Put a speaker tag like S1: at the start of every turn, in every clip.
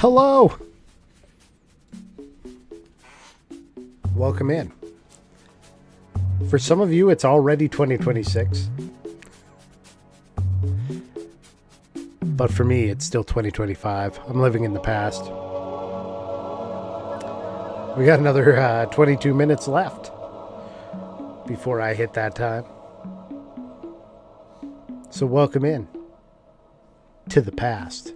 S1: Hello. Welcome in. For some of you, it's already 2026. But for me, it's still 2025. I'm living in the past. We got another 22 minutes left before I hit that time. So welcome in to the past.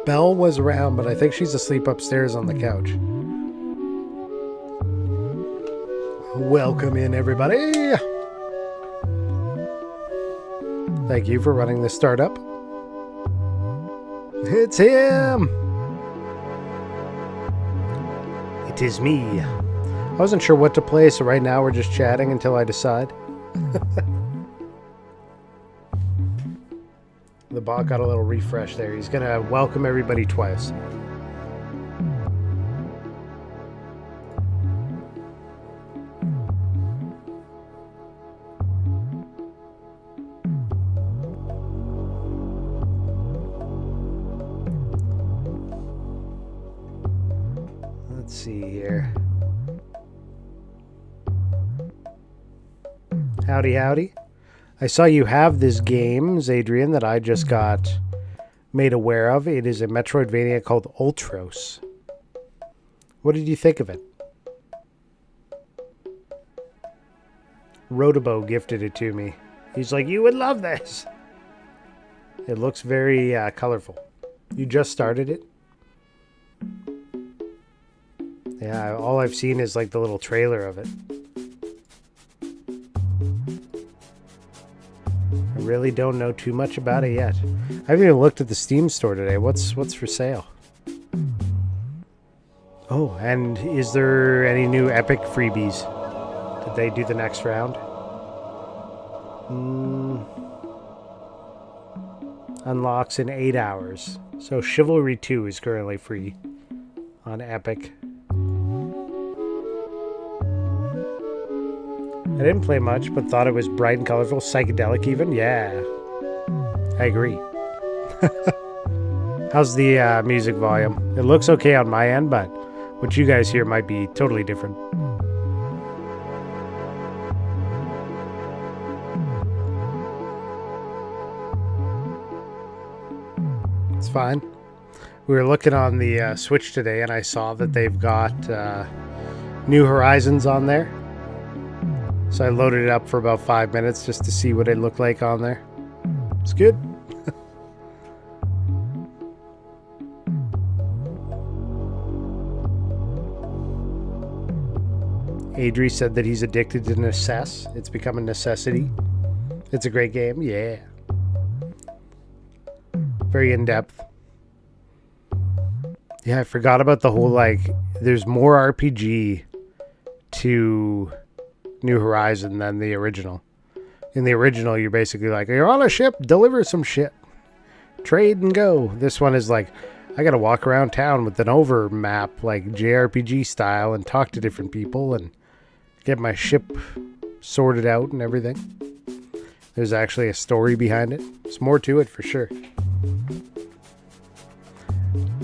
S1: Belle was around, but I think she's asleep upstairs on the couch. Welcome in, everybody. Thank you for running this startup. It's him. It is me. I wasn't sure what to play, so right now we're just chatting until I decide. The bot got a little refresh there. He's going to welcome everybody twice. Let's see here. Howdy, howdy. I saw you have this game, Zadrian, that I just got made aware of. It is a Metroidvania called Ultros. What did you think of it? Rotabo gifted it to me. He's like, you would love this. It looks very colorful. You just started it? Yeah, all I've seen is like the little trailer of it. I really don't know too much about it yet. I haven't even looked at the Steam store today. What's for sale? Oh, and is there any new Epic freebies? Did they do the next round? Unlocks in 8 hours. So Chivalry 2 is currently free on Epic. I didn't play much, but thought it was bright and colorful, psychedelic even. Yeah, I agree. How's the music volume? It looks okay on my end, but what you guys hear might be totally different. It's fine. We were looking on the Switch today, and I saw that they've got New Horizons on there. So I loaded it up for about 5 minutes just to see what it looked like on there. It's good. Adri said that he's addicted to Necess. It's become a necessity. It's a great game. Yeah. Very in-depth. Yeah, I forgot about the whole, like, there's more RPG to New Horizon than the original. In the original, you're basically like, you're on a ship, deliver some shit. Trade and go. This one is like, I gotta walk around town with an over map, like JRPG style, and talk to different people and get my ship sorted out and everything. There's actually a story behind it. There's more to it for sure.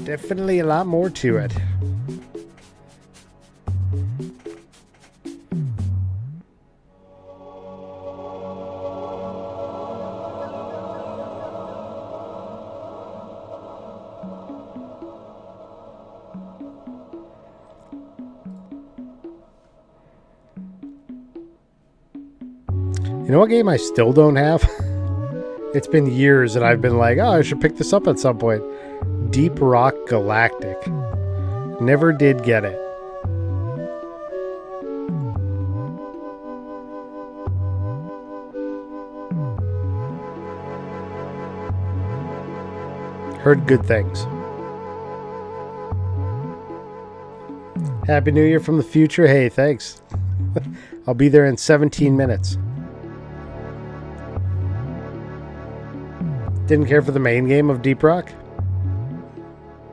S1: Definitely a lot more to it. You know what game I still don't have? It's been years and I've been like, oh, I should pick this up at some point. Deep Rock Galactic. Never did get it. Heard good things. Happy New Year from the future. Hey, thanks. I'll be there in 17 minutes. Didn't care for the main game of Deep Rock?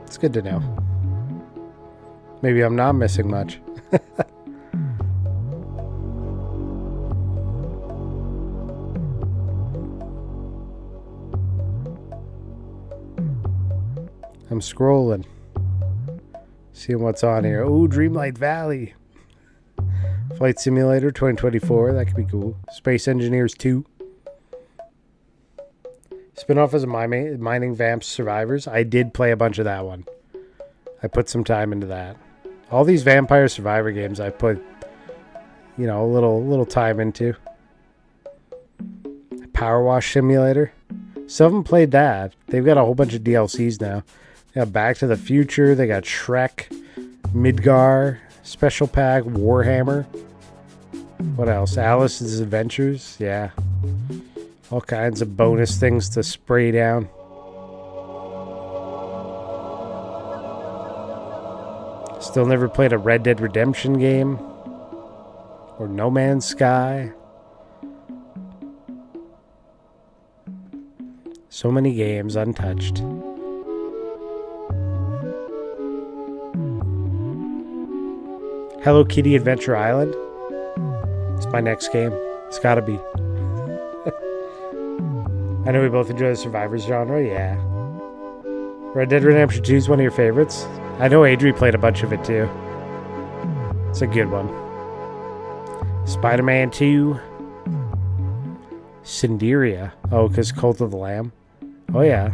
S1: It's good to know. Maybe I'm not missing much. I'm scrolling. Seeing what's on here. Oh, Dreamlight Valley. Flight Simulator 2024. That could be cool. Space Engineers 2. Spin-off as a Mining Vamps Survivors. I did play a bunch of that one. I put some time into that. All these Vampire Survivor games I put, you know, a little time into. Power Wash Simulator. Some of them played that. They've got a whole bunch of DLCs now. They got Back to the Future. They got Shrek, Midgar, Special Pack, Warhammer. What else? Alice's Adventures. Yeah. All kinds of bonus things to spray down. Still never played a Red Dead Redemption game. Or No Man's Sky. So many games untouched. Hello Kitty Adventure Island. It's my next game. It's gotta be. I know we both enjoy the Survivors genre, yeah. Red Dead Redemption 2 is one of your favorites. I know Adri played a bunch of it too. It's a good one. Spider-Man 2. Cinderia. Oh, because Cult of the Lamb. Oh, yeah.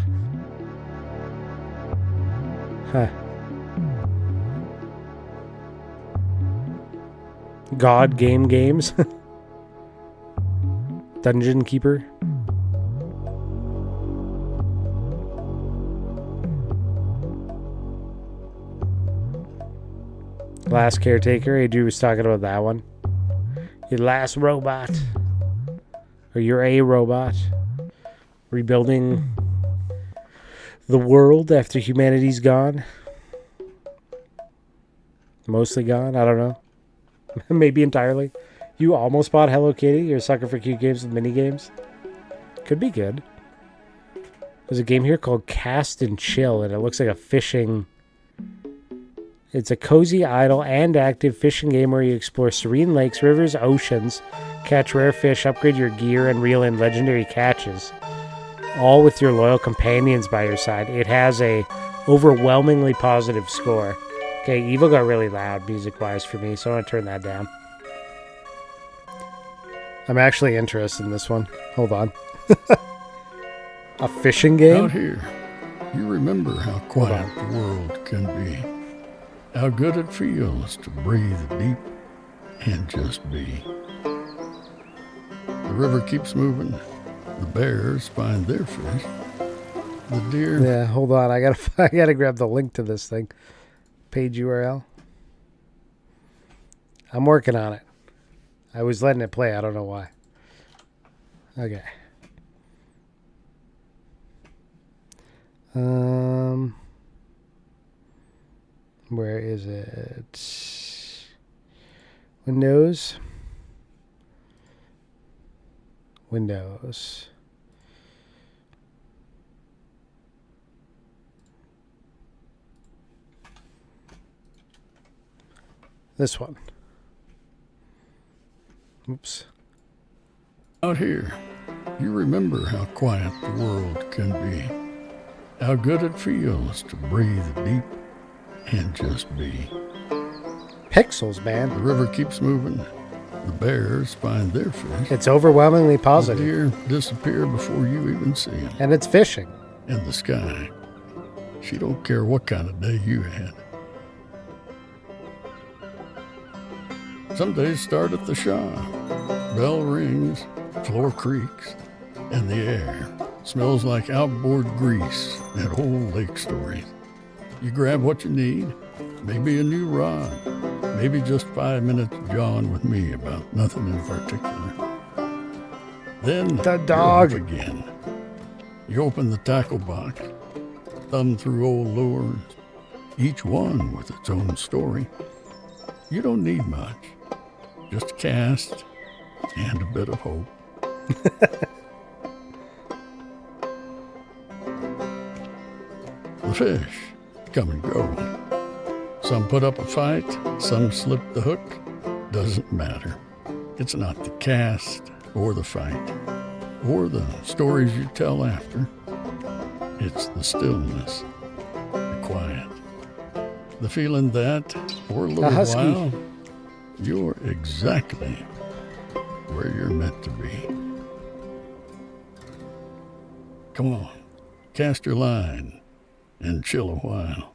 S1: Huh. God Game Games. Dungeon Keeper. Last Caretaker. Adri was talking about that one. Your last robot. Or you're a robot. Rebuilding the world after humanity's gone. Mostly gone. I don't know. Maybe entirely. You almost bought Hello Kitty. You're a sucker for cute games with mini games. Could be good. There's a game here called Cast and Chill, and it looks like a fishing... It's a cozy, idle, and active fishing game where you explore serene lakes, rivers, oceans, catch rare fish, upgrade your gear, and reel in legendary catches. All with your loyal companions by your side. It has a overwhelmingly positive score. Okay, Evil got really loud music-wise for me, so I'm going to turn that down. I'm actually interested in this one. Hold on. A fishing game?
S2: Out here, you remember how quiet the world can be. How good it feels to breathe deep and just be. The river keeps moving. The bears find their fish. The deer...
S1: Yeah, hold on. I gotta grab the link to this thing. Page URL. I'm working on it. I was letting it play. I don't know why. Okay. Where is it? Windows. Windows. This one. Oops.
S2: Out here, you remember how quiet the world can be. How good it feels to breathe deep and just be.
S1: Pixels, man.
S2: The river keeps moving. The bears find their fish.
S1: It's overwhelmingly positive.
S2: The deer disappear before you even see them.
S1: And it's fishing.
S2: And the sky, she don't care what kind of day you had. Some days start at the Shaw. Bell rings, floor creaks, and the air smells like outboard grease and old lake stories. You grab what you need, maybe a new rod, maybe just 5 minutes jawing with me about nothing in particular. Then
S1: the dog
S2: you're off again. You open the tackle box, thumb through old lures, each one with its own story. You don't need much, just a cast and a bit of hope. The fish come and go. Some put up a fight, some slip the hook. Doesn't matter. It's not the cast or the fight or the stories you tell after. It's the stillness, the quiet. The feeling that, for a
S1: A
S2: little
S1: husky.
S2: while, you're exactly where you're meant to be. Come on, cast your line and chill a while.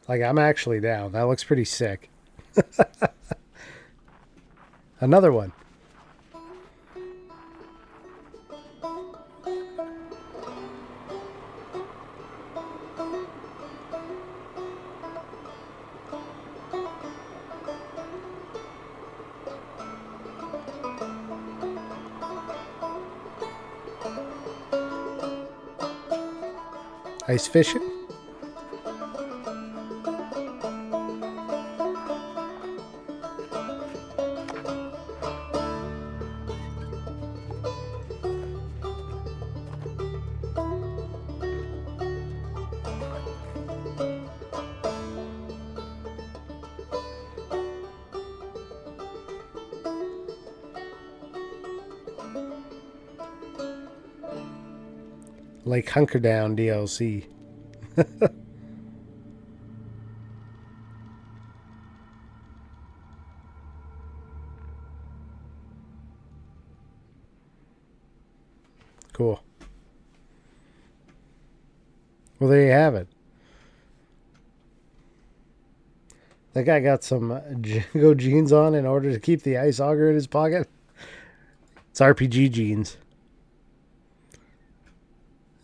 S1: Like, I'm actually down. That looks pretty sick. Another one. Ice fishing? Like Hunker Down DLC. Cool. Well, there you have it. That guy got some Jingo jeans on in order to keep the ice auger in his pocket. It's RPG jeans.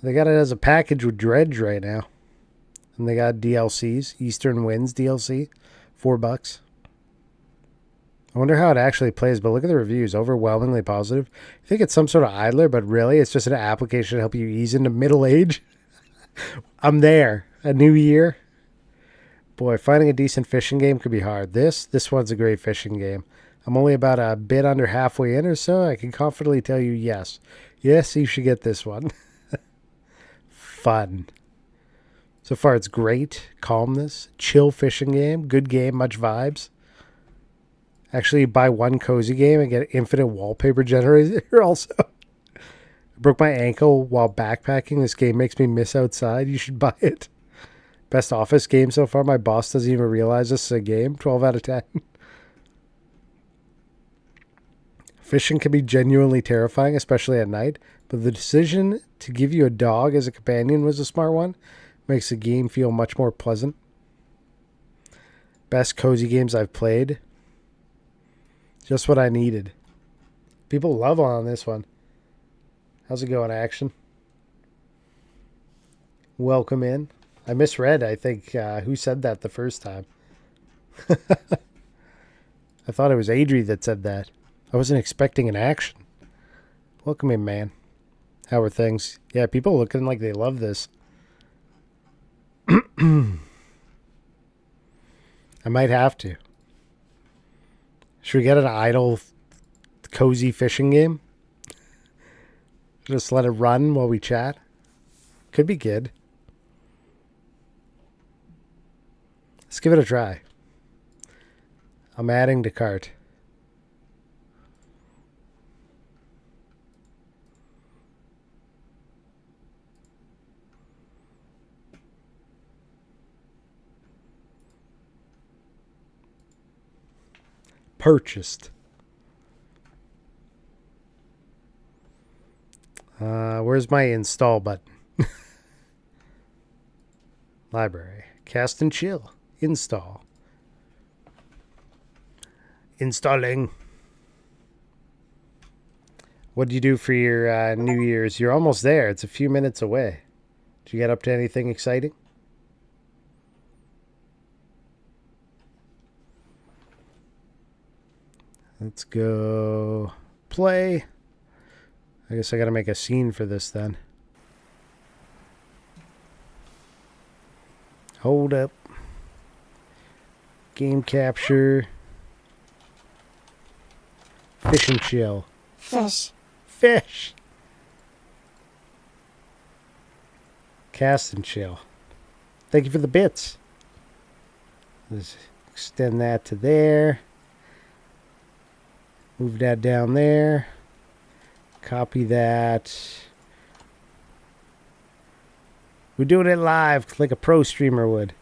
S1: They got it as a package with Dredge right now. And they got DLCs. Eastern Winds DLC. $4. I wonder how it actually plays, but look at the reviews. Overwhelmingly positive. I think it's some sort of idler, but really it's just an application to help you ease into middle age. I'm there. A new year. Boy, finding a decent fishing game could be hard. This one's a great fishing game. I'm only about a bit under halfway in or so. I can confidently tell you yes. Yes, you should get this one. Fun. So far, it's great. Calmness. Chill fishing game. Good game. Much vibes. Actually, buy one cozy game and get infinite wallpaper generator also. I broke my ankle while backpacking. This game makes me miss outside. You should buy it. Best office game so far. My boss doesn't even realize this is a game. 12 out of 10. Fishing can be genuinely terrifying, especially at night. But the decision to give you a dog as a companion was a smart one. Makes the game feel much more pleasant. Best cozy games I've played. Just what I needed. People love on this one. How's it going, Action? Welcome in. I misread, I think, who said that the first time. I thought it was Adri that said that. I wasn't expecting an Action. Welcome in, man. How are things? Yeah, people looking like they love this. I might have to. Should we get an idle, cozy fishing game? Just let it run while we chat? Could be good. Let's give it a try. I'm adding to cart. Purchased. Where's my install button? Library. Cast and chill. Install. Installing. What do you do for your New Year's? You're almost there. It's a few minutes away. Did you get up to anything exciting? Let's go play. I guess I gotta make a scene for this then. Hold up. Game capture. Fish and chill.
S3: Fish.
S1: Fish. Cast and chill. Thank you for the bits. Let's extend that to there. Move that down there. Copy that. We're doing it live like a pro streamer would.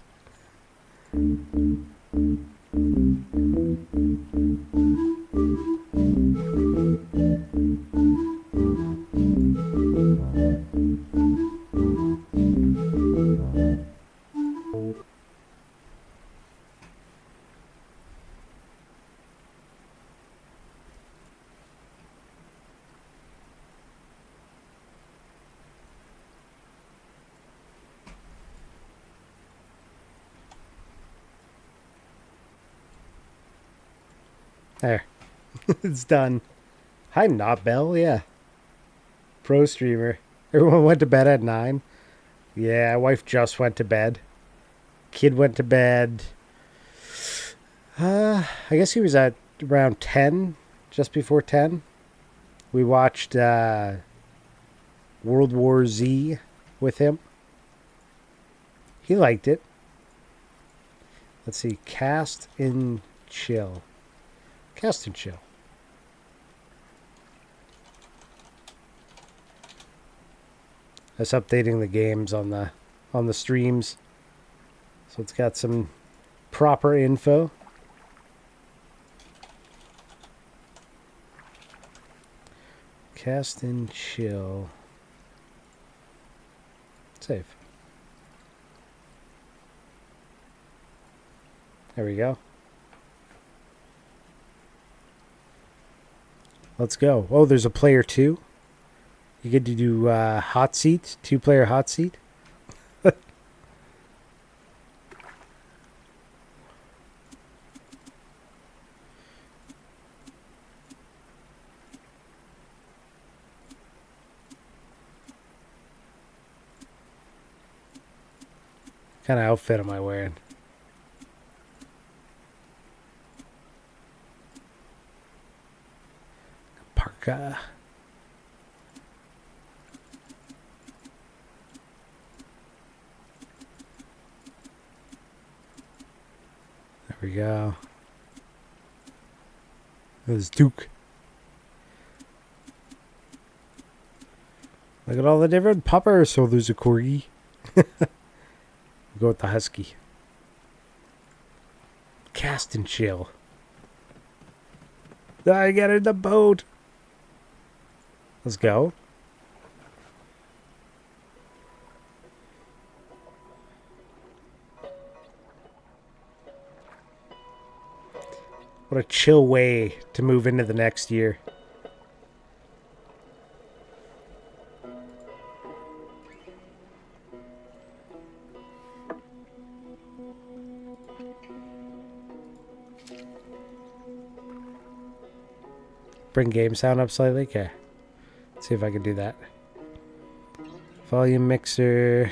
S1: There. It's done. Hi, Not Bell. Yeah. Pro streamer. Everyone went to bed at 9. Yeah, wife just went to bed. Kid went to bed. I guess he was at around 10, just before 10. We watched World War Z with him. He liked it. Let's see. Cast and chill. Cast and chill. That's updating the games on the streams. So it's got some proper info. Cast and chill. Save. There we go. Let's go. Oh, there's a player 2. You get to do hot seat, 2-player hot seat. What kind of outfit am I wearing? Parka. There we go. There's Duke. Look at all the different puppers. So there's a corgi. Go with the husky. Cast and chill. I get in the boat. Let's go. What a chill way to move into the next year. Bring game sound up slightly. Okay. Let's see if I can do that. Volume mixer.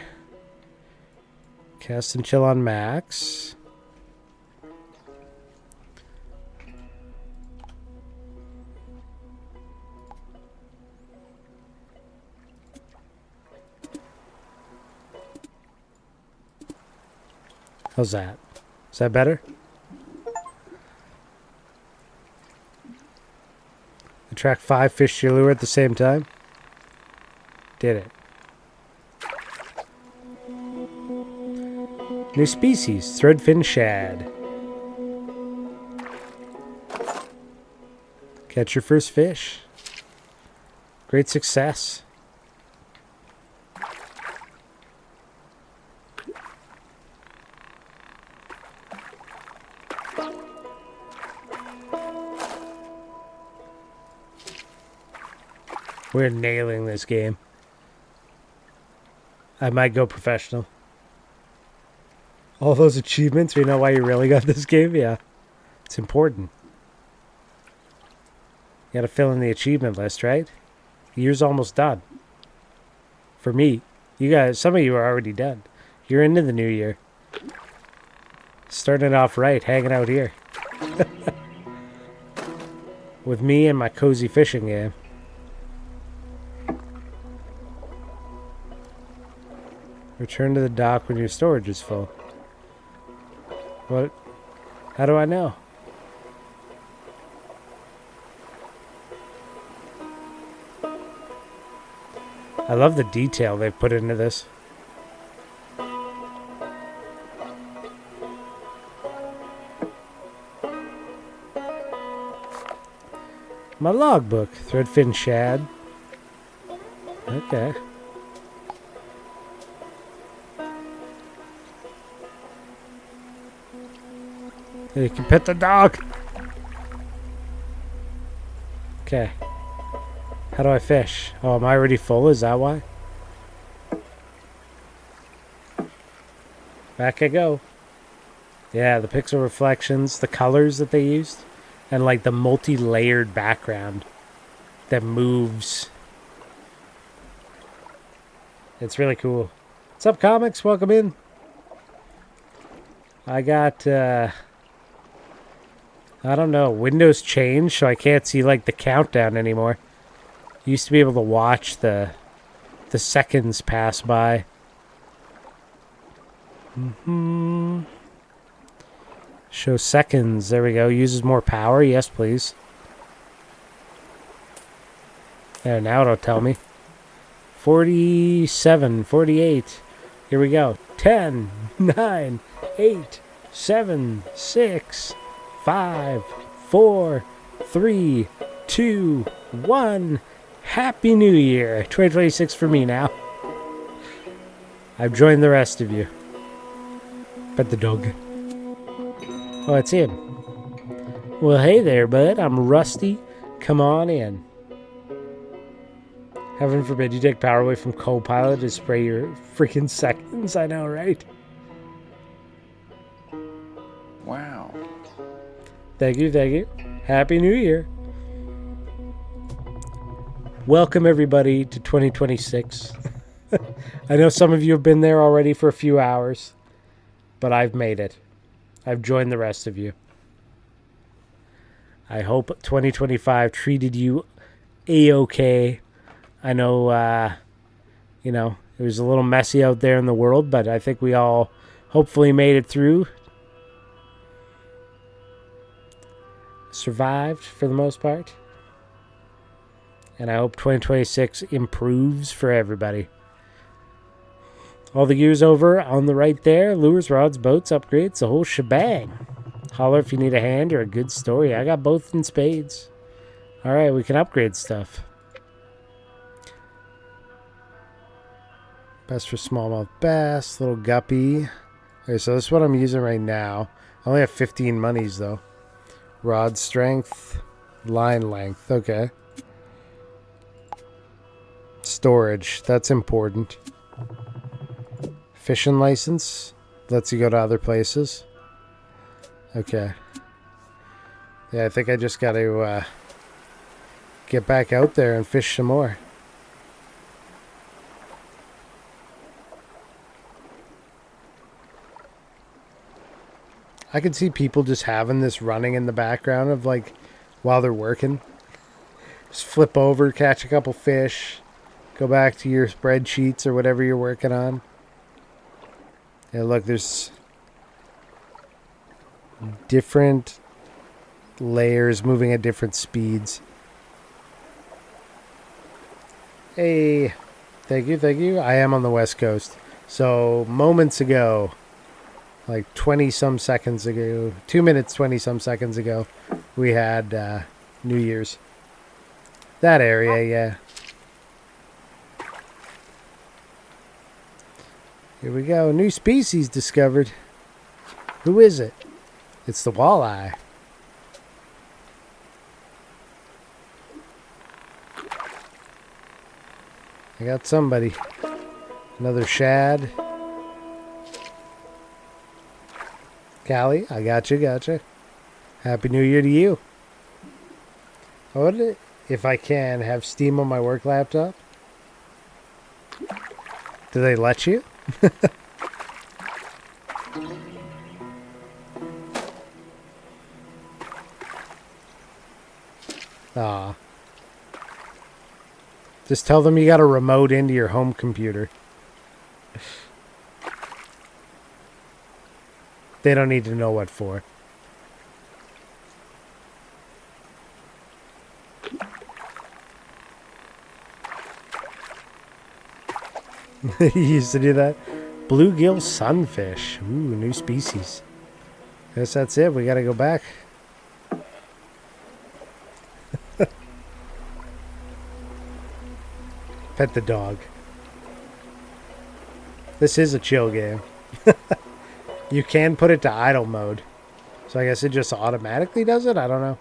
S1: Cast and chill on max. How's that? Is that better? Attract 5 fish to your lure at the same time. Did it. New species, threadfin shad. Catch your first fish. Great success. We're nailing this game. I might go professional. All those achievements, you know why you really got this game? Yeah. It's important. You gotta fill in the achievement list, right? The year's almost done. For me. You guys, some of you are already done. You're into the new year. Starting it off right, hanging out here. With me and my cozy fishing game. Return to the dock when your storage is full. What? How do I know? I love the detail they've put into this. My logbook. Threadfin shad. Okay. You can pet the dog. Okay. How do I fish? Oh, am I already full? Is that why? Back I go. Yeah, the pixel reflections, the colors that they used, and like the multi-layered background that moves. It's really cool. What's up, comics? Welcome in. I got, I don't know, Windows changed, so I can't see like the countdown anymore. Used to be able to watch the seconds pass by. Show seconds. There we go. Uses more power. Yes, please. There, now it'll tell me. 47, 48. Here we go. 10, 9, 8, 7, 6, 5, 4, 3, 2, 1. Happy New Year. 2026 for me now. I've joined the rest of you. Pet the dog. Oh, it's him. Well, hey there, bud. I'm Rusty. Come on in. Heaven forbid you take power away from Copilot to spray your freaking seconds. I know, right?
S3: Wow.
S1: Thank you, thank you. Happy New Year. Welcome, everybody, to 2026. I know some of you have been there already for a few hours, but I've made it. I've joined the rest of you. I hope 2025 treated you A-okay. I know, you know, it was a little messy out there in the world, but I think we all hopefully made it through. Survived for the most part. And I hope 2026 improves for everybody. All the gear's over on the right there. Lures, rods, boats, upgrades, the whole shebang. Holler if you need a hand or a good story. I got both in spades. Alright, we can upgrade stuff. Best for smallmouth bass, little guppy. Okay, so this is what I'm using right now. I only have 15 monies though. Rod strength, line length, okay. Storage, that's important. Fishing license, lets you go to other places. Okay. Yeah, I think I just got to get back out there and fish some more. I can see people just having this running in the background of like while they're working. Just flip over, catch a couple fish, go back to your spreadsheets or whatever you're working on. Yeah, look, there's different layers moving at different speeds. Hey, thank you, thank you. I am on the West Coast. So moments ago, like 20 some seconds ago, 2 minutes, 20 some seconds ago, we had New Year's. That area, yeah. Here we go. New species discovered. Who is it? It's the walleye. I got somebody. Another shad. Callie, I gotcha. Happy New Year to you. I would, if I can, have Steam on my work laptop. Do they let you? Aw. Just tell them you got a remote into your home computer. They don't need to know what for. He used to do that. Bluegill sunfish. Ooh, new species. Guess that's it. We gotta go back. Pet the dog. This is a chill game. You can put it to idle mode. So I guess it just automatically does it? I don't know.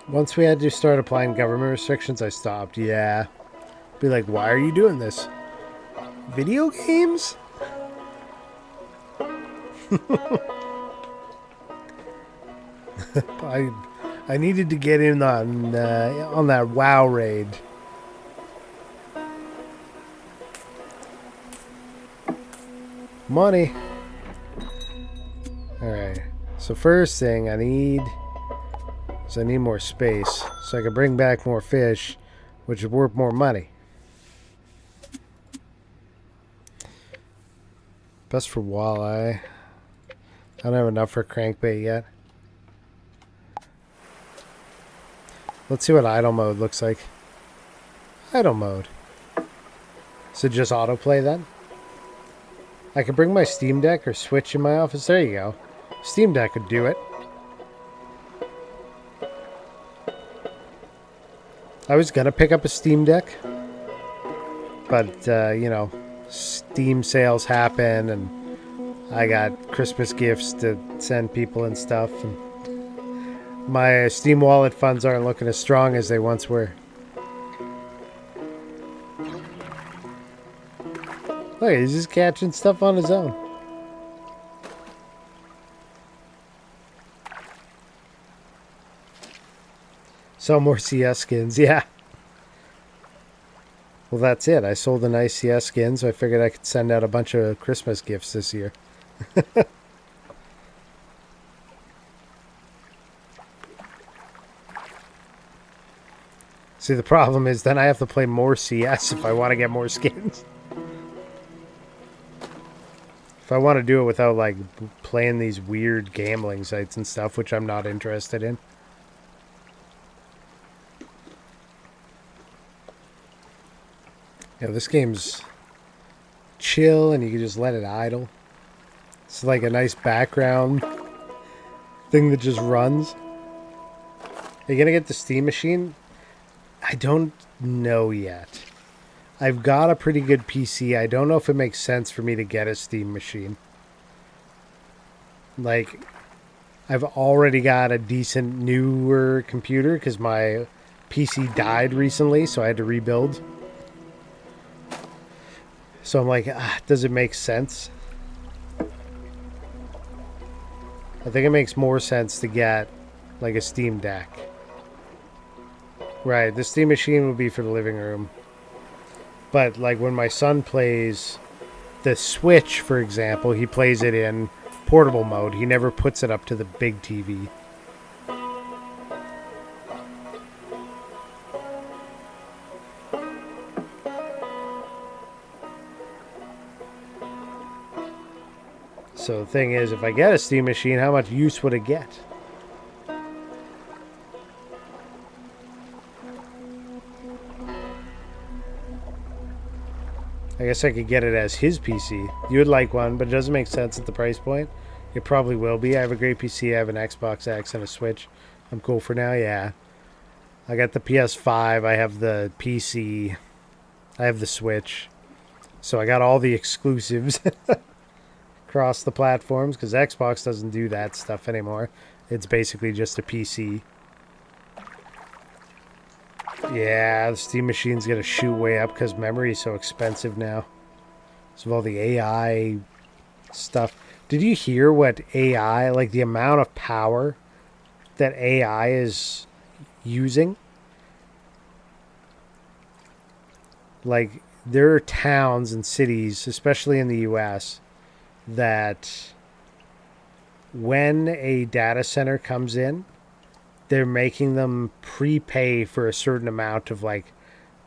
S1: Once we had to start applying government restrictions, I stopped. Yeah. Be like, why are you doing this? Video games? I needed to get in on that WoW raid. Money. Alright. So first thing I need is I need more space so I can bring back more fish, which is worth more money. Best for walleye. I don't have enough for crankbait yet. Let's see what idle mode looks like. Idle mode. So just autoplay then? I could bring my Steam Deck or Switch in my office. There you go. Steam Deck would do it. I was going to pick up a Steam Deck. But, you know, Steam sales happen and I got Christmas gifts to send people and stuff. And my Steam wallet funds aren't looking as strong as they once were. Look, he's just catching stuff on his own. Sell more CS skins, yeah. Well, that's it. I sold a nice CS skin, so I figured I could send out a bunch of Christmas gifts this year. See, the problem is then I have to play more CS if I want to get more skins. If I want to do it without, like, playing these weird gambling sites and stuff, which I'm not interested in. You know, this game's chill and you can just let it idle. It's like a nice background thing that just runs. Are you going to get the Steam machine? I don't know yet. I've got a pretty good PC. I don't know if it makes sense for me to get a Steam machine. Like, I've already got a decent newer computer because my PC died recently, so I had to rebuild. So I'm like, does it make sense? I think it makes more sense to get like a Steam Deck. Right, the Steam machine would be for the living room. But like when my son plays the Switch, for example, he plays it in portable mode. He never puts it up to the big TV. So the thing is, if I get a Steam machine, how much use would it get? I guess I could get it as his PC. You would like one, but it doesn't make sense at the price point. It probably will be. I have a great PC. I have an Xbox X and a Switch. I'm cool for now, yeah. I got the PS5. I have the PC. I have the Switch. So I got all the exclusives across the platforms, because Xbox doesn't do that stuff anymore. It's basically just a PC. Yeah, the Steam machine's going to shoot way up because memory is so expensive now. So all the AI stuff. Did you hear what AI, like the amount of power that AI is using? Like, there are towns and cities, especially in the US, that when a data center comes in, they're making them prepay for a certain amount of like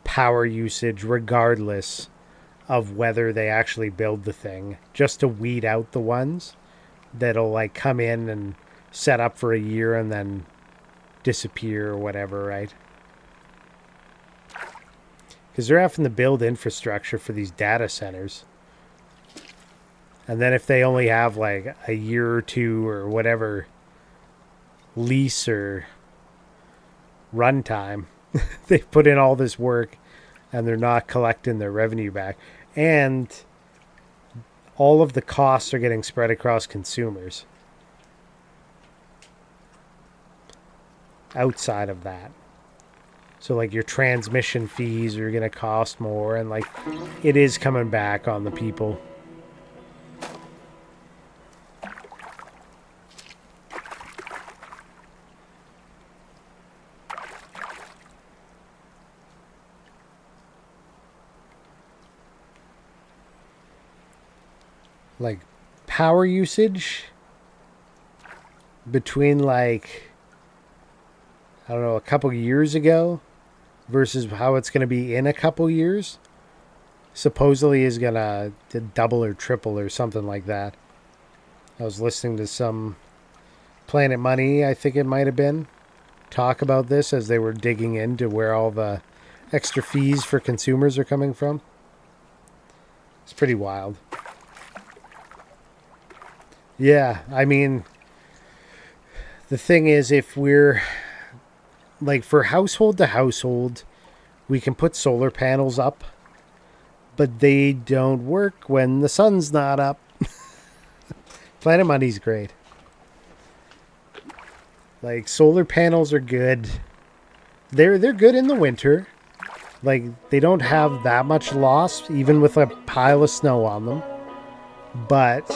S1: power usage regardless of whether they actually build the thing, just to weed out the ones that'll like come in and set up for a year and then disappear or whatever, right? Because they're having to build infrastructure for these data centers. And then if they only have like a year or two or whatever lease or runtime, They put in all this work and they're not collecting their revenue back. And all of the costs are getting spread across consumers outside of that. So like your transmission fees are going to cost more, and like it is coming back on the people. Like power usage between like, I don't know, a couple years ago versus how it's going to be in a couple years supposedly is going to double or triple or something like that. I was listening to some Planet Money, I think it might have been, talk about this as they were digging into where all the extra fees for consumers are coming from. It's pretty wild. Yeah, I mean, the thing is, if we're like for household to household, we can put solar panels up, but they don't work when the sun's not up. Planet Money's great. Like solar panels are good. They're good in the winter. Like they don't have that much loss, even with a pile of snow on them. But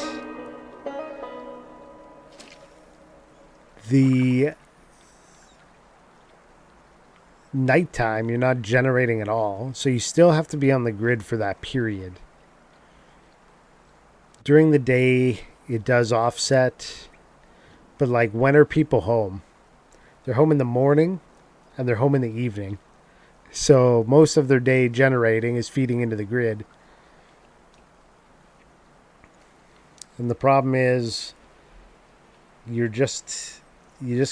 S1: the nighttime, you're not generating at all. So you still have to be on the grid for that period. During the day, it does offset. But like, when are people home? They're home in the morning and they're home in the evening. So most of their day generating is feeding into the grid. And the problem is you just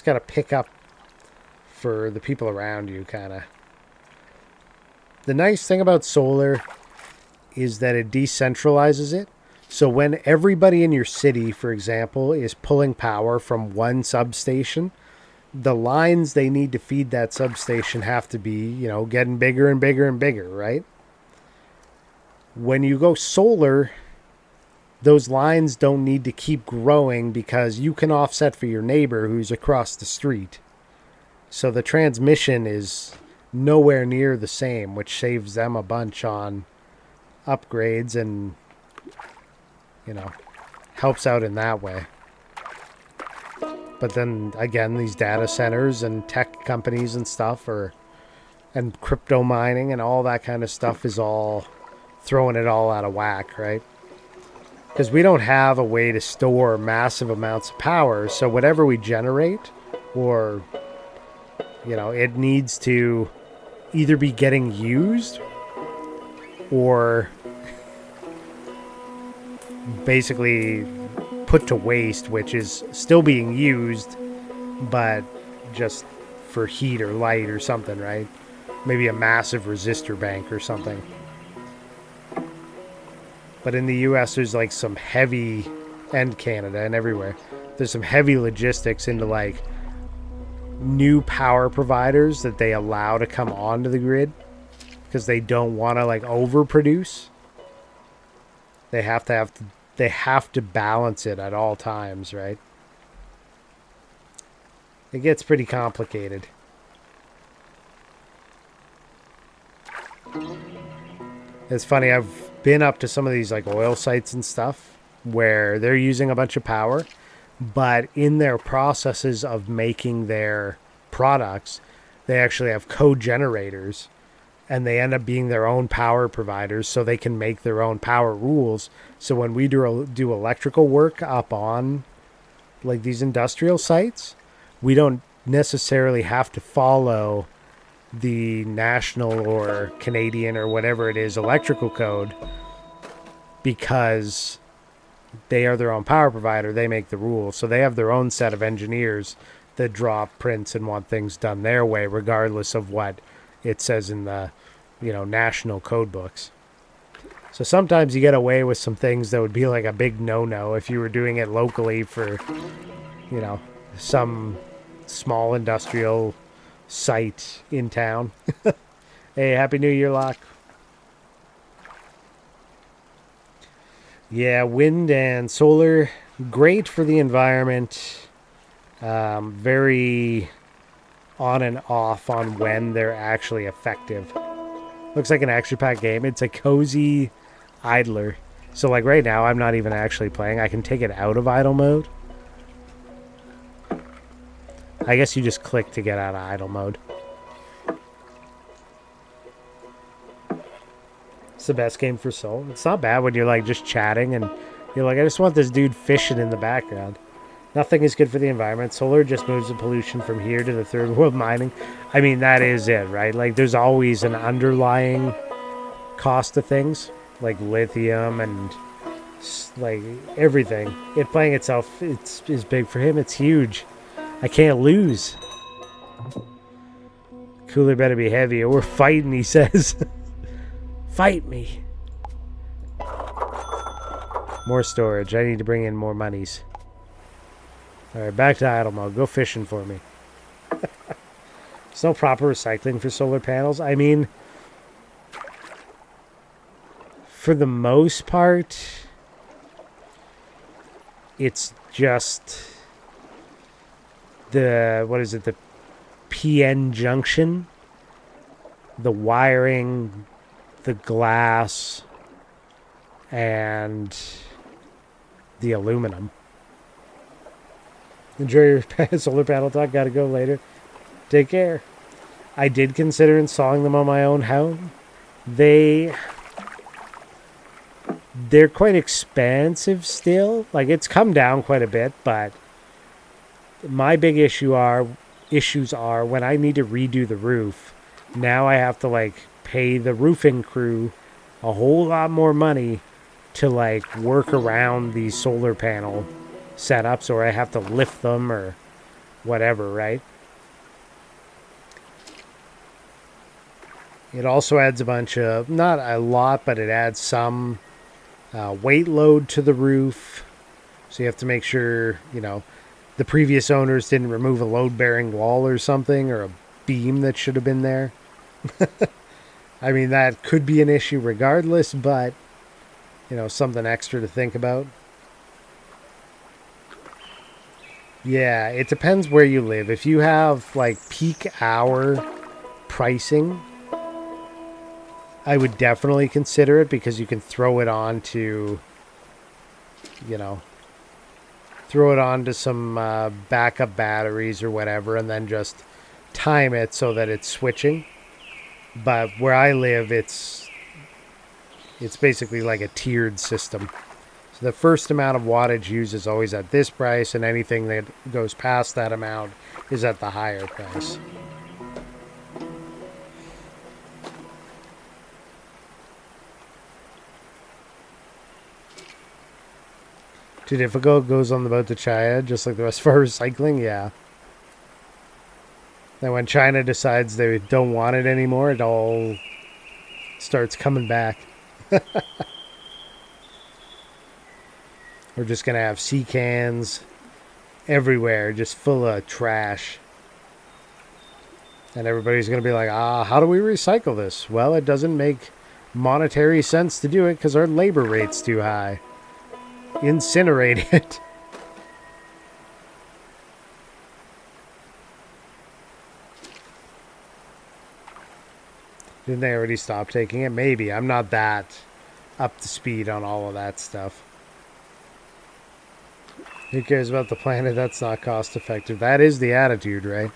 S1: got to pick up for the people around you, kind of. The nice thing about solar is that it decentralizes it. So when everybody in your city, for example, is pulling power from one substation, the lines they need to feed that substation have to be, getting bigger and bigger and bigger, right? When you go solar, those lines don't need to keep growing because you can offset for your neighbor who's across the street. So the transmission is nowhere near the same, which saves them a bunch on upgrades and, helps out in that way. But then again, these data centers and tech companies and stuff and crypto mining and all that kind of stuff is all throwing it all out of whack, right? Because we don't have a way to store massive amounts of power. So whatever we generate, or, it needs to either be getting used or basically put to waste, which is still being used, but just for heat or light or something, right? Maybe a massive resistor bank or something. But in the US, there's like some heavy, and Canada and everywhere, there's some heavy logistics into like new power providers that they allow to come onto the grid because they don't want to like overproduce. They have to balance it at all times, right? It gets pretty complicated. It's funny, I've been up to some of these like oil sites and stuff where they're using a bunch of power, but in their processes of making their products, they actually have co-generators and they end up being their own power providers so they can make their own power rules. So when we do electrical work up on like these industrial sites, we don't necessarily have to follow the national or Canadian or whatever it is electrical code because they are their own power provider. They make the rules. So they have their own set of engineers that draw up prints and want things done their way, regardless of what it says in the, national code books. So sometimes you get away with some things that would be like a big no-no if you were doing it locally for, some small industrial site in town. Hey, Happy New Year, Locke. Yeah, wind and solar, great for the environment. Very on and off on when they're actually effective. Looks like an action packed game. It's a cozy idler. So like right now, I'm not even actually playing. I can take it out of idle mode. I guess you just click to get out of idle mode. It's the best game for Soul. It's not bad when you're like just chatting and you're like, I just want this dude fishing in the background. Nothing is good for the environment. Solar just moves the pollution from here to the third world mining. I mean, that is it, right? Like there's always an underlying cost to things like lithium and like everything. It playing itself, is big for him. It's huge. I can't lose. Cooler better be heavy or we're fighting, he says. Fight me. More storage. I need to bring in more monies. Alright, back to idle mode. Go fishing for me. There's no proper recycling for solar panels. I mean, for the most part, it's just the, what is it, the PN junction, the wiring, the glass, and the aluminum. Enjoy your solar panel talk. Gotta go later. Take care. I did consider installing them on my own home. They're quite expensive still. Like it's come down quite a bit, but my big issues are when I need to redo the roof. Now I have to like pay the roofing crew a whole lot more money to like work around these solar panel setups, or I have to lift them or whatever, right? It also adds a bunch of, not a lot, but it adds some weight load to the roof. So you have to make sure, you know, the previous owners didn't remove a load-bearing wall or something, or a beam that should have been there. I mean, that could be an issue regardless, but, you know, something extra to think about. Yeah, it depends where you live. If you have, like, peak hour pricing, I would definitely consider it because you can throw it on to, you know, throw it on to some backup batteries or whatever and then just time it so that it's switching. But where I live, it's basically like a tiered system. So the first amount of wattage used is always at this price, and anything that goes past that amount is at the higher price. Too difficult, goes on the boat to China, just like the rest of our recycling, yeah. Then when China decides they don't want it anymore, it all starts coming back. We're just going to have sea cans everywhere, just full of trash. And everybody's going to be like, how do we recycle this? Well, it doesn't make monetary sense to do it because our labor rate's too high. Incinerate it. Didn't they already stop taking it? Maybe. I'm not that up to speed on all of that stuff. Who cares about the planet? That's not cost effective. That is the attitude, right?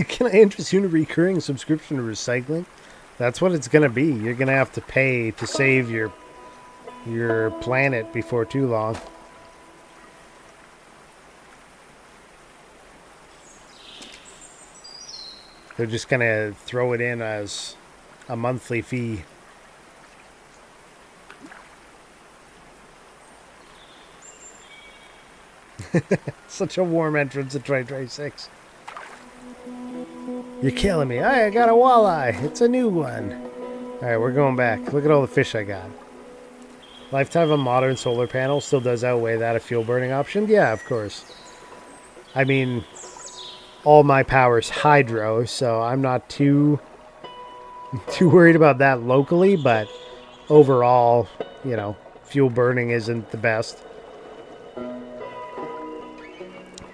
S1: Can I interest you in a recurring subscription to recycling? That's what it's going to be. You're going to have to pay to save your planet before too long. They're just going to throw it in as a monthly fee. Such a warm entrance to 2026. You're killing me. I got a walleye. It's a new one. Alright, we're going back. Look at all the fish I got. Lifetime of a modern solar panel still does outweigh that of fuel burning option? Yeah, of course. I mean, all my power's hydro, so I'm not too worried about that locally, but overall, you know, fuel burning isn't the best.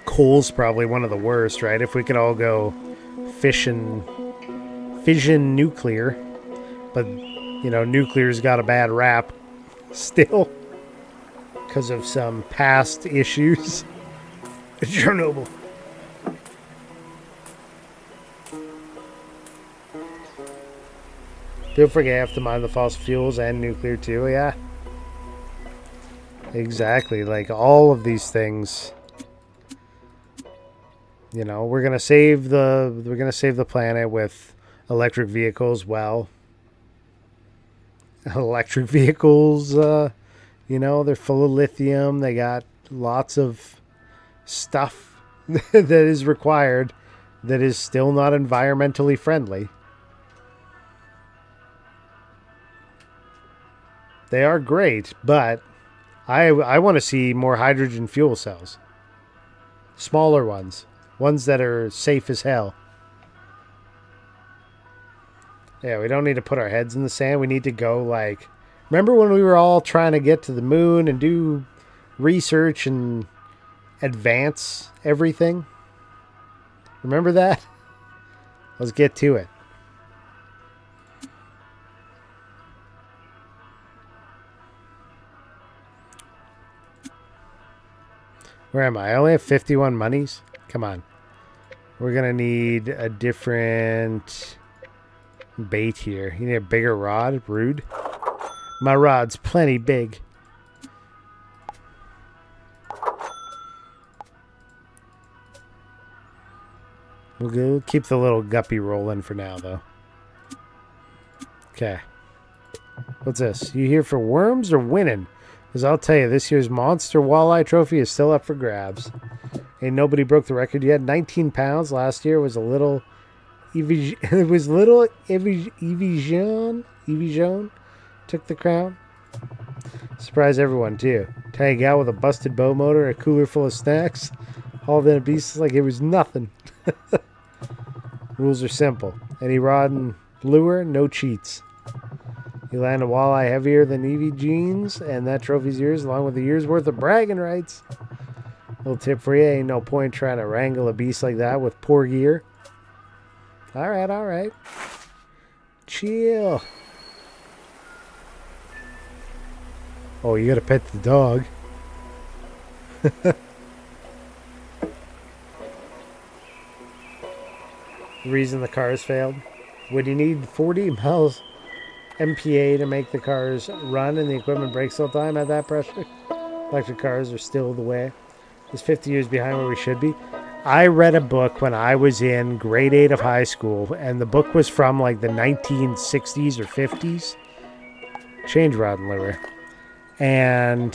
S1: Coal's probably one of the worst, right? If we could all go fission nuclear, but you know, nuclear's got a bad rap still because of some past issues. Chernobyl. Don't forget, you have to mine the fossil fuels and nuclear too. Yeah, exactly. Like all of these things. You know, we're gonna save the planet with electric vehicles. Well, electric vehicles, you know, they're full of lithium. They got lots of stuff that is required that is still not environmentally friendly. They are great, but I want to see more hydrogen fuel cells. Smaller ones. Ones that are safe as hell. Yeah, we don't need to put our heads in the sand. We need to go like... Remember when we were all trying to get to the moon and do research and advance everything? Remember that? Let's get to it. Where am I? I only have 51 monies? Come on. We're going to need a different bait here. You need a bigger rod? Rude. My rod's plenty big. We'll keep the little guppy rolling for now, though. Okay. What's this? You here for worms or winning? Because I'll tell you, this year's Monster Walleye Trophy is still up for grabs. Ain't nobody broke the record yet. 19 pounds last year was a little... It was little Evision took the crown. Surprised everyone, too. Tiny gal with a busted bow motor, a cooler full of snacks. Hauled in a beast like it was nothing. Rules are simple. Any rod and lure, no cheats. You land a walleye heavier than Evie jeans, and that trophy's yours, along with a year's worth of bragging rights. Little tip for you, ain't no point trying to wrangle a beast like that with poor gear. Alright, alright. Chill. Oh, you gotta pet the dog. The reason the cars failed? Would you need 40 miles MPA to make the cars run and the equipment breaks all the time at that pressure? Electric cars are still the way. It's 50 years behind where we should be. I read a book when I was in grade 8 of high school, and the book was from like the 1960s or 50s. Change rod and lure. And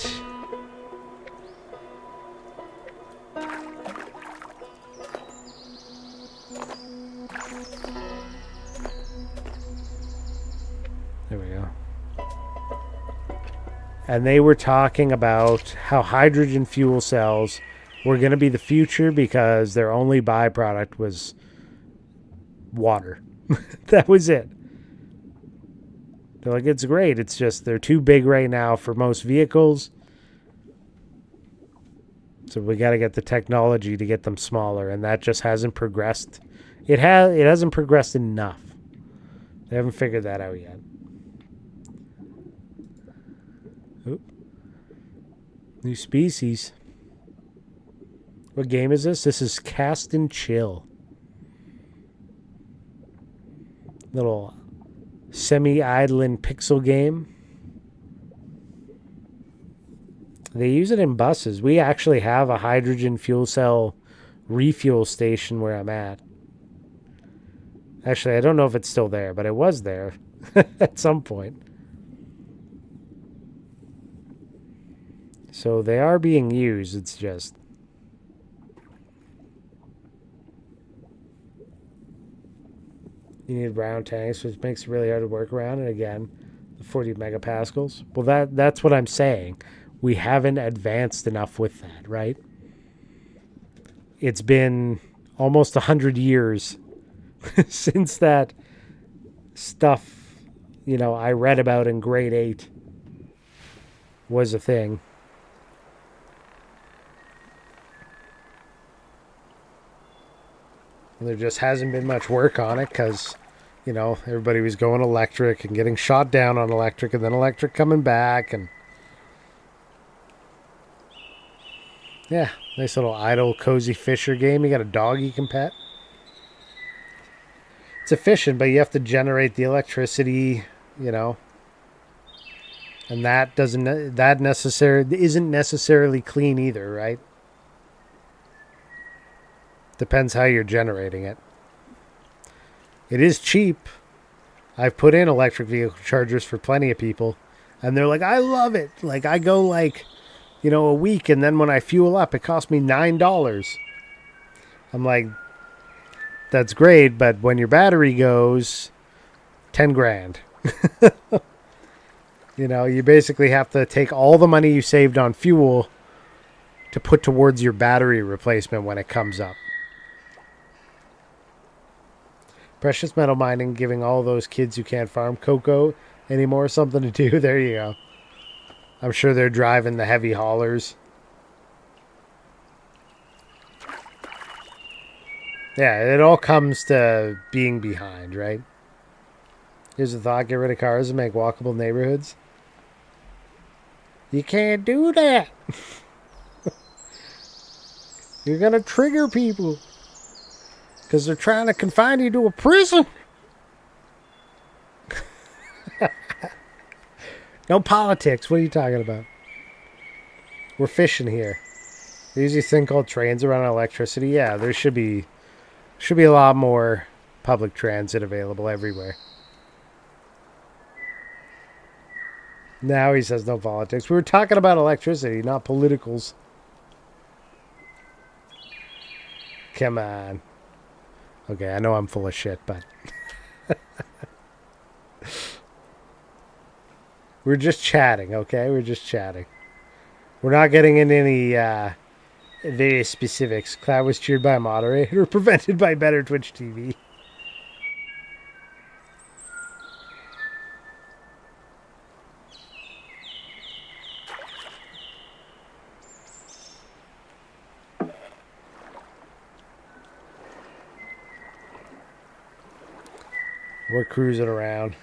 S1: there we go. And they were talking about how hydrogen fuel cells were going to be the future because their only byproduct was water. That was it. They're like, it's great. It's just they're too big right now for most vehicles. So we got to get the technology to get them smaller, and that just hasn't progressed. It hasn't progressed enough. They haven't figured that out yet. Oop. New species. What game is this? This is Cast and Chill. Little semi-idling pixel game. They use it in buses. We actually have a hydrogen fuel cell refuel station where I'm at. Actually, I don't know if it's still there, but it was there at some point. So they are being used. It's just You need round tanks, which makes it really hard to work around. And again, the 40 megapascals. Well, that's what I'm saying. We haven't advanced enough with that, right? It's been almost 100 years since that stuff, I read about in grade 8 was a thing. And there just hasn't been much work on it because, everybody was going electric and getting shot down on electric and then electric coming back. And yeah, nice little idle, cozy fisher game. You got a dog you can pet. It's efficient, but you have to generate the electricity, and that isn't necessarily clean either, right? Depends how you're generating it. It is cheap. I've put in electric vehicle chargers for plenty of people, and they're like, I love it. Like, I go a week, and then when I fuel up, it costs me $9. I'm like, that's great, but when your battery goes, 10 grand. You basically have to take all the money you saved on fuel to put towards your battery replacement when it comes up. Precious metal mining, giving all those kids who can't farm cocoa anymore something to do. There you go. I'm sure they're driving the heavy haulers. Yeah, it all comes to being behind, right? Here's a thought: get rid of cars and make walkable neighborhoods. You can't do that. You're going to trigger people because they're trying to confine you to a prison. No politics. What are you talking about? We're fishing here. There's these thing called trains around electricity. Yeah, there should be a lot more public transit available everywhere. Now he says no politics. We were talking about electricity, not politicals. Come on. Okay, I know I'm full of shit, but we're just chatting, okay? We're just chatting. We're not getting into any various specifics. Cloud was cheered by a moderator or prevented by better Twitch TV. We're cruising around.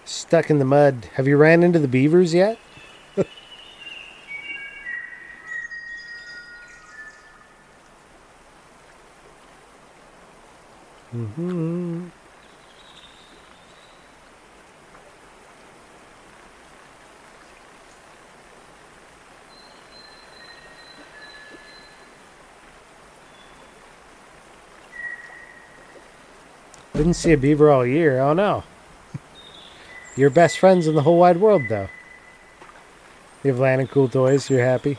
S1: Stuck in the mud. Have you ran into the beavers yet? Mm-hmm. Didn't see a beaver all year. Oh no. Your best friends in the whole wide world, though. You have land and cool toys. You're happy.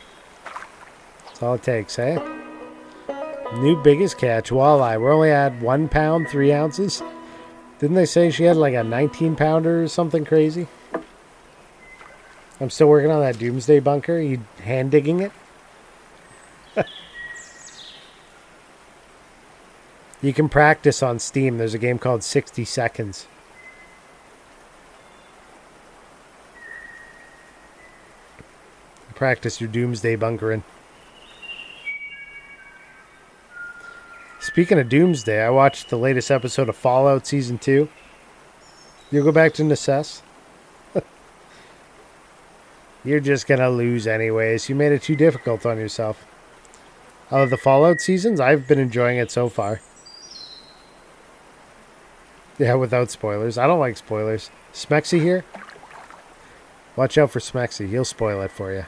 S1: That's all it takes, eh? New biggest catch, walleye. We're only at 1 pound, 3 ounces. Didn't they say she had like a 19 pounder or something crazy? I'm still working on that doomsday bunker. You hand digging it? You can practice on Steam. There's a game called 60 Seconds. Practice your doomsday bunkering. Speaking of doomsday, I watched the latest episode of Fallout Season 2. You'll go back to Necess? You're just going to lose anyways. You made it too difficult on yourself. Out of the Fallout seasons, I've been enjoying it so far. Yeah, without spoilers. I don't like spoilers. Smexy here? Watch out for Smexy. He'll spoil it for you.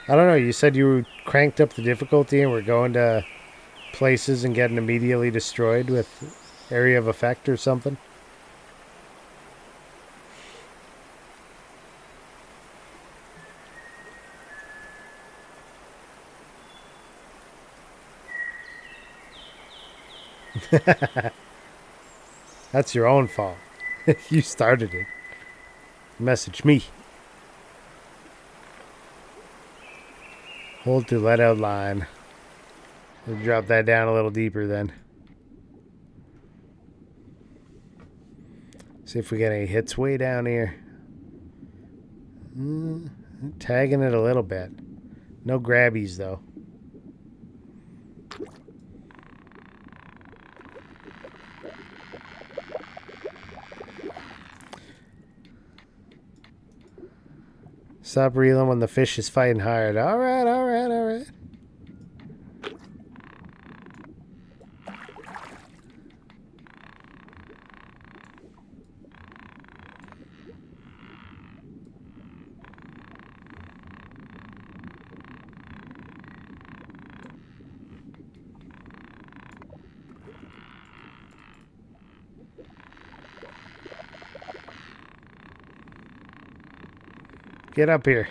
S1: I don't know. You said you cranked up the difficulty and we're going to places and getting immediately destroyed with area of effect or something. That's your own fault. You started it. Message me. Hold to let out line. We'll drop that down a little deeper then. See if we get any hits way down here. Tagging it a little bit. No grabbies though. Stop reeling when the fish is fighting hard. Alright, alright, alright. Get up here.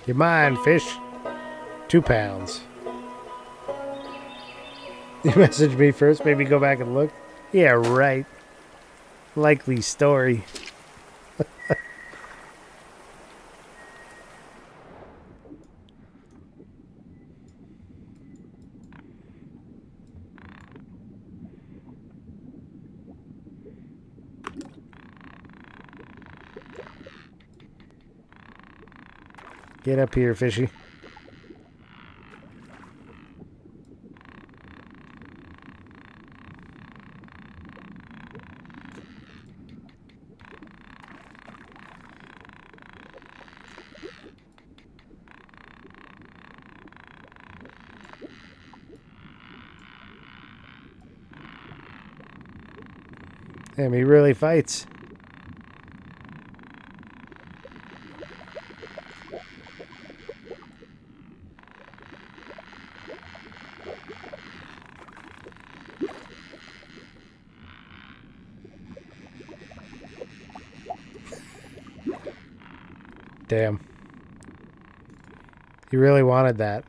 S1: You're mine, fish. 2 pounds. You messaged me first, maybe go back and look. Yeah, right. Likely story. Get up here, fishy. Damn, he really fights. Damn. He really wanted that.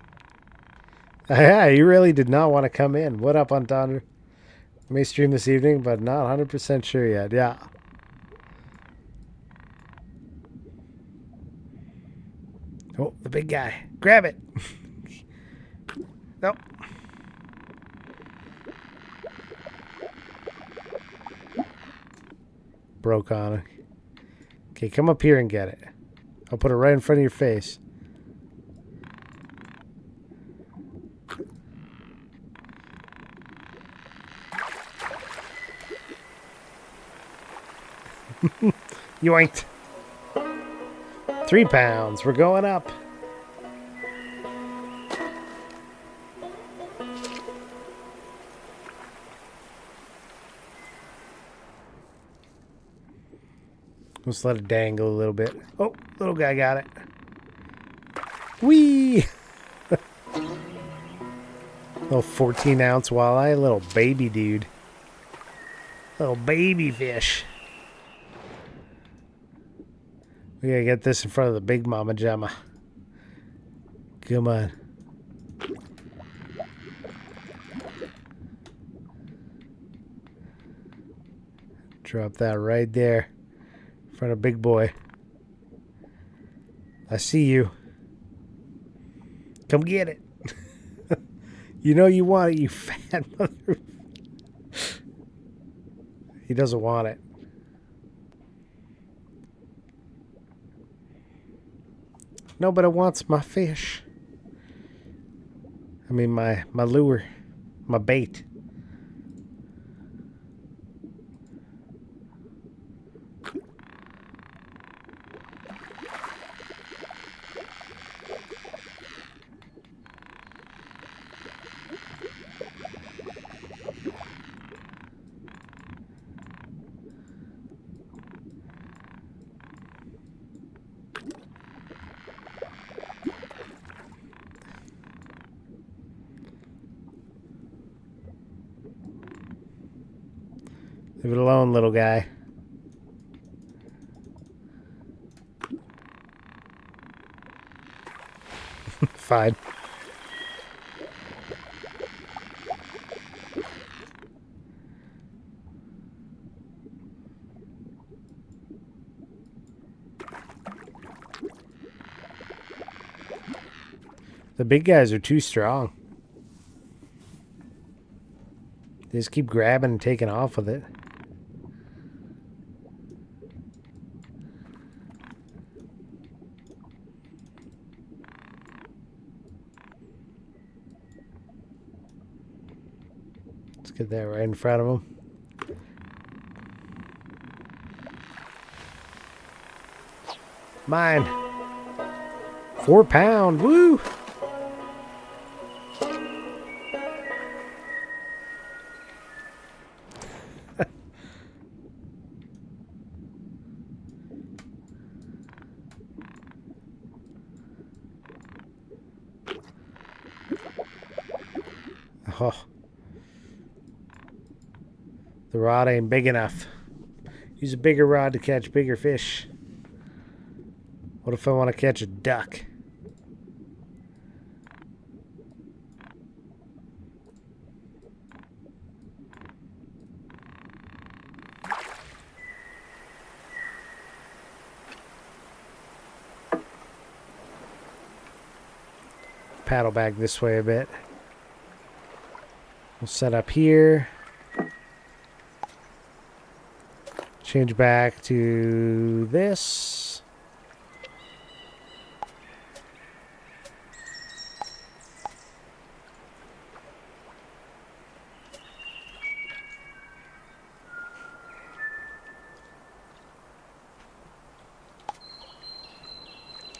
S1: Yeah, he really did not want to come in. What up, Entendre? I may stream this evening, but not 100% sure yet. Yeah. Oh, the big guy. Grab it. Nope. Broke on it. Okay, come up here and get it. I'll put it right in front of your face. Yoinked. 3 pounds. We're going up. Let's let it dangle a little bit. Oh, little guy got it. Whee! Little 14-ounce walleye, little baby dude. Little baby fish. We gotta get this in front of the big mama jamma. Come on. Drop that right there. In front of big boy. I see you. Come get it. You know you want it, you fat mother. He doesn't want it. No, but it wants my fish. I mean my lure. My bait. Leave it alone, little guy. Fine. The big guys are too strong. They just keep grabbing and taking off with it. Let's get that right in front of them. Mine. 4 pound. Woo! Oh. The rod ain't big enough. Use a bigger rod to catch bigger fish. What if I want to catch a duck? Paddle back this way a bit. We'll set up here. Change back to this.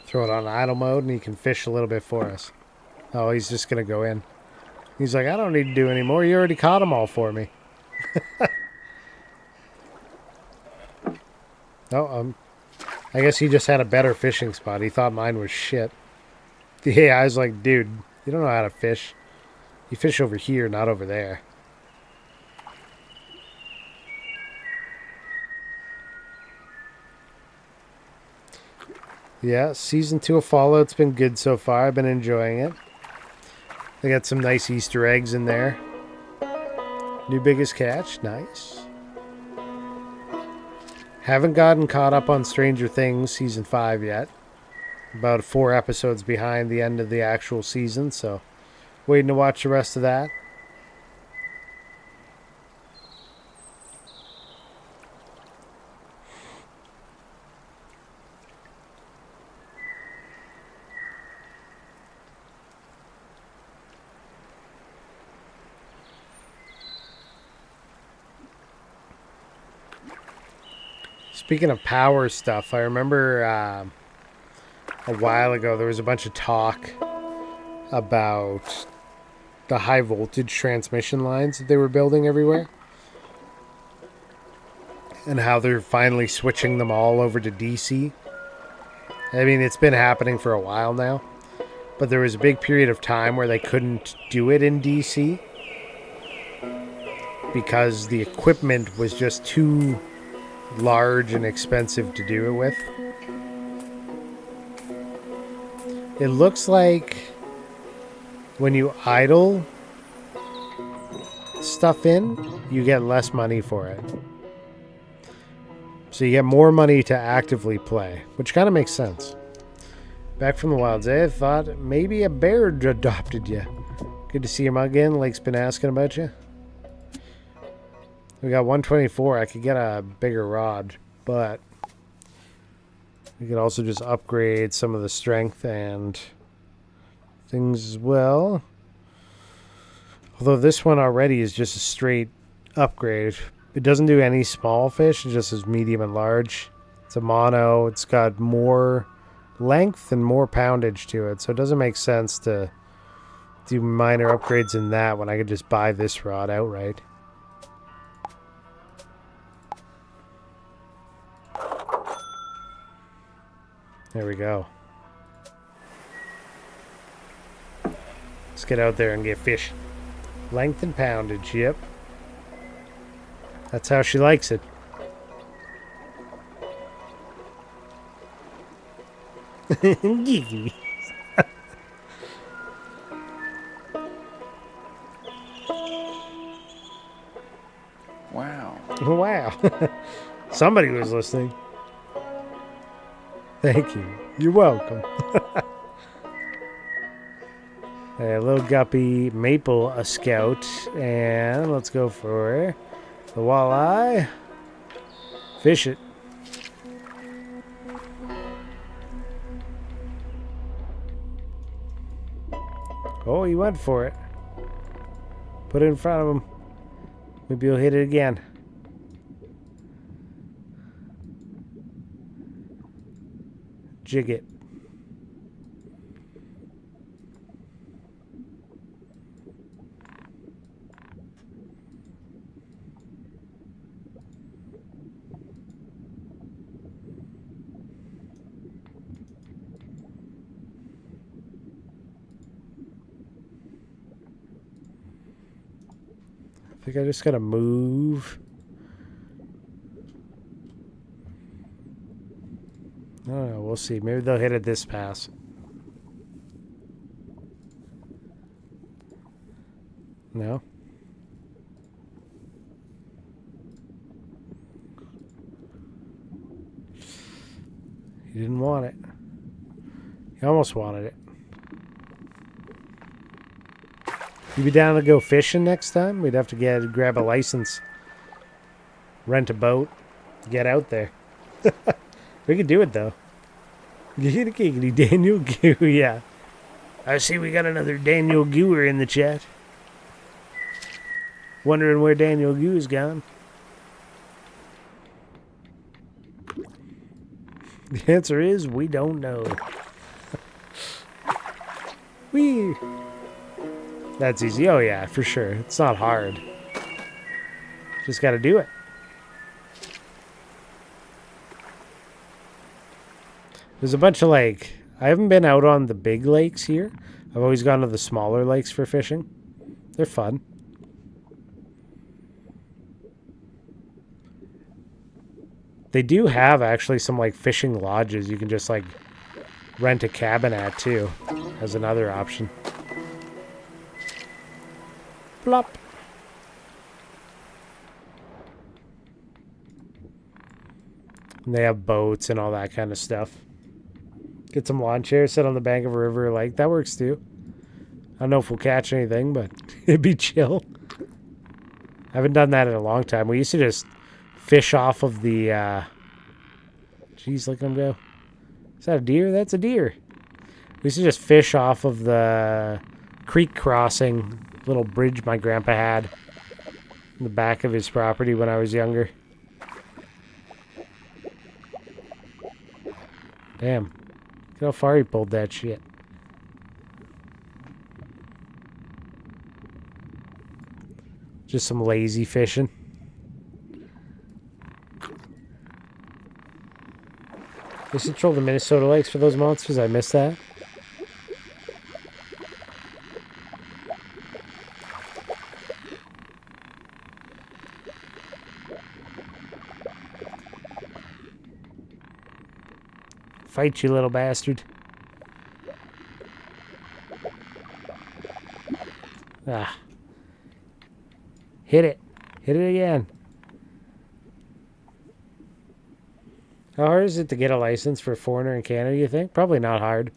S1: Throw it on idle mode and he can fish a little bit for us. Oh, he's just going to go in. He's like, I don't need to do any more. You already caught them all for me. Oh, I guess he just had a better fishing spot. He thought mine was shit. Yeah, I was like, dude, you don't know how to fish. You fish over here, not over there. Yeah, season 2 of Fallout's been good so far. I've been enjoying it. They got some nice Easter eggs in there. New biggest catch. Nice. Haven't gotten caught up on Stranger Things season 5 yet. About 4 episodes behind the end of the actual season, so waiting to watch the rest of that. Speaking of power stuff, I remember a while ago there was a bunch of talk about the high voltage transmission lines that they were building everywhere. And how they're finally switching them all over to DC. I mean, it's been happening for a while now. But there was a big period of time where they couldn't do it in DC. Because the equipment was just too large and expensive to do it with. It looks like when you idle stuff in, you get less money for it. So you get more money to actively play, which kind of makes sense. Back from the wilds, I thought maybe a bear adopted you. Good to see you again. Lake's been asking about you. We got 124. I could get a bigger rod, but we could also just upgrade some of the strength and things as well. Although this one already is just a straight upgrade. It doesn't do any small fish. It just is medium and large. It's a mono. It's got more length and more poundage to it. So it doesn't make sense to do minor upgrades in that when I could just buy this rod outright. There we go. Let's get out there and get fish. Length and poundage, yep. That's how she likes it.
S3: Wow.
S1: Wow. Somebody was listening. Thank you. You're welcome. A little guppy, maple, a scout, and let's go for the walleye. Fish it. Oh, he went for it. Put it in front of him. Maybe he'll hit it again. Jig it. I think I just gotta move. I don't know. We'll see. Maybe they'll hit it this pass. No? He didn't want it. He almost wanted it. You be down to go fishing next time? We'd have to grab a license, rent a boat, get out there. We could do it though. Daniel Goo, yeah. I see we got another Daniel Gooer in the chat. Wondering where Daniel Goo's gone. The answer is we don't know. Wee. That's easy. Oh yeah, for sure. It's not hard. Just got to do it. There's a bunch of I haven't been out on the big lakes here. I've always gone to the smaller lakes for fishing. They're fun. They do have actually some fishing lodges you can just rent a cabin at too as another option. Plop. And they have boats and all that kind of stuff. Get some lawn chairs, sit on the bank of a river lake. That works too. I don't know if we'll catch anything, but it'd be chill. I haven't done that in a long time. We used to just fish off of the... Jeez, look at him go. Is that a deer? That's a deer. We used to just fish off of the creek crossing little bridge my grandpa had in the back of his property when I was younger. Damn. Look how far he pulled that shit. Just some lazy fishing. They should troll the Minnesota lakes for those monsters. I missed that. Fight, you little bastard. Ah. Hit it. Hit it again. How hard is it to get a license for a foreigner in Canada, you think? Probably not hard.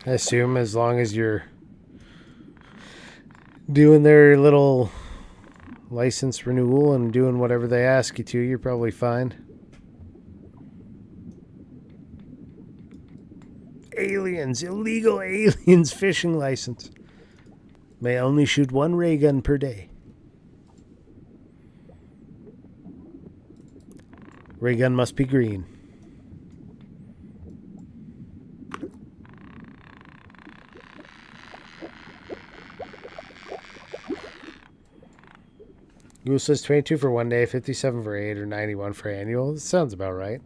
S1: I assume as long as you're doing their little license renewal and doing whatever they ask you to, you're probably fine. Aliens, illegal aliens fishing license. May only shoot one ray gun per day. Ray gun must be green. Google says 22 for one day, 57 for 8, or 91 for annual. That sounds about right.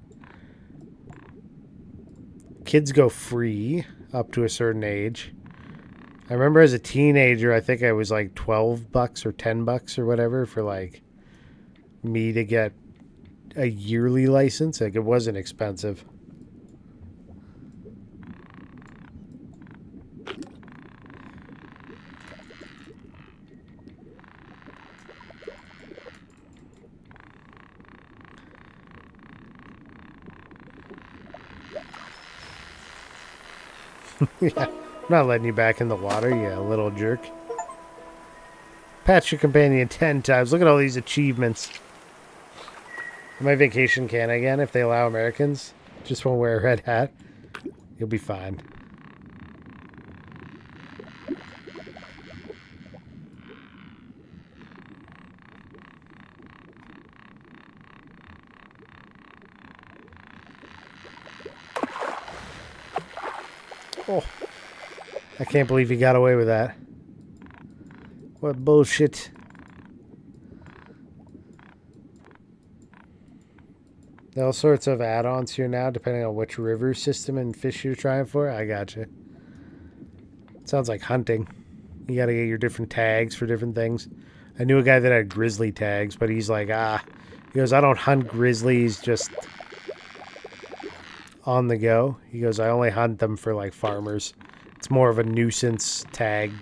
S1: kids go free up to a certain age. I remember as a teenager, I think I was like $12 or $10 or whatever for like me to get a yearly license. Like it wasn't expensive. Yeah, I'm not letting you back in the water, you little jerk. Pat your companion 10 times. Look at all these achievements. My vacation can again if they allow Americans. Just won't wear a red hat. You'll be fine. Oh, I can't believe he got away with that. What bullshit. There are all sorts of add-ons here now, depending on which river system and fish you're trying for. I gotcha. Sounds like hunting. You gotta get your different tags for different things. I knew a guy that had grizzly tags, but he's like, he goes, I don't hunt grizzlies just on the go. He goes, I only hunt them for like farmers. It's more of a nuisance tag.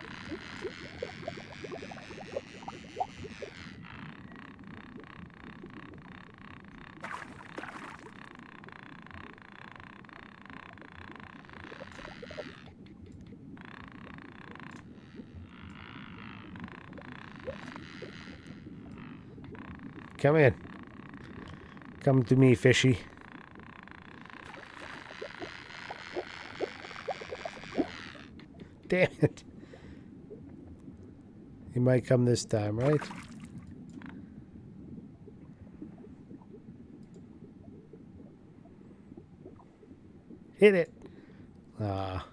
S1: Come in. Come to me, fishy. Damn it. He might come this time, right? Hit it. Ah.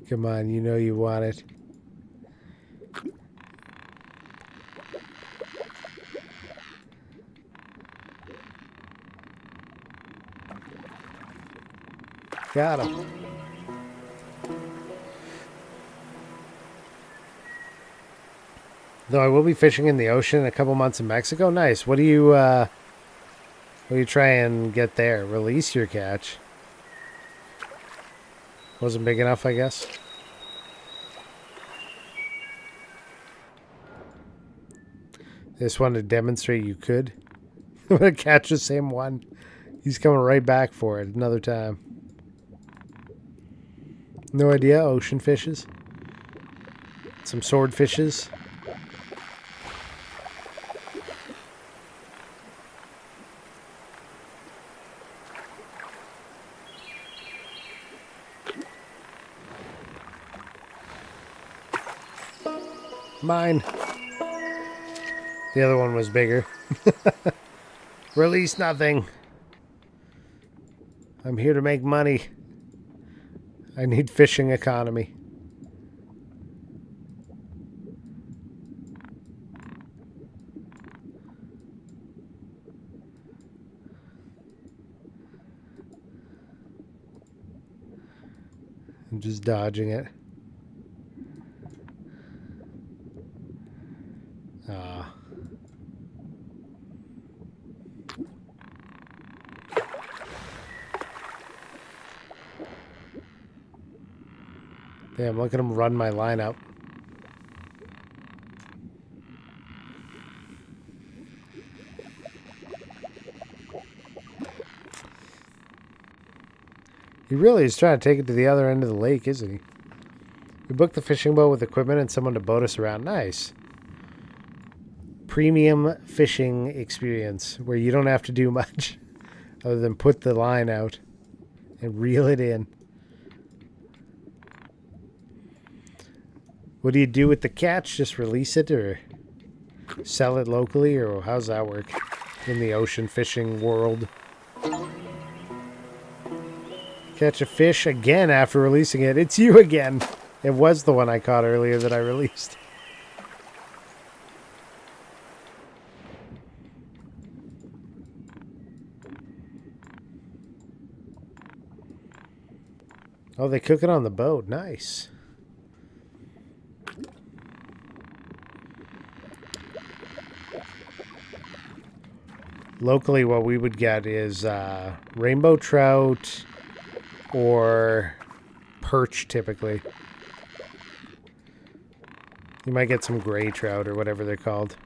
S1: Come on, you know you want it. Got him. Though I will be fishing in the ocean in a couple months in Mexico. Nice. What do you try and get there? Release your catch. Wasn't big enough, I guess. Just wanted to demonstrate you could. I'm gonna catch the same one. He's coming right back for it another time. No idea. Ocean fishes. Some swordfishes. Mine. The other one was bigger. Release nothing. I'm here to make money. I need fishing economy. I'm just dodging it. Damn, look at him run my line out. He really is trying to take it to the other end of the lake, isn't he? We booked the fishing boat with equipment and someone to boat us around. Nice. Premium fishing experience where you don't have to do much other than put the line out and reel it in. What do you do with the catch? Just release it or sell it locally, or how's that work in the ocean fishing world? Catch a fish again after releasing it. It's you again. It was the one I caught earlier that I released. Oh, they cook it on the boat. Nice. Locally, what we would get is rainbow trout or perch, typically. You might get some gray trout or whatever they're called.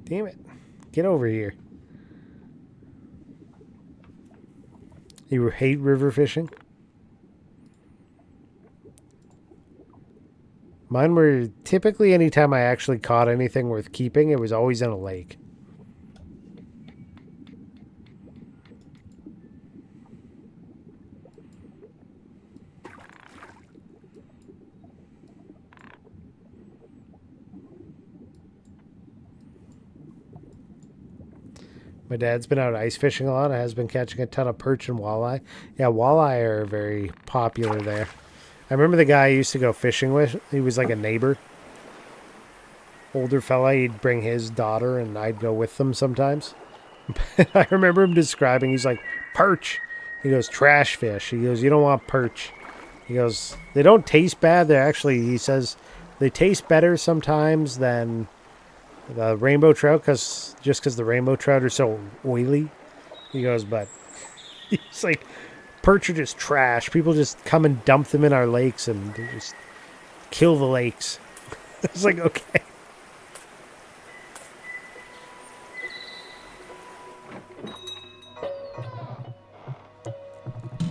S1: Damn it. Get over here. You hate river fishing? Mine were typically anytime I actually caught anything worth keeping, it was always in a lake. My dad's been out ice fishing a lot. Has been catching a ton of perch and walleye. Yeah, walleye are very popular there. I remember the guy I used to go fishing with. He was like a neighbor. Older fella. He'd bring his daughter and I'd go with them sometimes. I remember him describing, he's like, perch. He goes, trash fish. He goes, you don't want perch. He goes, they don't taste bad. They're actually, he says, they taste better sometimes than the rainbow trout, because the rainbow trout are so oily. He goes, but he's like, perch are just trash. People just come and dump them in our lakes and they just kill the lakes. It's like, okay.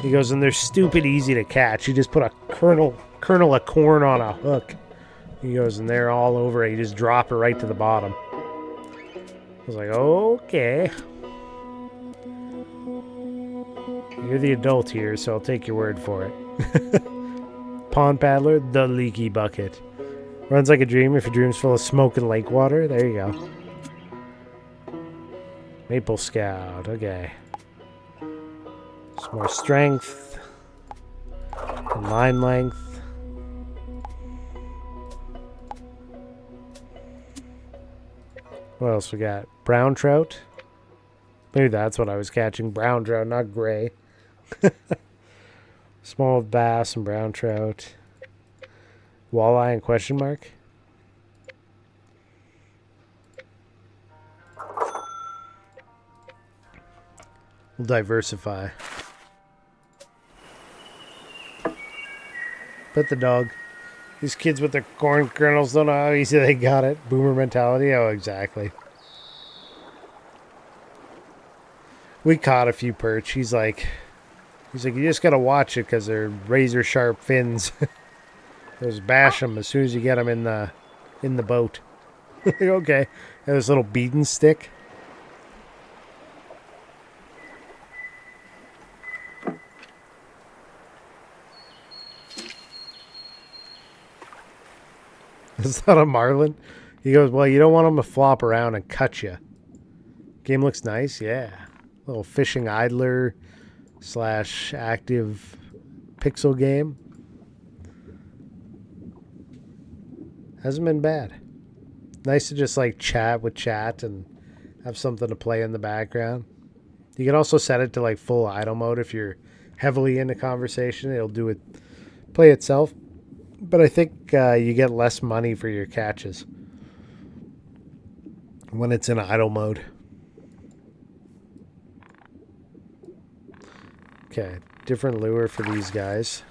S1: He goes, and they're stupid easy to catch. You just put a kernel of corn on a hook. He goes, and they're all over it. You just drop it right to the bottom. I was like, okay. You're the adult here, so I'll take your word for it. Pond paddler, the leaky bucket. Runs like a dream if your dream's full of smoke and lake water. There you go. Maple Scout, okay. Some more strength. And line length. What else we got? Brown trout. Maybe that's what I was catching. Brown trout, not gray. Small bass and brown trout. Walleye and question mark. We'll diversify. Pet the dog. These kids with their corn kernels don't know how easy they got it. Boomer mentality. Oh, exactly. We caught a few perch. He's like, you just gotta watch it because they're razor sharp fins. Just bash them as soon as you get them in the boat. Okay. And this little beaten stick. Is that a marlin? He goes, well, you don't want them to flop around and cut you. Game looks nice, yeah. Little fishing idler / active pixel game. Hasn't been bad. Nice to just like chat with chat and have something to play in the background. You can also set it to like full idle mode if you're heavily into conversation. It'll do it, play itself. But I think you get less money for your catches when it's in idle mode. Okay, different lure for these guys.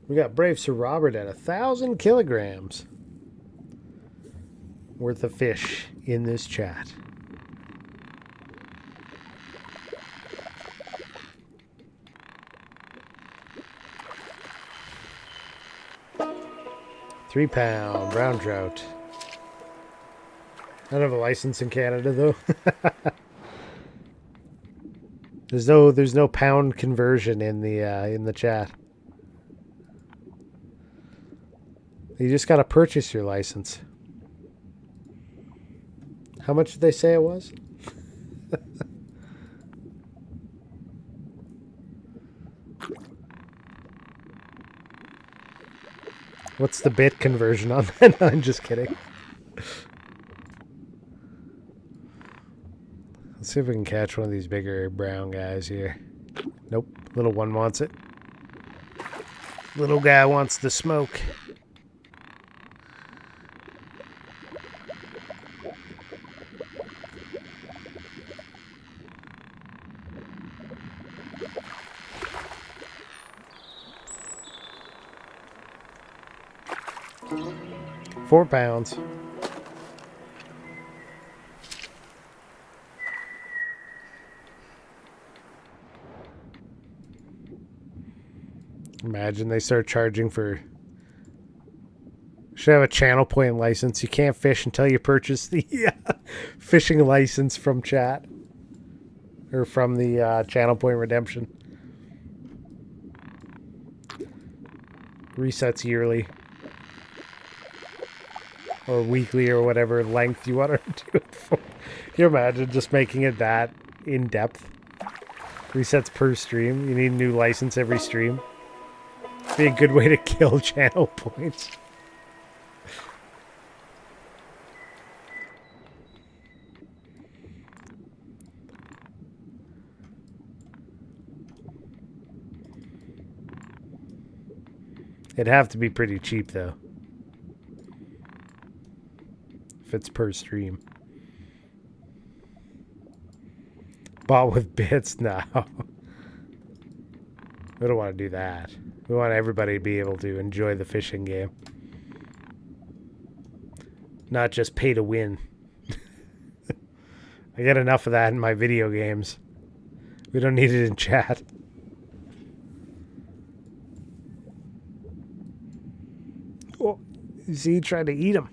S1: We got Brave Sir Robert at 1,000 kilograms worth of fish in this chat. £3 brown trout. I don't have a license in Canada though. There's no pound conversion in the chat. You just got to purchase your license. How much did they say it was? What's the bit conversion on that? No, I'm just kidding. Let's see if we can catch one of these bigger brown guys here. Nope. Little one wants it. Little guy wants the smoke. £4. Imagine they start charging for... Should have a channel point license. You can't fish until you purchase the fishing license from chat. Or from the channel point redemption. Resets yearly. Or weekly or whatever length you want to do it for. Can you imagine just making it that in-depth? Resets per stream. You need a new license every stream. Be a good way to kill channel points. It'd have to be pretty cheap though. If it's per stream. Bought with bits? No. We don't want to do that. We want everybody to be able to enjoy the fishing game. Not just pay to win. I get enough of that in my video games. We don't need it in chat. Oh, you see, he tried to eat him.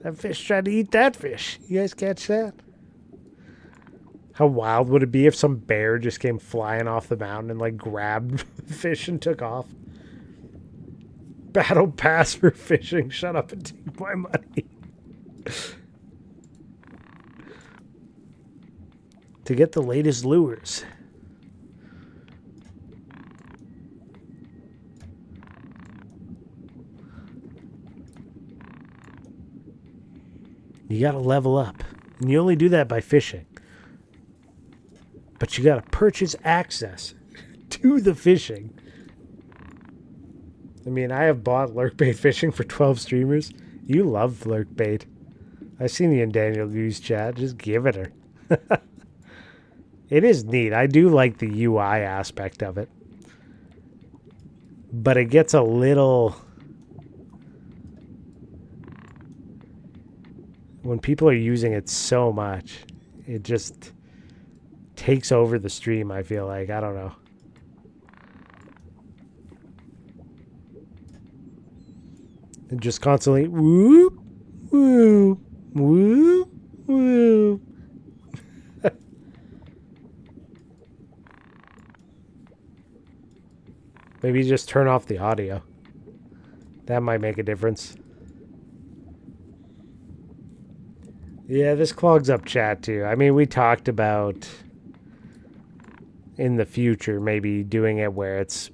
S1: That fish tried to eat that fish. You guys catch that? How wild would it be if some bear just came flying off the mountain and like grabbed the fish and took off? Battle pass for fishing. Shut up and take my money. To get the latest lures. You gotta level up. And you only do that by fishing. But you gotta purchase access to the fishing. I mean, I have bought lurkbait fishing for 12 streamers. You love lurkbait. I've seen you in Daniel Goo's chat. Just give it her. It is neat. I do like the UI aspect of it. But it gets a little... When people are using it so much, it just takes over the stream, I feel like. I don't know. And just constantly whoop, whoop, whoop, whoop. Maybe just turn off the audio. That might make a difference. Yeah, this clogs up chat too. I mean, we talked about in the future maybe doing it where it's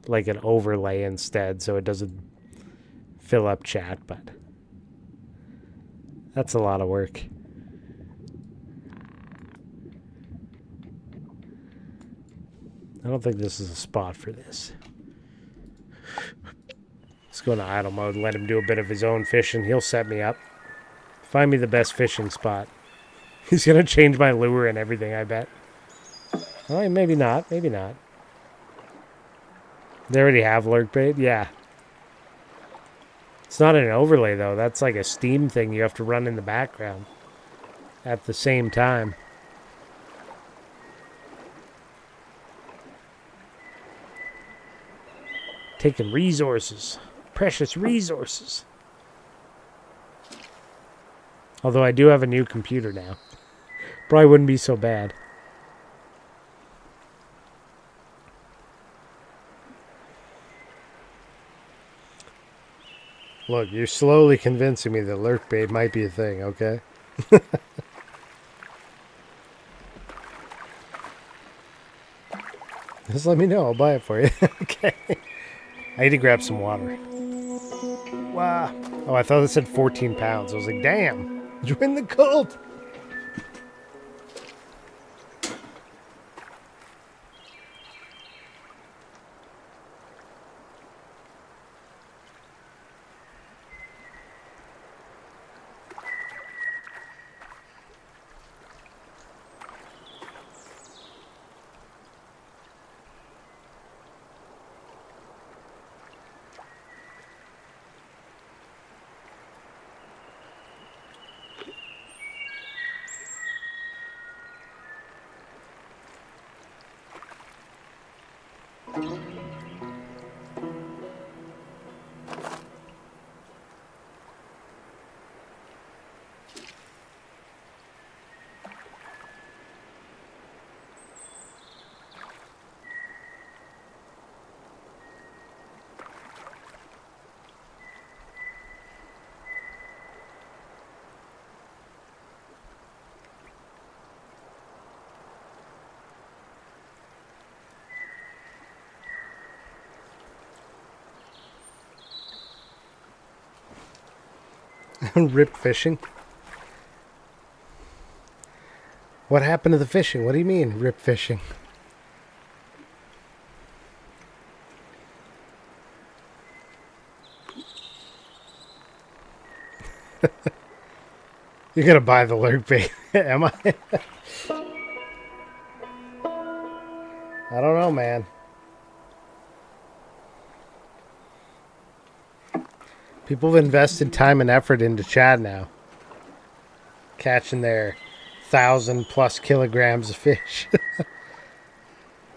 S1: like an overlay instead so it doesn't fill up chat, but that's a lot of work. I don't think this is a spot for this. Let's go into idle mode and let him do a bit of his own fishing. He'll set me up. Find me the best fishing spot. He's going to change my lure and everything, I bet. Oh, maybe not. Maybe not. They already have lurkbait? Yeah. It's not an overlay, though. That's like a Steam thing you have to run in the background at the same time. Taking resources. Precious resources. Although I do have a new computer now. Probably wouldn't be so bad. Look, you're slowly convincing me that lurk bait might be a thing, okay? Just let me know. I'll buy it for you. Okay. I need to grab some water. Wow. Oh, I thought it said 14 pounds. I was like, damn. Join the cult. Rip fishing. What happened to the fishing? What do you mean, rip fishing? You're gonna buy the lurk bait, am I? I don't know, man. People have invested time and effort into Chad now. Catching their 1,000+ kilograms of fish.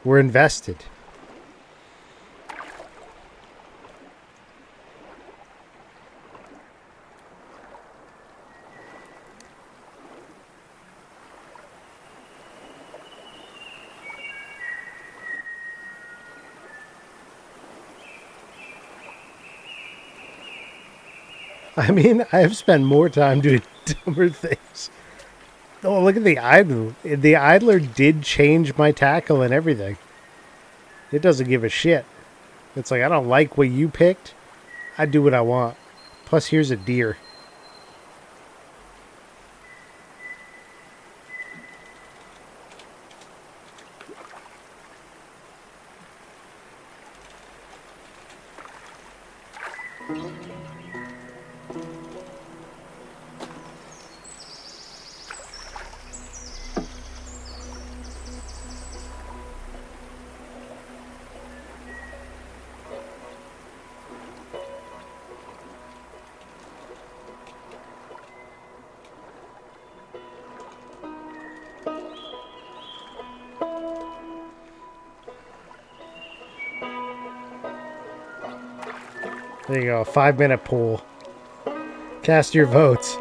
S1: We're invested. I mean, I have spent more time doing dumber things. Oh, look at the idler. The idler did change my tackle and everything. It doesn't give a shit. It's like, I don't like what you picked. I do what I want. Plus, here's a deer. There you go, 5-minute poll. Cast your votes.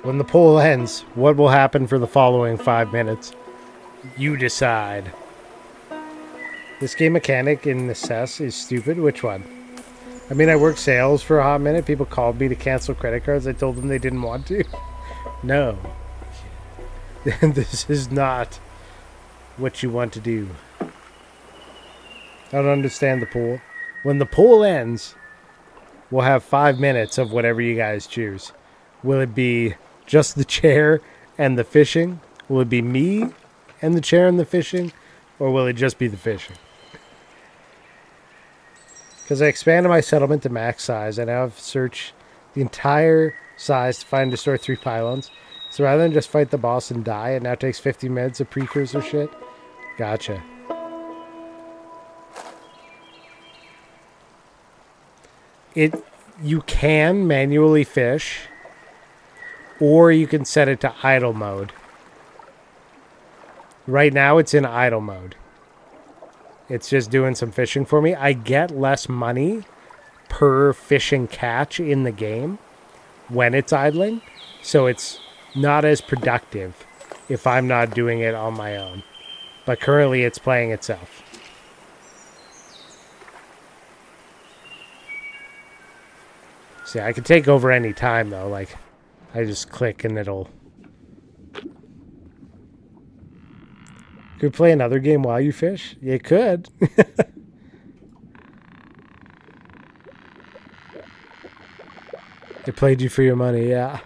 S1: When the poll ends, what will happen for the following 5 minutes? You decide. This game mechanic in the CES is stupid. Which one? I mean, I worked sales for a hot minute. People called me to cancel credit cards. I told them they didn't want to. No. This is not what you want to do. I don't understand the poll. When the poll ends, we'll have 5 minutes of whatever you guys choose. Will it be just the chair and the fishing? Will it be me and the chair and the fishing? Or will it just be the fishing? Because I expanded my settlement to max size. I now have searched the entire size to find and destroy 3 pylons. So rather than just fight the boss and die, it now takes 50 minutes of precursor shit. Gotcha. You can manually fish, or you can set it to idle mode. Right now it's in idle mode. It's just doing some fishing for me. I get less money per fishing catch in the game when it's idling, so it's not as productive if I'm not doing it on my own. But currently it's playing itself. See, I could take over any time, though. Like, I just click and it'll... Could play another game while you fish? You could. They played you for your money, yeah.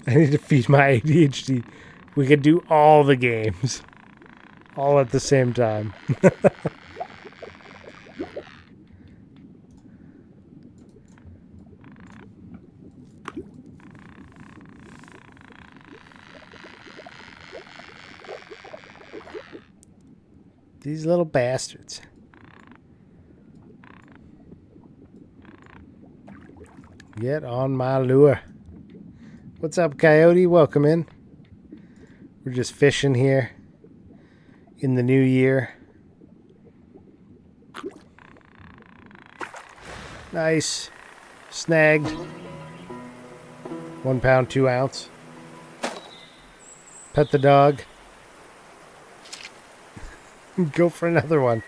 S1: I need to feed my ADHD. We could do all the games. All at the same time. These little bastards. Get on my lure. What's up, Coyote? Welcome in. We're just fishing here in the new year. Nice. Snagged. 1 pound, 2 ounce. Pet the dog. Go for another one.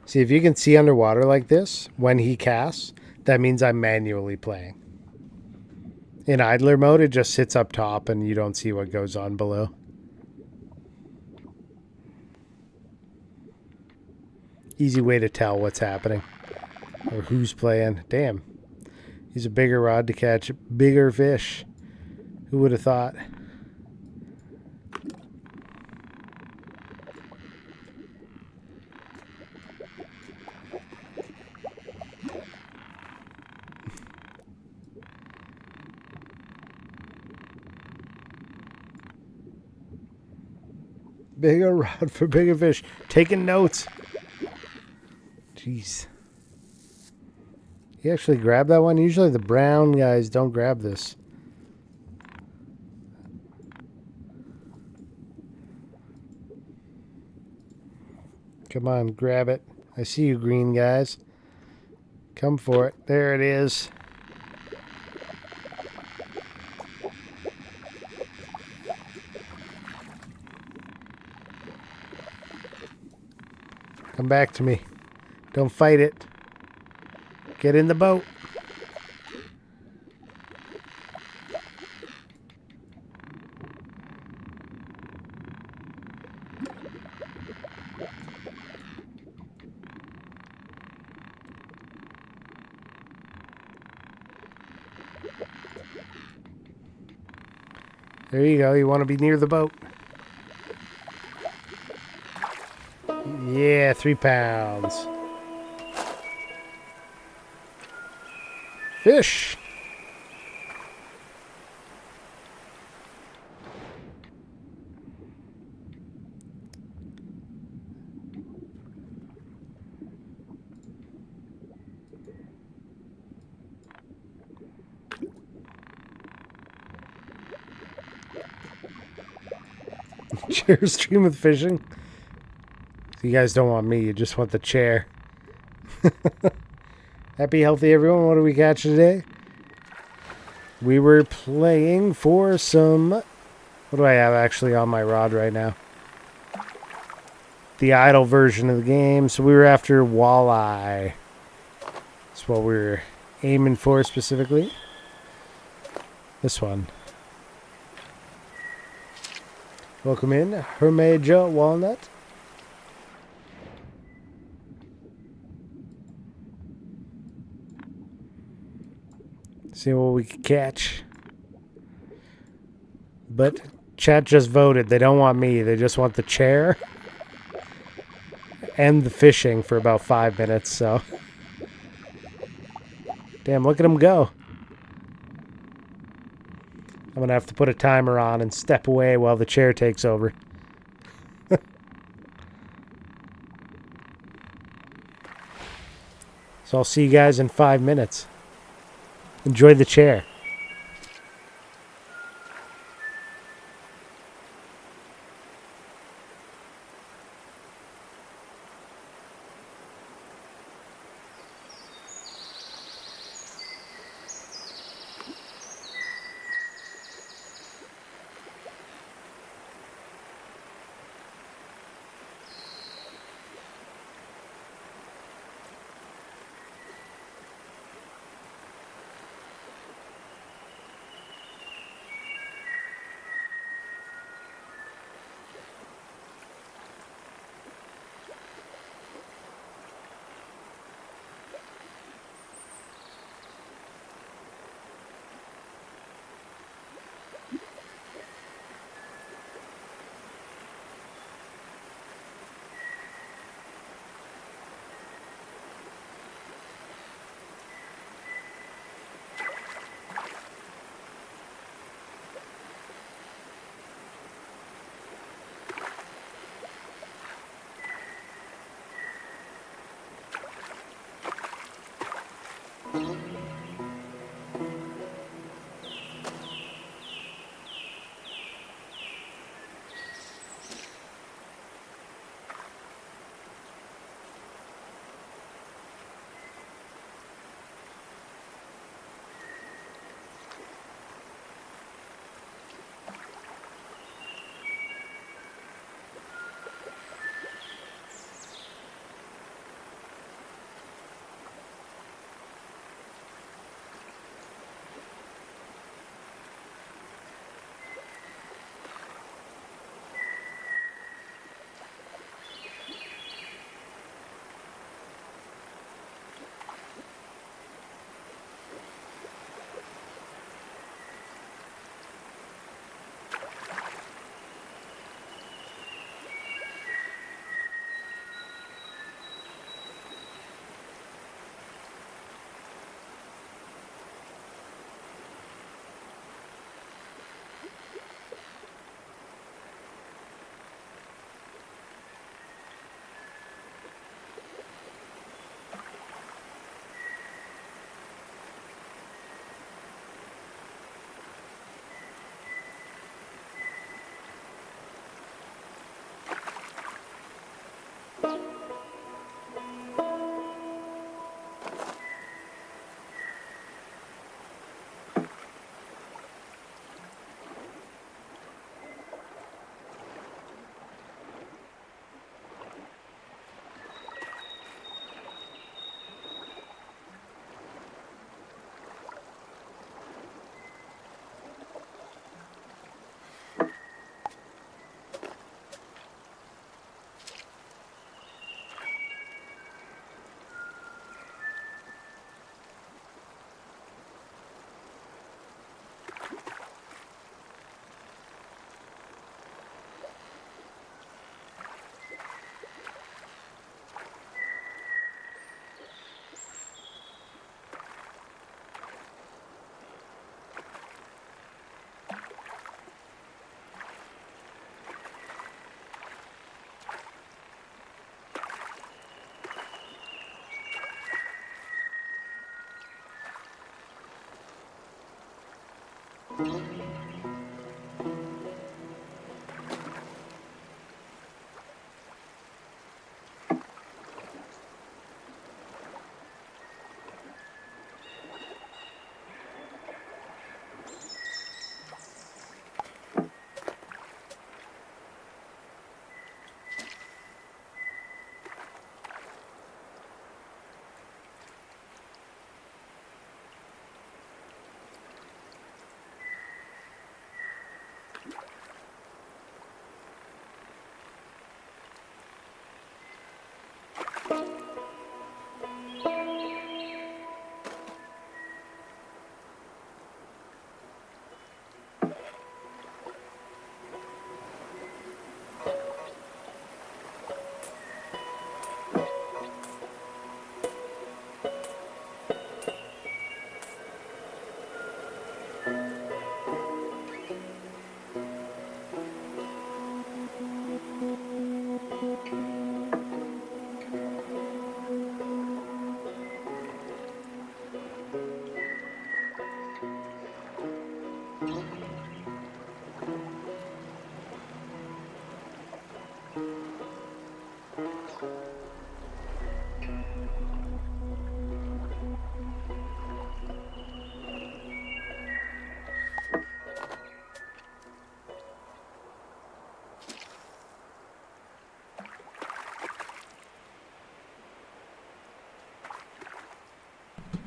S1: See, if you can see underwater like this when he casts, that means I'm manually playing. In idler mode, it just sits up top and you don't see what goes on below. Easy way to tell what's happening or who's playing. Damn. He's a bigger rod to catch bigger fish. Who would have thought? Bigger rod for bigger fish. Taking notes. Jeez. He actually grabbed that one? Usually the brown guys don't grab this. Come on, grab it. I see you, green guys. Come for it. There it is. Come back to me. Don't fight it. Get in the boat. There you go. You want to be near the boat. Yeah, 3 pounds. Fish. Chair stream with fishing. You guys don't want me, you just want the chair. Happy, healthy, everyone. What do we catch today? We were playing for some... What do I have actually on my rod right now? The idle version of the game. So we were after walleye. That's what we were aiming for specifically. This one. Welcome in, Hermeja Walnut. See what we can catch. But chat just voted. They don't want me. They just want the chair and the fishing for about 5 minutes. So, damn, look at them go. I'm going to have to put a timer on and step away while the chair takes over. So I'll see you guys in 5 minutes. Enjoy the chair.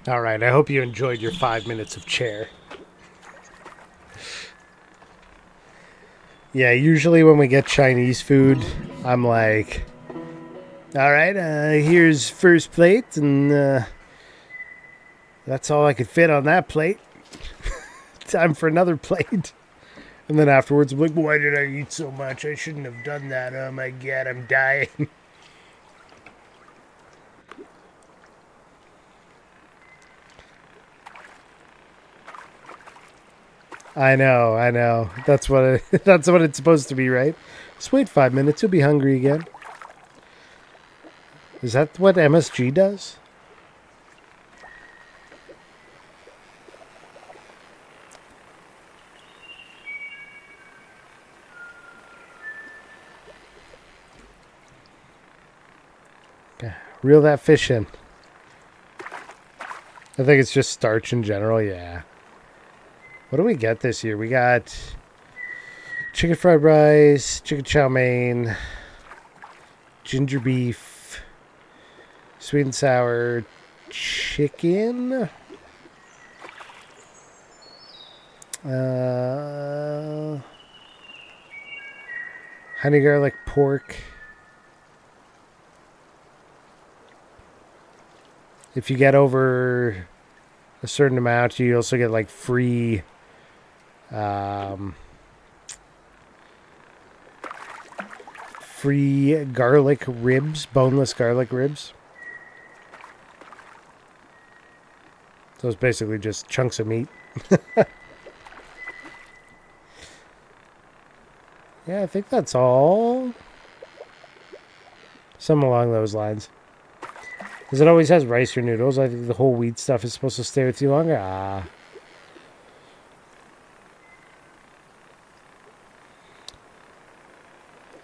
S1: All right, I hope you enjoyed your 5 minutes of chair. Yeah, usually when we get Chinese food, I'm like, all right, here's first plate, and that's all I could fit on that plate. Time for another plate. And then afterwards, I'm like, why did I eat so much? I shouldn't have done that. Oh my god, I'm dying. I know. That's what that's what it's supposed to be, right? Just wait 5 minutes, you'll be hungry again. Is that what MSG does? Yeah, reel that fish in. I think it's just starch in general, yeah. What do we get this year? We got chicken fried rice, chicken chow mein, ginger beef, sweet and sour chicken, honey garlic pork. If you get over a certain amount, you also get like free free garlic ribs, boneless garlic ribs. So it's basically just chunks of meat. Yeah, I think that's all. Something along those lines. Because it always has rice or noodles. I think the whole wheat stuff is supposed to stay with you longer. Ah.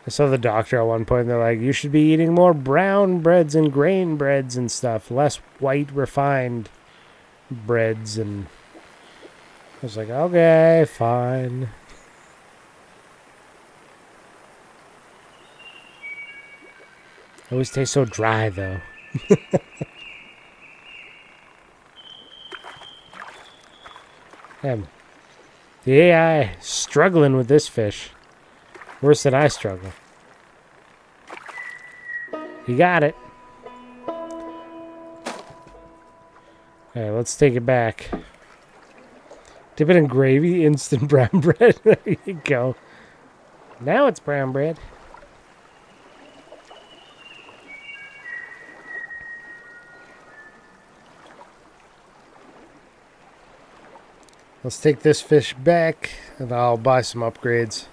S1: I saw the doctor at one point, and they're like, you should be eating more brown breads and grain breads and stuff, less white refined breads. And I was like, okay, fine. Always tastes so dry, though. Damn. The AI struggling with this fish. Worse than I struggle. You got it. Okay, let's take it back. Dip it in gravy, instant brown bread. There you go. Now it's brown bread. Let's take this fish back, and I'll buy some upgrades.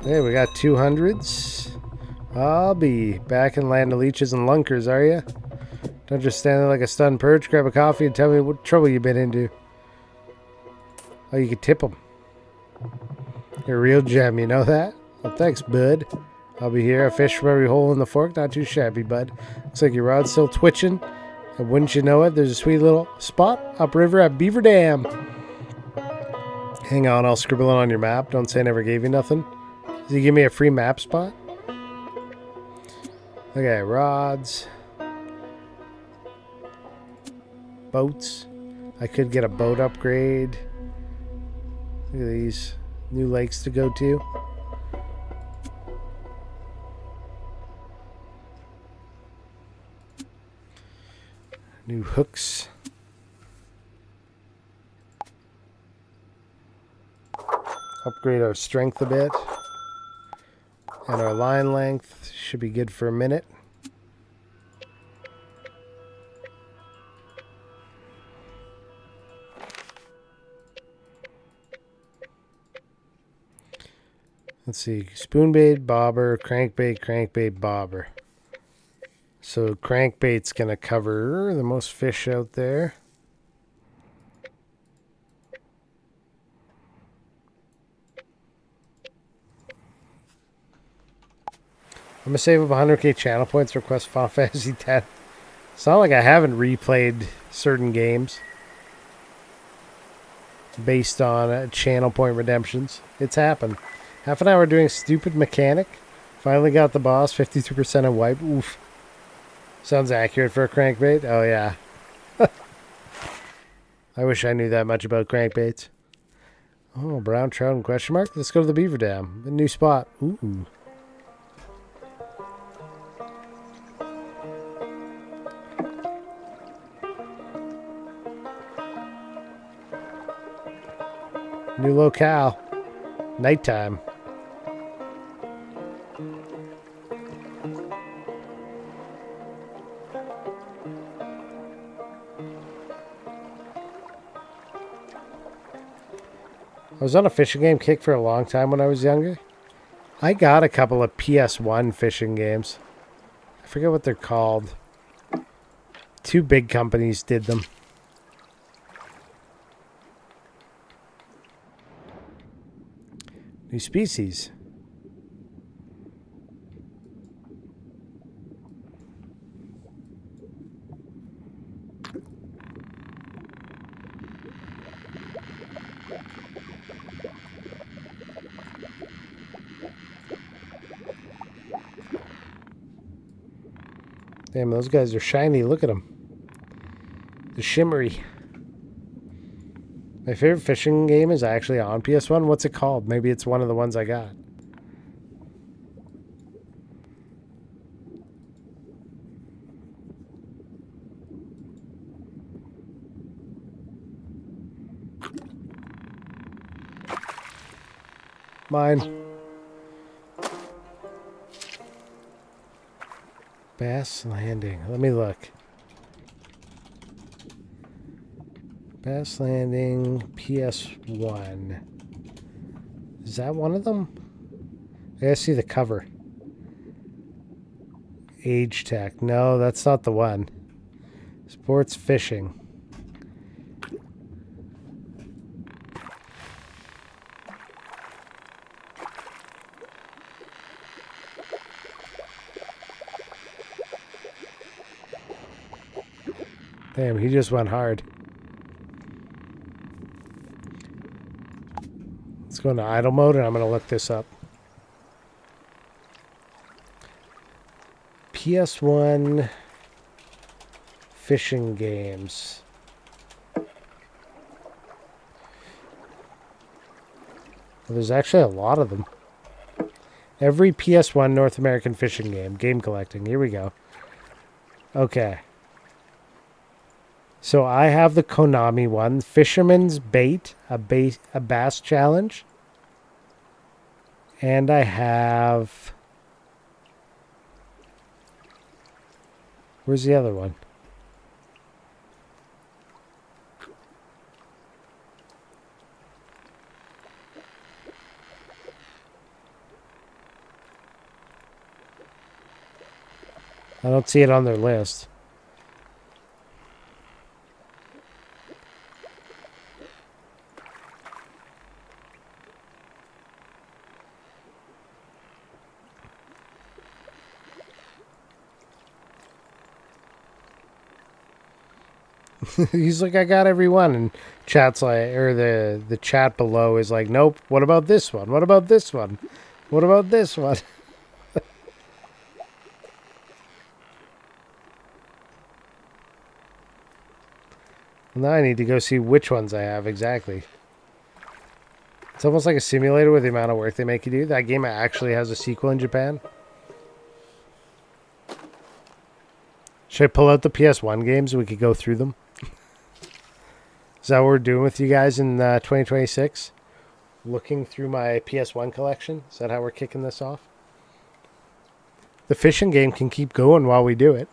S1: Hey, we got 200s. I'll be back in land of leeches and lunkers, are ya? Don't just stand there like a stunned perch, grab a coffee, and tell me what trouble you've been into. Oh, you could tip them. You're a real gem, you know that? Well, thanks, bud. I'll be here. I fish from every hole in the fork. Not too shabby, bud. Looks like your rod's still twitching. And wouldn't you know it, there's a sweet little spot upriver at Beaver Dam. Hang on, I'll scribble it on your map. Don't say I never gave you nothing. Did you give me a free map spot? Okay, rods. Boats. I could get a boat upgrade. Look at these new lakes to go to. New hooks. Upgrade our strength a bit. And our line length should be good for a minute. Let's see. Spoonbait, bobber, crankbait, crankbait, bobber. So crankbait's going to cover the most fish out there. I'm going to save up 100k channel points to request Final Fantasy X. It's not like I haven't replayed certain games based on channel point redemptions. It's happened. Half an hour doing stupid mechanic. Finally got the boss, 52% of wipe. Oof. Sounds accurate for a crankbait. Oh, yeah. I wish I knew that much about crankbaits. Oh, brown trout and question mark. Let's go to the Beaver Dam. A new spot. Ooh. New locale. Nighttime. I was on a fishing game kick for a long time when I was younger. I got a couple of PS1 fishing games. I forget what they're called. Two big companies did them. New species. Damn, those guys are shiny. Look at them. The shimmery. My favorite fishing game is actually on PS1. What's it called? Maybe it's one of the ones I got. Mine. Bass Landing. Let me look. Bass Landing PS1. Is that one of them? I gotta see the cover. Age Tech. No, that's not the one. Sports Fishing. Damn, he just went hard. Let's go into idle mode and I'm going to look this up. PS1 fishing games. Well, there's actually a lot of them. Every PS1 North American fishing game collecting. Here we go. Okay. So I have the Konami one, Fisherman's Bait, a bass challenge. And I have... Where's the other one? I don't see it on their list. He's like, I got every one, and chat's like, or the chat below is like, nope. What about this one? What about this one? What about this one? Now I need to go see which ones I have exactly. It's almost like a simulator with the amount of work they make you do. That game actually has a sequel in Japan. Should I pull out the PS1 games and we could go through them? Is that what we're doing with you guys in 2026? Looking through my PS1 collection? Is that how we're kicking this off? The fishing game can keep going while we do it.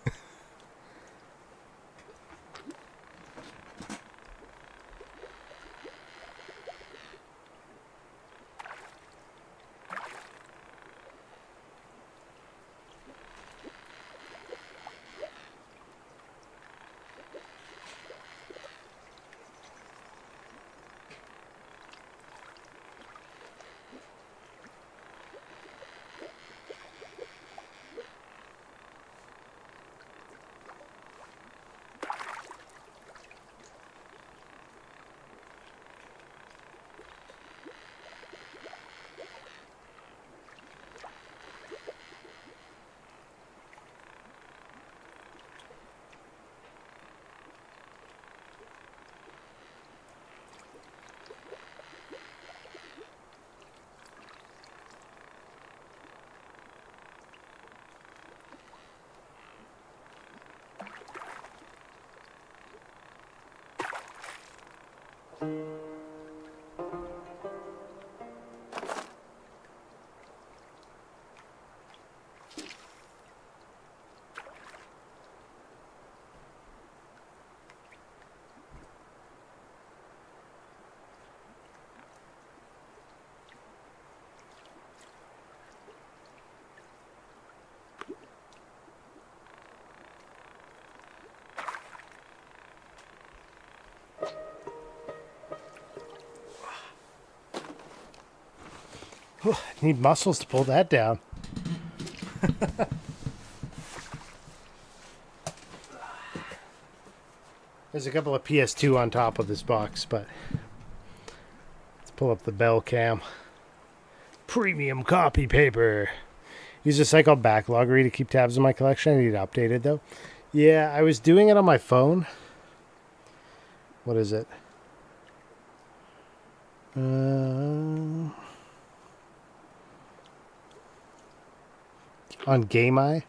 S1: Need muscles to pull that down. There's a couple of PS2 on top of this box, but let's pull up the Bell Cam. Premium copy paper. Use a site called Backloggery to keep tabs on my collection. I need it updated though. Yeah, I was doing it on my phone. What is it? On Game Eye.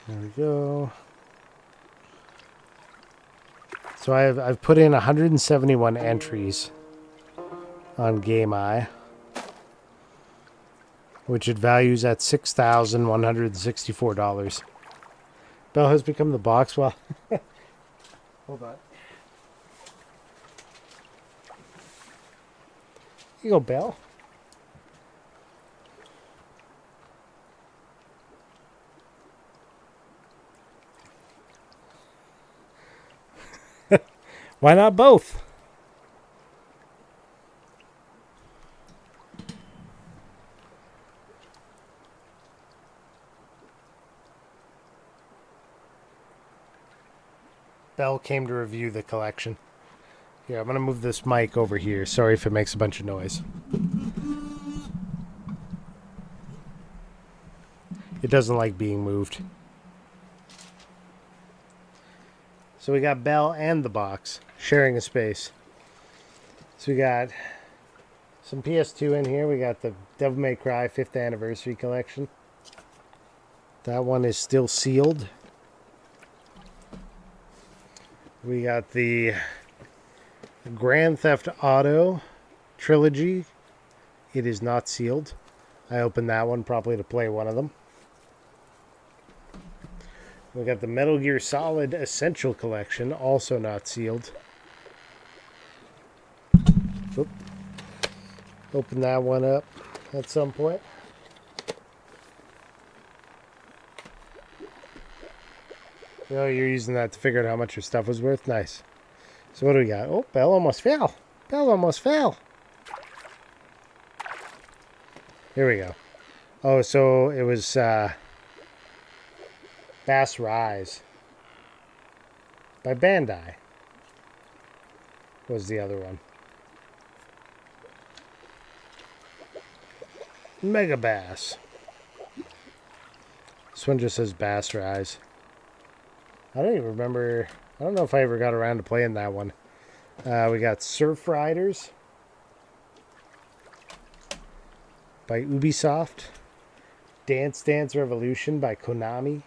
S1: There we go. So I've put in 171 entries on Game Eye, which it values at $6,164. Bell has become the box. Well, hold on. Here you go, Bell. Why not both? Bell came to review the collection. Here, I'm going to move this mic over here. Sorry if it makes a bunch of noise. It doesn't like being moved. So we got Bell and the box sharing a space. So we got some PS2 in here. We got the Devil May Cry 5th Anniversary Collection. That one is still sealed. We got the Grand Theft Auto Trilogy. It is not sealed. I opened that one probably to play one of them. We got the Metal Gear Solid Essential Collection, also not sealed. Oop. Open that one up at some point. Oh, you're using that to figure out how much your stuff was worth? Nice. So what do we got? Oh, Bell almost fell. Bell almost fell. Here we go. Oh, so it was Bass Rise by Bandai was the other one. Mega Bass. This one just says Bass Rise. I don't even remember. I don't know if I ever got around to playing that one. We got Surf Riders by Ubisoft. Dance Dance Revolution by Konami.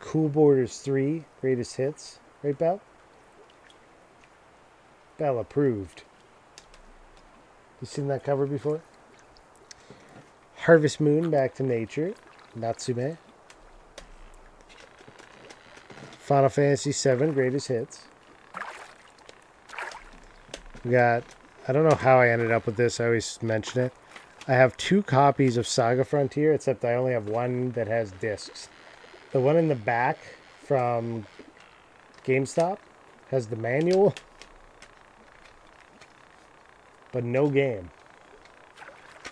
S1: Cool Borders 3 Greatest Hits. Right, Bell? Bell approved. You seen that cover before? Harvest Moon Back to Nature. Natsume. Final Fantasy VII Greatest Hits. We got, I don't know how I ended up with this. I always mention it. I have 2 copies of Saga Frontier, except I only have one that has discs. The one in the back from GameStop has the manual, but no game.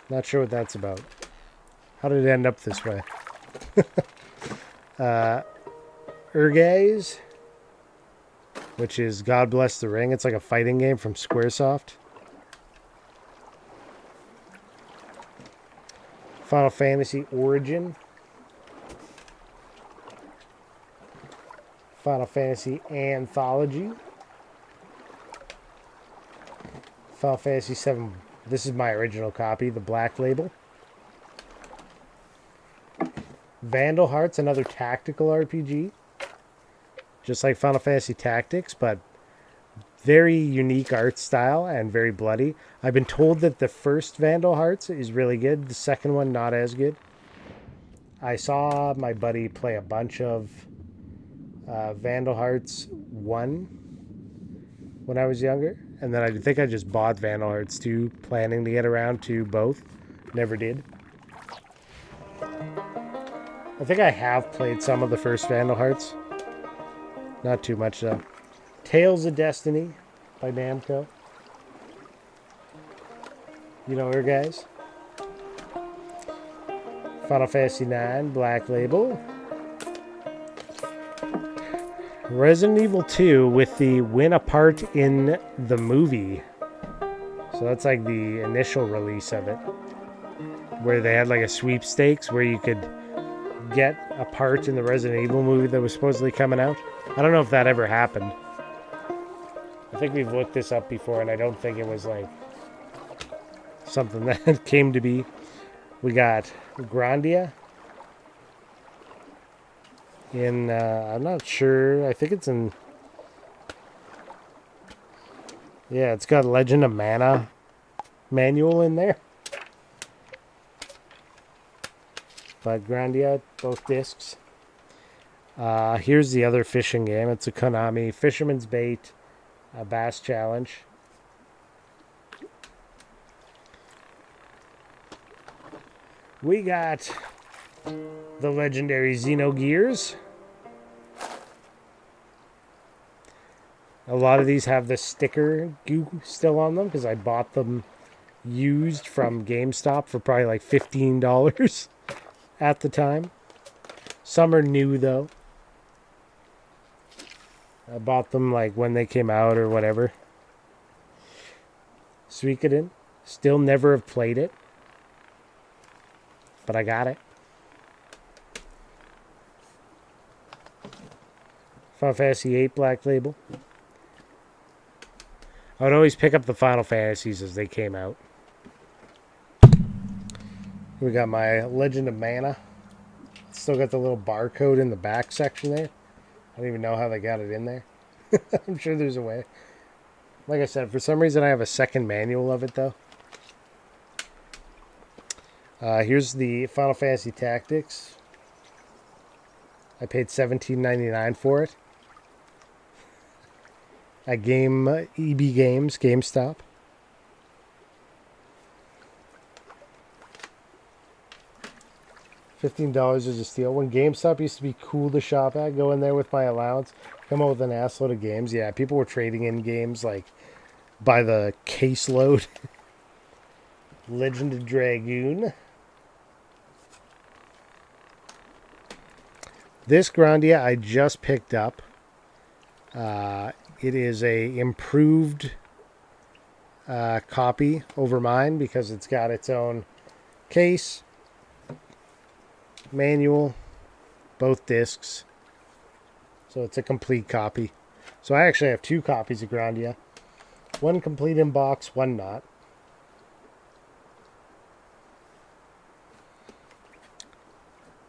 S1: Not sure what that's about. How did it end up this way? Urgaze, which is God Bless the Ring. It's like a fighting game from Squaresoft. Final Fantasy Origin. Final Fantasy Anthology. Final Fantasy VII. This is my original copy, the black label. Vandal Hearts, another tactical RPG. Just like Final Fantasy Tactics, but very unique art style and very bloody. I've been told that the first Vandal Hearts is really good. The second one, not as good. I saw my buddy play a bunch of Vandal Hearts 1 when I was younger. And then I think I just bought Vandal Hearts 2, planning to get around to both. Never did. I think I have played some of the first Vandal Hearts. Not too much though. Tales of Destiny by Namco. You know her, guys. Final Fantasy IX Black Label. Resident Evil 2 with the win a part in the movie. So that's like the initial release of it. Where they had like a sweepstakes where you could get a part in the Resident Evil movie that was supposedly coming out. I don't know if that ever happened. I think we've looked this up before and I don't think it was like something that came to be. We got Grandia. In, I'm not sure. I think it's in... Yeah, it's got Legend of Mana manual in there. But Grandia, both discs. Here's the other fishing game. It's a Konami Fisherman's Bait, a Bass Challenge. We got the legendary Xenogears. A lot of these have the sticker goo still on them because I bought them used from GameStop for probably like $15 at the time. Some are new though. I bought them like when they came out or whatever. Suikoden. Still never have played it. But I got it. Final Fantasy VIII Black Label. I would always pick up the Final Fantasies as they came out. We got my Legend of Mana. Still got the little barcode in the back section there. I don't even know how they got it in there. I'm sure there's a way. Like I said, for some reason I have a second manual of it though. Here's the Final Fantasy Tactics. I paid $17.99 for it. At EB Games, GameStop. $15 is a steal. When GameStop used to be cool to shop at, go in there with my allowance, come up with an assload of games. Yeah, people were trading in games like by the caseload. Legend of Dragoon. This Grandia I just picked up. It is a improved copy over mine because it's got its own case, manual, both discs. So it's a complete copy. So I actually have two copies of Grandia. One complete in box, one not.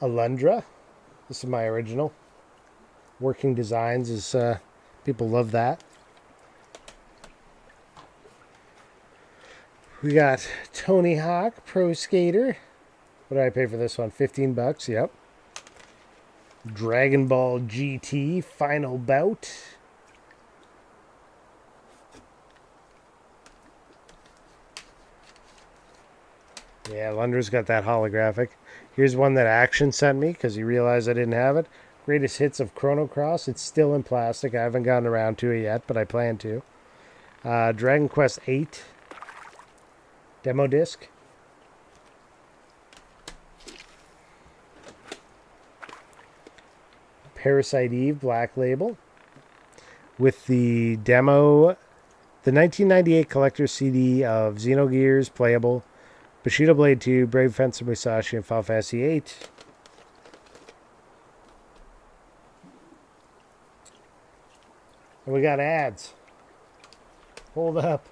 S1: Alundra. This is my original. Working Designs is, people love that. We got Tony Hawk Pro Skater. What did I pay for this one? $15. Yep. Dragon Ball GT Final Bout. Yeah, Lundra's got that holographic. Here's one that Action sent me because he realized I didn't have it. Greatest Hits of Chrono Cross. It's still in plastic. I haven't gotten around to it yet, but I plan to. Dragon Quest VIII. Demo disc. Parasite Eve Black Label. With the demo, the 1998 collector's CD of Xenogears playable, Bushido Blade 2, Brave Fencer Musashi, and Final Fantasy VIII. And we got ads. Hold up.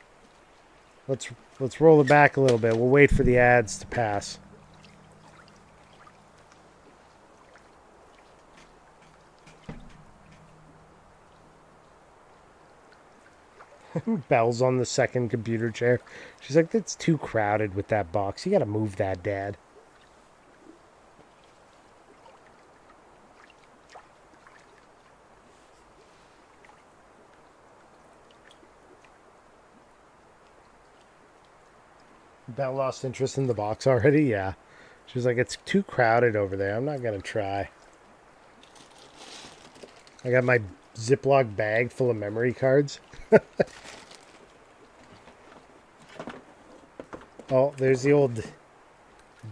S1: Let's roll it back a little bit. We'll wait for the ads to pass. Belle's on the second computer chair. She's like, that's too crowded with that box. You gotta move that, Dad. Belle lost interest in the box already? Yeah. She was like, it's too crowded over there. I'm not gonna try. I got my Ziploc bag full of memory cards. Oh, there's the old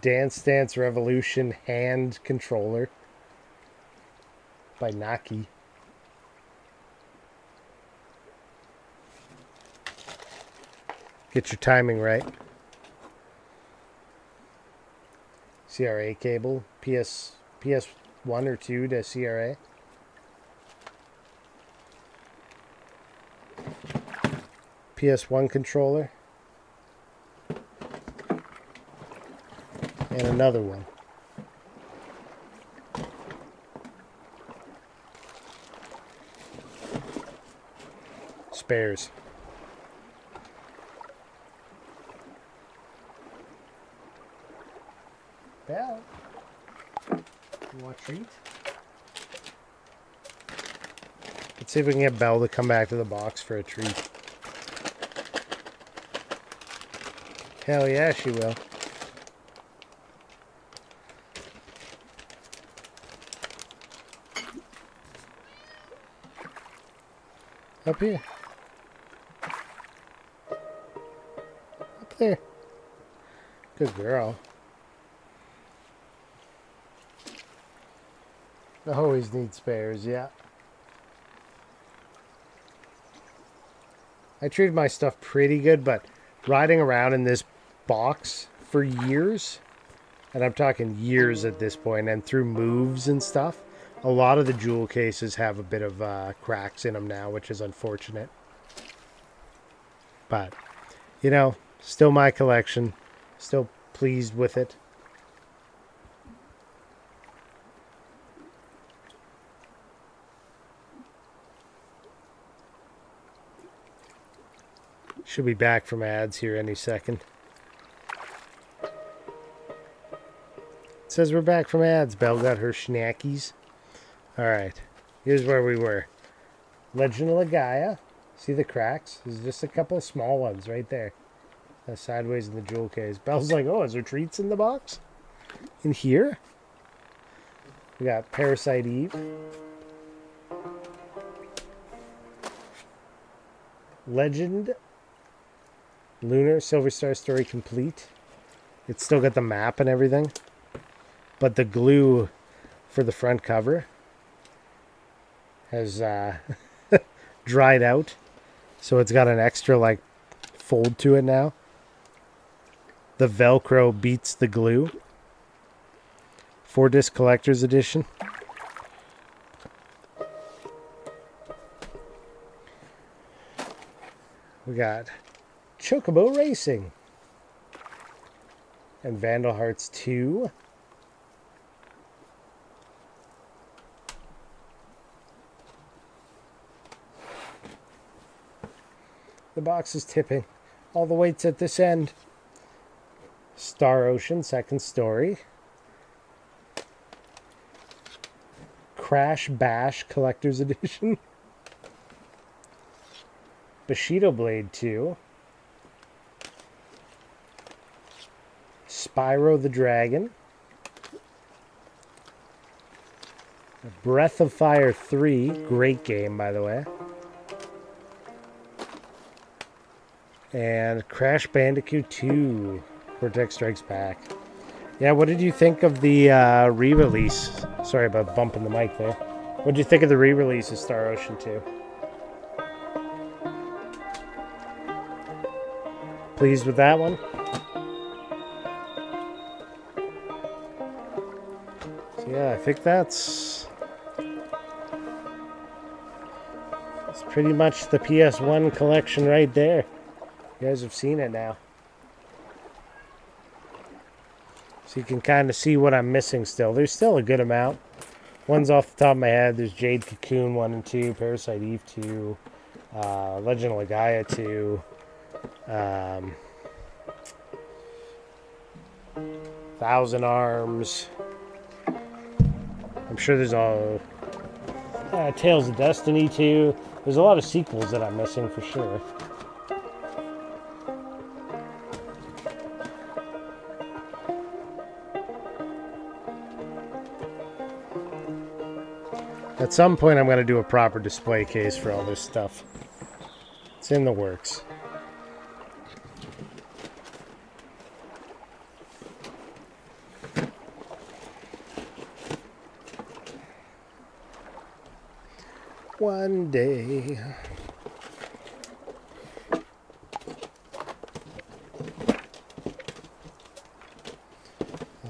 S1: Dance Dance Revolution hand controller by Naki. Get your timing right. CRA cable, PS1 or 2 to CRA. PS1 controller. And another one. Spares. Belle, you want a treat? Let's see if we can get Belle to come back to the box for a treat. Hell yeah, she will. Up here. Up there. Good girl. I always need spares, yeah. I treated my stuff pretty good, but riding around in this box for years, and I'm talking years at this point, and through moves and stuff, a lot of the jewel cases have a bit of cracks in them now, which is unfortunate. But, you know, still my collection. Still pleased with it. Should be back from ads here any second. It says we're back from ads. Belle got her snackies. Alright, here's where we were. Legend of Gaia. See the cracks? There's just a couple of small ones right there. Sideways in the jewel case. Belle's like, oh, is there treats in the box? In here? We got Parasite Eve. Legend. Lunar Silver Star Story complete. It's still got the map and everything. But the glue for the front cover has dried out. So it's got an extra like fold to it now. The Velcro beats the glue. 4-disc collector's edition. We got Chocobo Racing. And Vandal Hearts 2. The box is tipping. All the weight's at this end. Star Ocean, second story. Crash Bash Collector's Edition. Bushido Blade 2. Spyro the Dragon. Breath of Fire 3. Great game, by the way. And Crash Bandicoot 2. Cortex Strikes Back. Yeah, what did you think of the re-release? Sorry about bumping the mic there. What did you think of the re-release of Star Ocean 2? Pleased with that one? So yeah, I think that's pretty much the PS1 collection right there. You guys have seen it now. So you can kind of see what I'm missing still. There's still a good amount. One's off the top of my head. There's Jade Cocoon 1 and 2, Parasite Eve 2, Legend of Gaia 2, Thousand Arms. I'm sure there's all Tales of Destiny 2. There's a lot of sequels that I'm missing for sure. At some point, I'm going to do a proper display case for all this stuff. It's in the works. One day.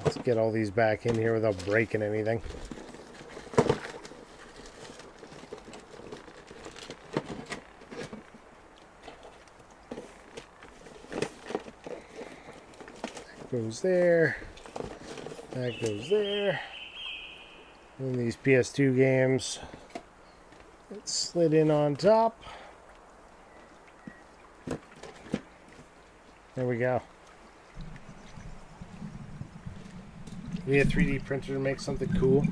S1: Let's get all these back in here without breaking anything. Goes there, that goes there, and these PS2 games, it slid in on top. There we go. We need a 3D printer to make something cool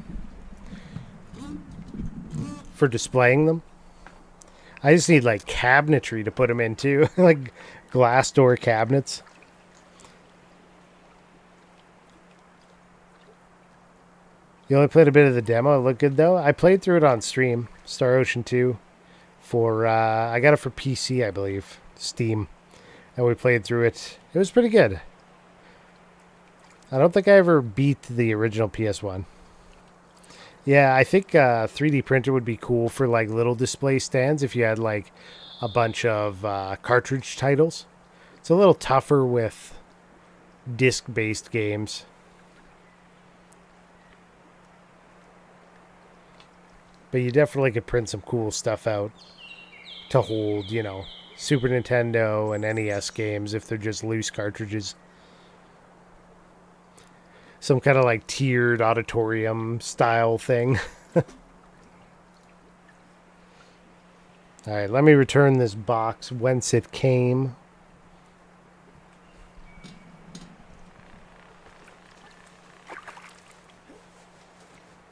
S1: for displaying them. I just need like cabinetry to put them into, like glass door cabinets. You only played a bit of the demo. It looked good, though. I played through it on stream. Star Ocean 2. for I got it for PC, I believe, Steam, and we played through it. It was pretty good. I don't think I ever beat the original PS1. Yeah, I think 3D printer would be cool for like little display stands if you had like a bunch of cartridge titles. It's a little tougher with disc-based games. But you definitely could print some cool stuff out to hold, you know, Super Nintendo and NES games if they're just loose cartridges. Some kind of like tiered auditorium style thing. Alright, let me return this box whence it came.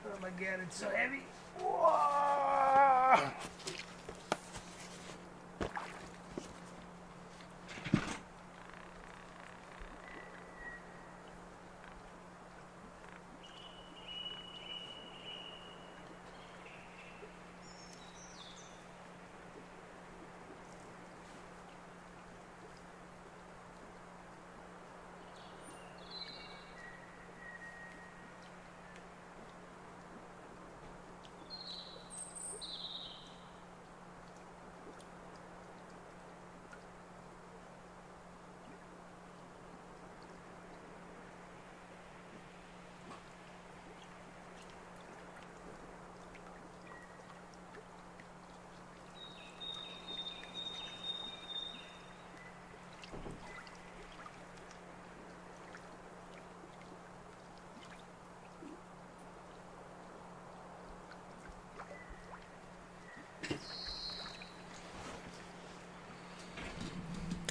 S1: Oh my god, it's so heavy. Whoa!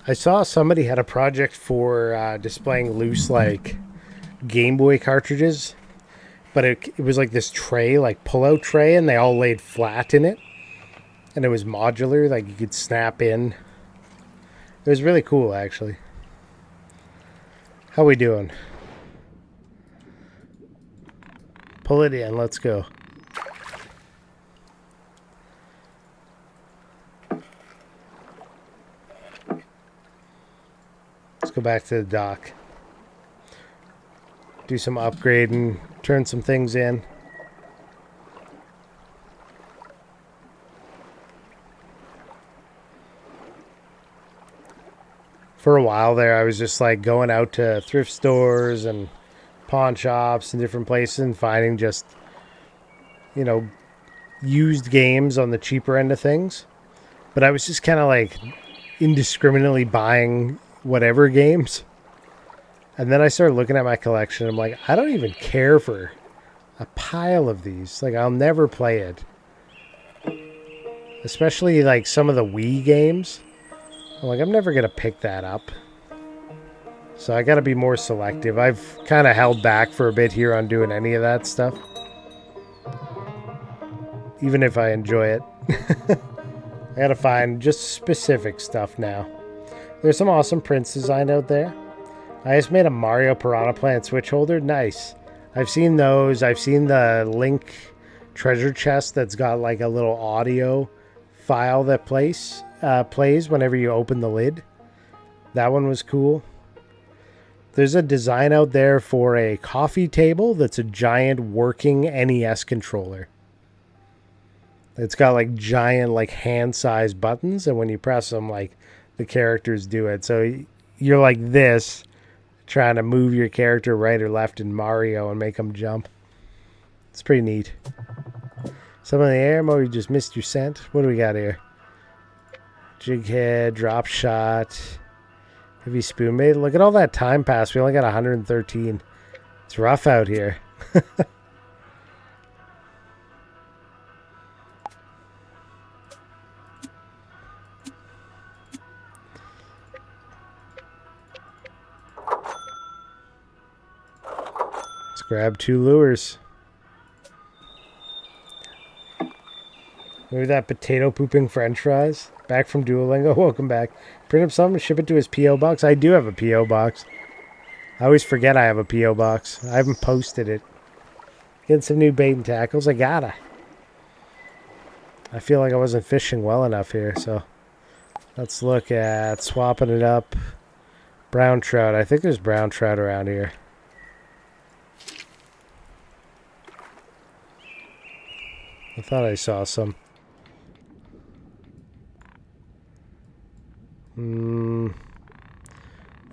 S1: I saw somebody had a project for displaying loose, like, Game Boy cartridges. But it was like this tray, like pull-out tray, and they all laid flat in it. And it was modular, like you could snap in. It was really cool, actually. How we doing? Pull it in, let's go. Let's go back to the dock. Do some upgrading, turn some things in. For a while there, I was just like going out to thrift stores and pawn shops and different places and finding just, you know, used games on the cheaper end of things. But I was just kind of like indiscriminately buying whatever games. And then I started looking at my collection. I'm like, I don't even care for a pile of these. Like, I'll never play it. Especially like some of the Wii games. I'm like, I'm never going to pick that up. So I got to be more selective. I've kind of held back for a bit here on doing any of that stuff. Even if I enjoy it. I got to find just specific stuff now. There's some awesome prints design out there. I just made a Mario Piranha Plant Switch holder. Nice. I've seen those. I've seen the Link treasure chest that's got like a little audio file that plays whenever you open the lid. That one was cool. There's a design out there for a coffee table that's a giant working NES controller. It's got like giant like hand-sized buttons, and when you press them, like the characters do it. So you're like this, trying to move your character right or left in Mario and make them jump. It's pretty neat. Some of the ammo, you just missed your scent. What do we got here? Jig head, drop shot, heavy spoon made. Look at all that time passed. We only got 113. It's rough out here. Let's grab 2 lures. Maybe that potato pooping french fries. Back from Duolingo. Welcome back. Print up something, ship it to his P.O. box. I do have a P.O. box. I always forget I have a P.O. box. I haven't posted it. Getting some new bait and tackles. I gotta. I feel like I wasn't fishing well enough here, so let's look at swapping it up. Brown trout. I think there's brown trout around here. I thought I saw some.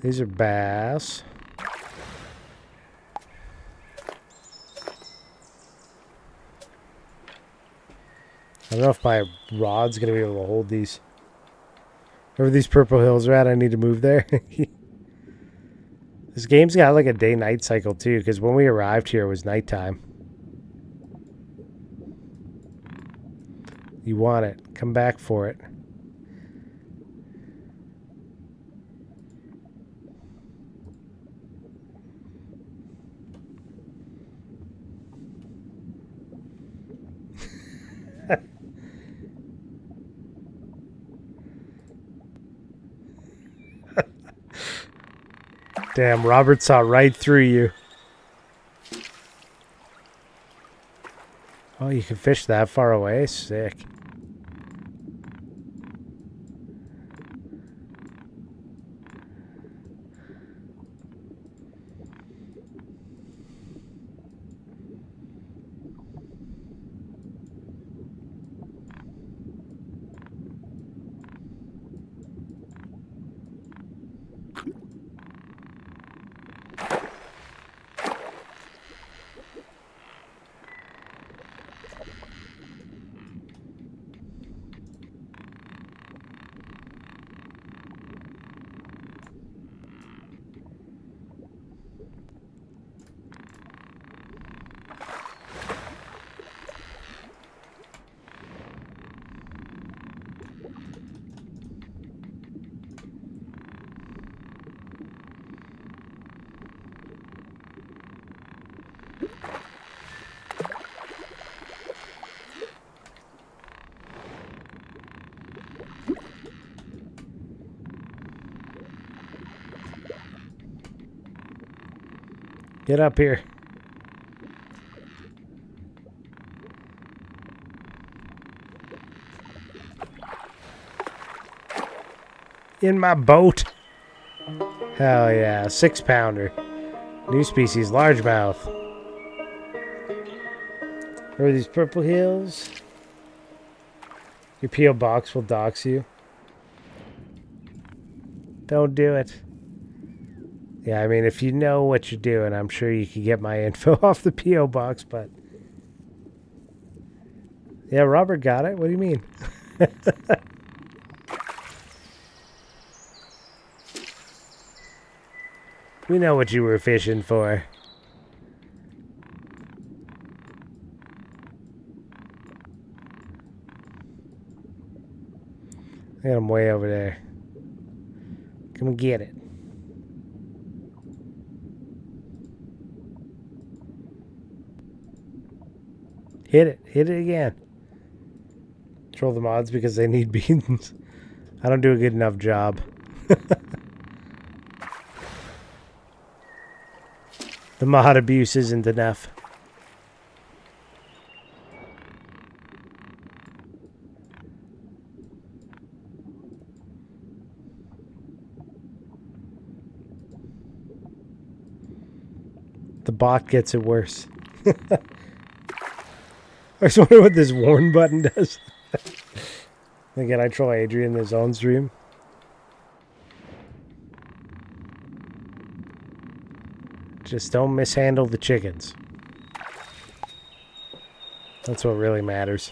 S1: These are bass. I don't know if my rod's going to be able to hold these. Wherever these purple hills are at, I need to move there. This game's got like a day-night cycle too, because when we arrived here it was nighttime. You want it. Come back for it. Damn, Robert saw right through you. Oh, you can fish that far away? Sick. Get up here. In my boat. Hell yeah. 6-pounder. New species, largemouth. Where are these purple hills? Your P.O. box will dox you. Don't do it. Yeah, I mean, if you know what you're doing, I'm sure you can get my info off the P.O. box, but... Yeah, Robert got it. What do you mean? We know what you were fishing for. I got him way over there. Come and get it. Hit it. Hit it again. Troll the mods because they need beans. I don't do a good enough job. The mod abuse isn't enough. The bot gets it worse. I just wonder what this warn button does. Again, I troll Adrian in his own stream. Just don't mishandle the chickens. That's what really matters.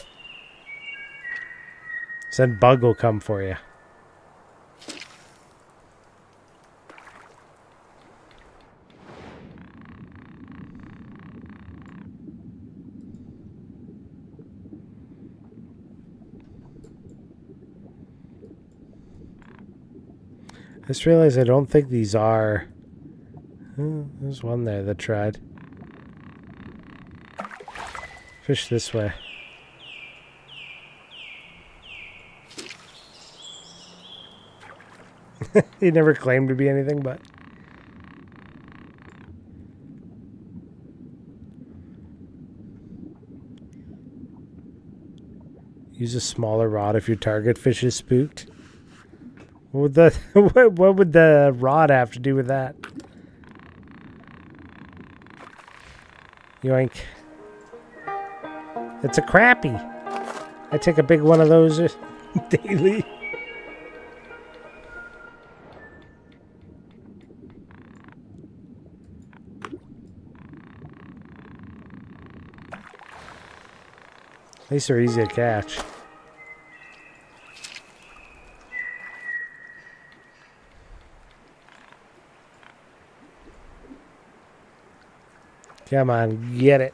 S1: Then Bug will come for you. I just realized I don't think these are... there's one there that tried. Fish this way. He never claimed to be anything but... Use a smaller rod if your target fish is spooked. What would the what would the rod have to do with that? Yoink. It's a crappie. I take a big one of those daily. At least they're easy to catch. Come on, get it.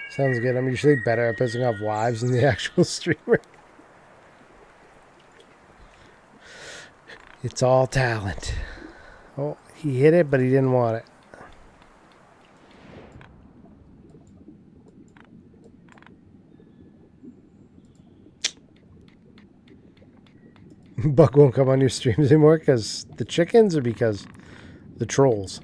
S1: Sounds good. I'm usually better at pissing off wives than the actual streamer. It's all talent. Oh, he hit it, but he didn't want it. Buck won't come on your streams anymore because the chickens or because the trolls?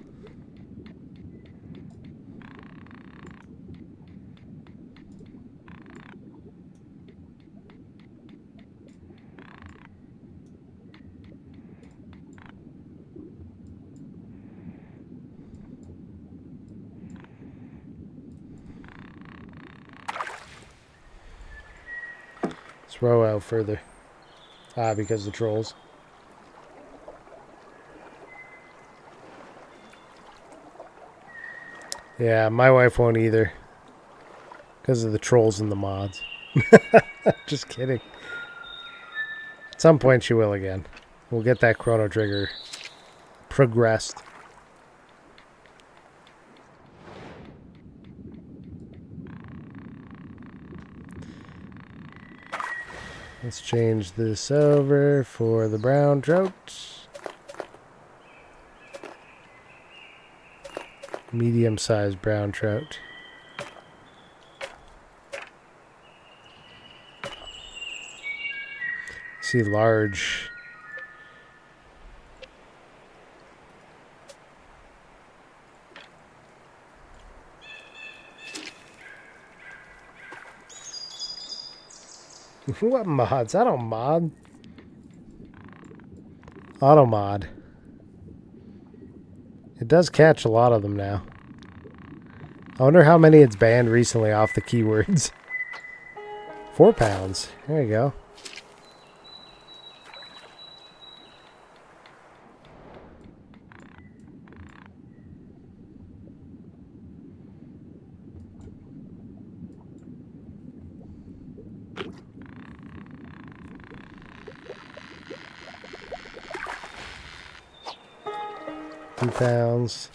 S1: Let's row out further. Ah, because the trolls. Yeah, my wife won't either. Because of the trolls and the mods. Just kidding. At some point she will again. We'll get that Chrono Trigger progressed. Let's change this over for the brown trout. Medium-sized brown trout. See large. What mods? I don't mod. Auto mod. It does catch a lot of them now. I wonder how many it's banned recently off the keywords. 4 pounds. There you go. £2.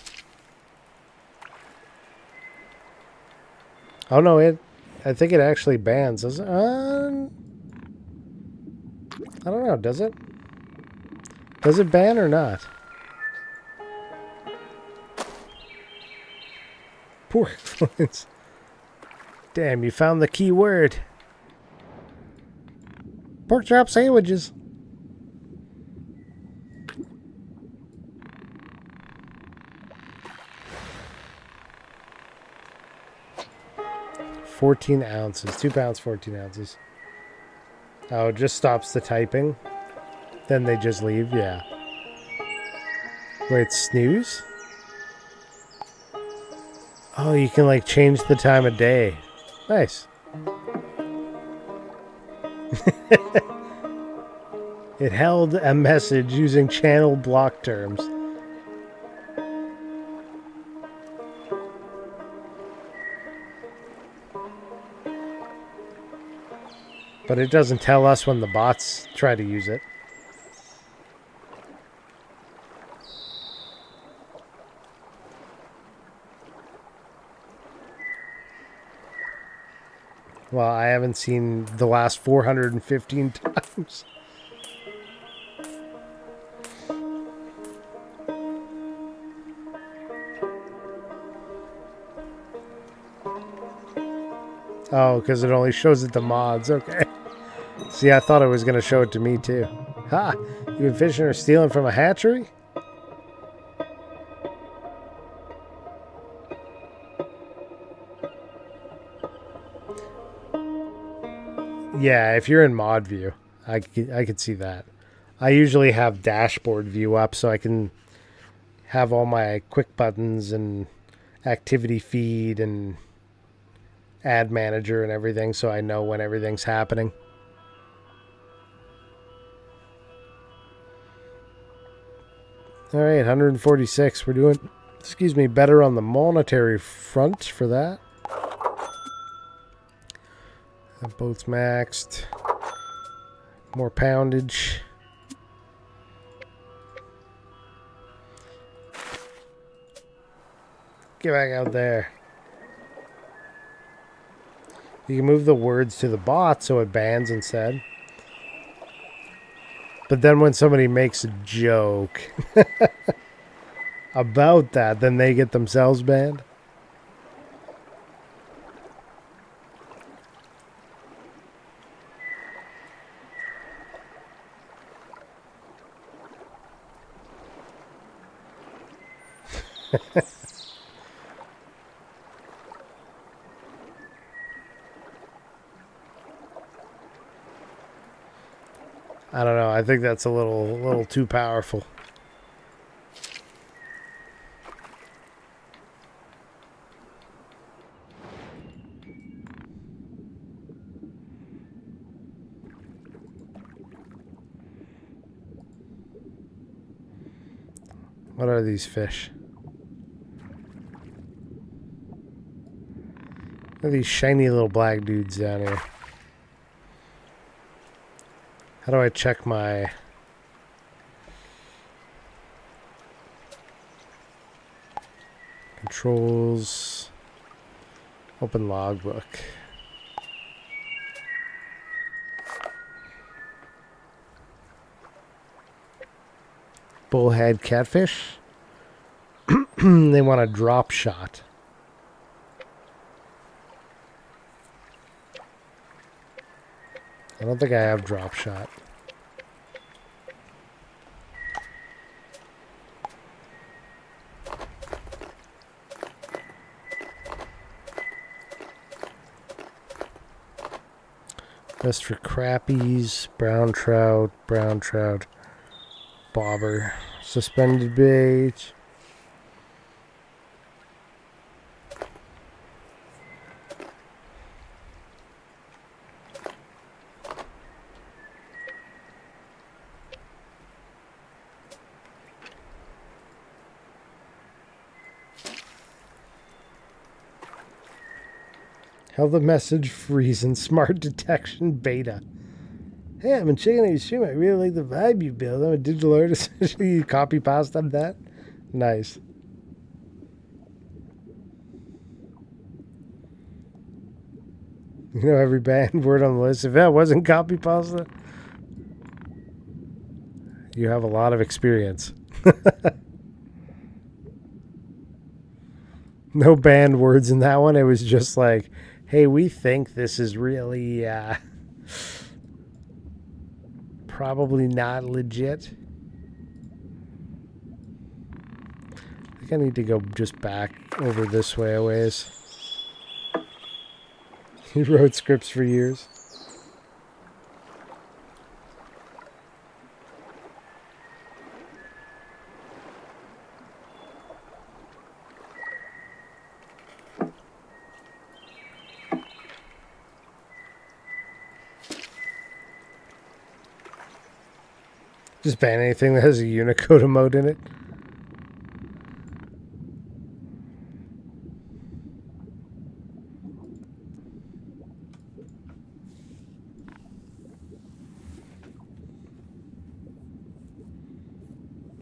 S1: Oh no, I think it actually bans. Does it? I don't know. Does it? Does it ban or not? Poor influence. Damn, you found the key word. Pork chop sandwiches. $14 ounces. 2 pounds, 14 ounces. Oh, it just stops the typing. Then they just leave? Yeah. Wait, snooze? Oh, you can like change the time of day. Nice. It held a message using channel block terms. But it doesn't tell us when the bots try to use it. Well, I haven't seen the last 415 times. Oh, because it only shows it to mods. Okay. See, I thought it was going to show it to me, too. Ha! You been fishing or stealing from a hatchery? Yeah, if you're in mod view, I could see that. I usually have dashboard view up so I can have all my quick buttons and activity feed and ad manager and everything so I know when everything's happening. All right, 146. We're doing, better on the monetary front for that. Both maxed. More poundage. Get back out there. You can move the words to the bot so it bans instead. But then when somebody makes a joke about that, then they get themselves banned. I don't know. I think that's a little too powerful. What are these fish? What are these shiny little black dudes down here? How do I check my... controls? Open logbook. Bullhead catfish. They want a drop shot. I don't think I have drop shot. Best for crappies, brown trout, bobber, suspended bait. How the message freeze in smart detection beta. Hey, I've been checking out your stream. I really like the vibe you build. I'm a digital artist. You copy pasta that? Nice. You know every banned word on the list. If that wasn't copy pasta, you have a lot of experience. No banned words in that one. It was just like, hey, we think this is really probably not legit. I think I need to go just back over this way a ways. He wrote scripts for years. Just ban anything that has a Unicode emote in it.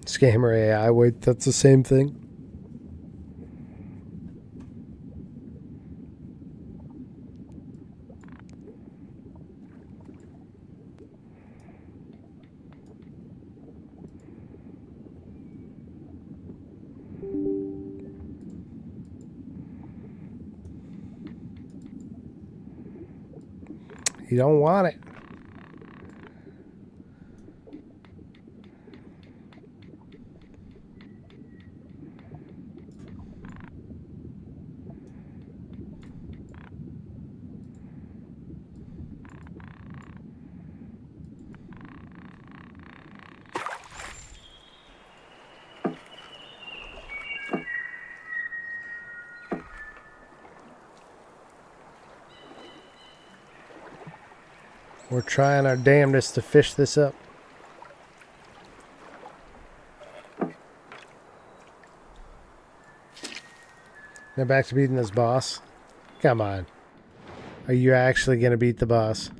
S1: Scammer AI, wait, that's the same thing? You don't want it. We're trying our damnedest to fish this up. Now back to beating this boss. Come on. Are you actually going to beat the boss?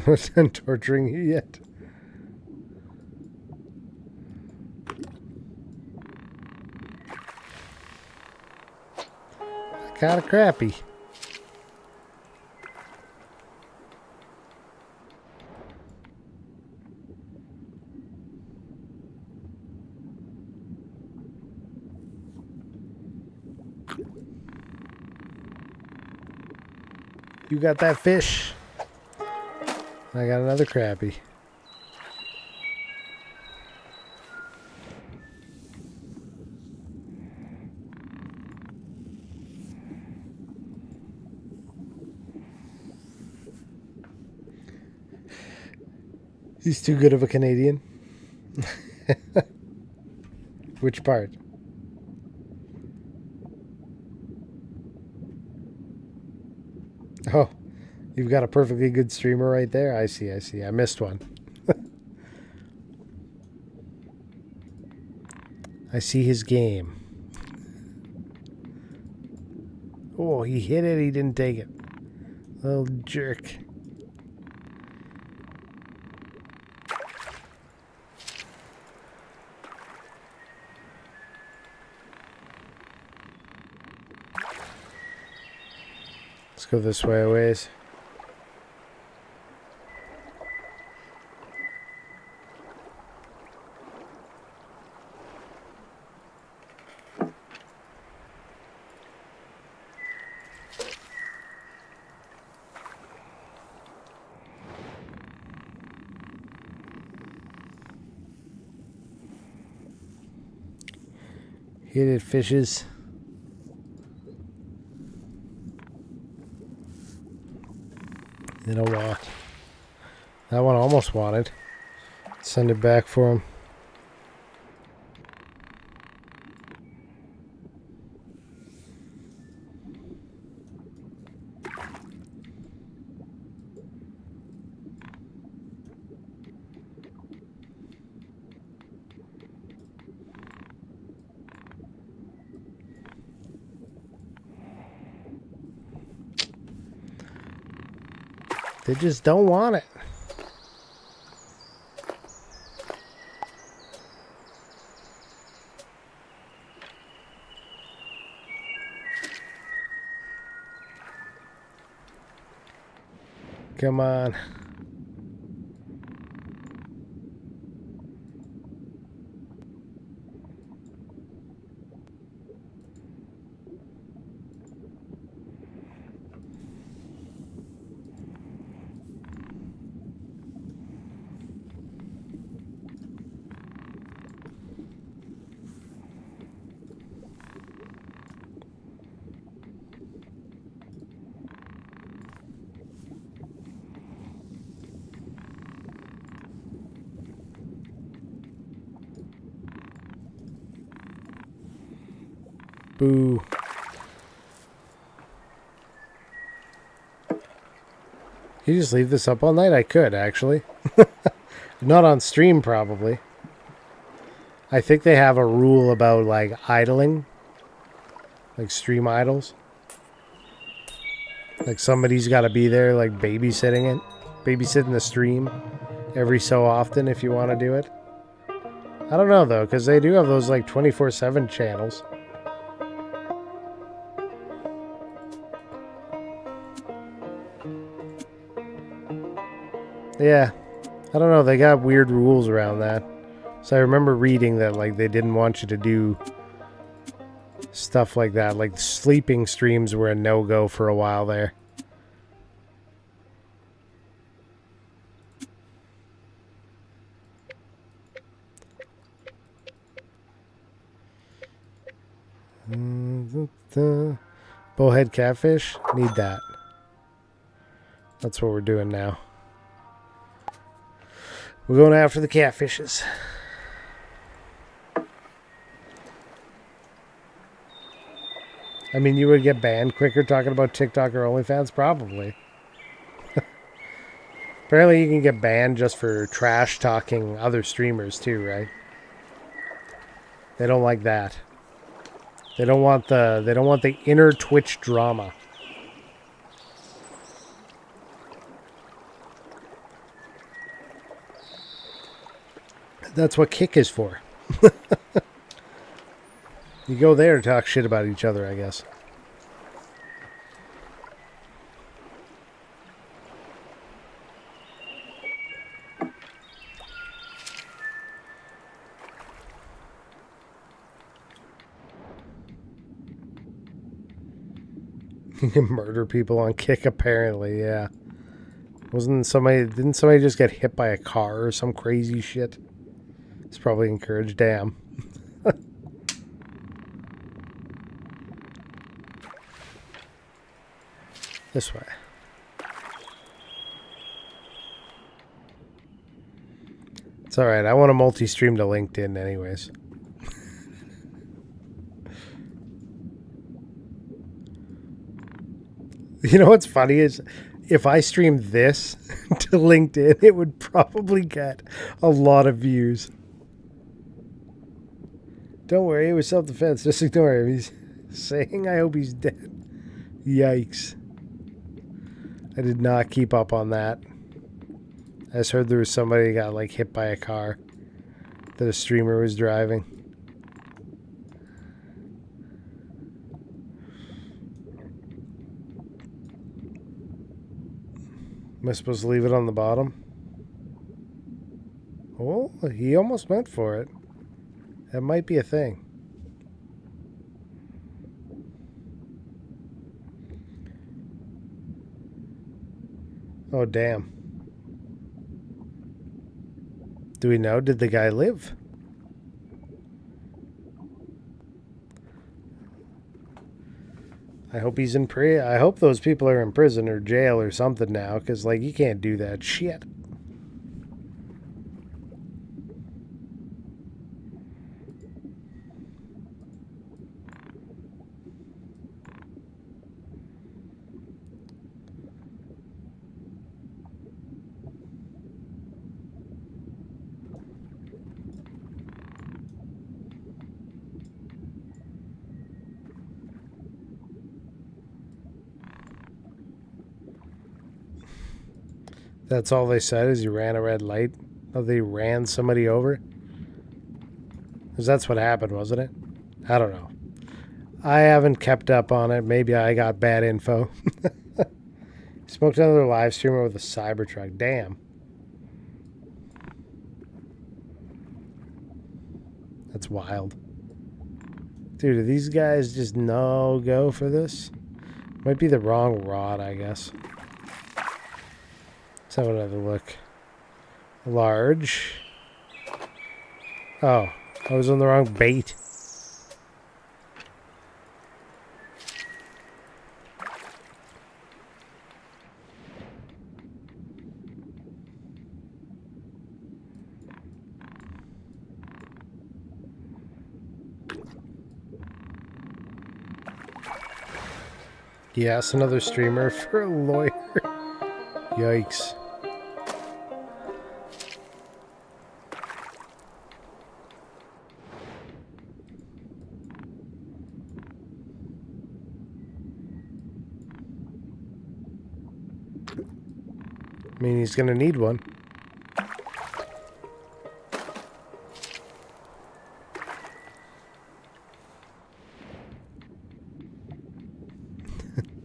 S1: I'm not torturing you yet. Kind of crappy. You got that fish? I got another crappie. He's too good of a Canadian. Which part? Oh, you've got a perfectly good streamer right there. I see, I see. I missed one. I see his game. Oh, he hit it. He didn't take it. Little jerk. Let's go this way a ways. Hit it, fishes. Then a walk. That one almost wanted. Send it back for him. They just don't want it. Come on. Boo. Can you just leave this up all night? I could, actually. Not on stream, probably. I think they have a rule about, like, idling. Like, stream idles. Like, somebody's got to be there, like, babysitting it. Babysitting the stream every so often if you want to do it. I don't know, though, because they do have those, like, 24/7 channels. Yeah, I don't know. They got weird rules around that. So I remember reading that, like, they didn't want you to do stuff like that. Like, sleeping streams were a no-go for a while there. Bowhead catfish? Need that. That's what we're doing now. We're going after the catfishes. I mean, you would get banned quicker talking about TikTok or OnlyFans? Probably. Apparently you can get banned just for trash talking other streamers too, right? They don't like that. They don't want the inner Twitch drama. That's what Kick is for. You go there to talk shit about each other, I guess. You can murder people on Kick, apparently, yeah. Didn't somebody just get hit by a car or some crazy shit? It's probably encouraged, damn. This way. It's alright, I want to multi-stream to LinkedIn anyways. You know what's funny is if I streamed this to LinkedIn, it would probably get a lot of views. Don't worry, it was self-defense. Just ignore him. He's saying I hope he's dead. Yikes. I did not keep up on that. I just heard there was somebody who got like hit by a car that a streamer was driving. Am I supposed to leave it on the bottom? Oh, he almost went for it. That might be a thing. Oh, damn. Do we know? Did the guy live? I hope he's in prison. I hope those people are in prison or jail or something now, because, like, you can't do that shit. That's all they said is you ran a red light? Oh, they ran somebody over? Because that's what happened, wasn't it? I don't know. I haven't kept up on it. Maybe I got bad info. Smoked another live streamer with a Cybertruck. Damn. That's wild. Dude, do these guys just no go for this? Might be the wrong rod, I guess. Let's have another look. Large. Oh, I was on the wrong bait. Yes, another streamer for a lawyer. Yikes. I mean, he's gonna need one.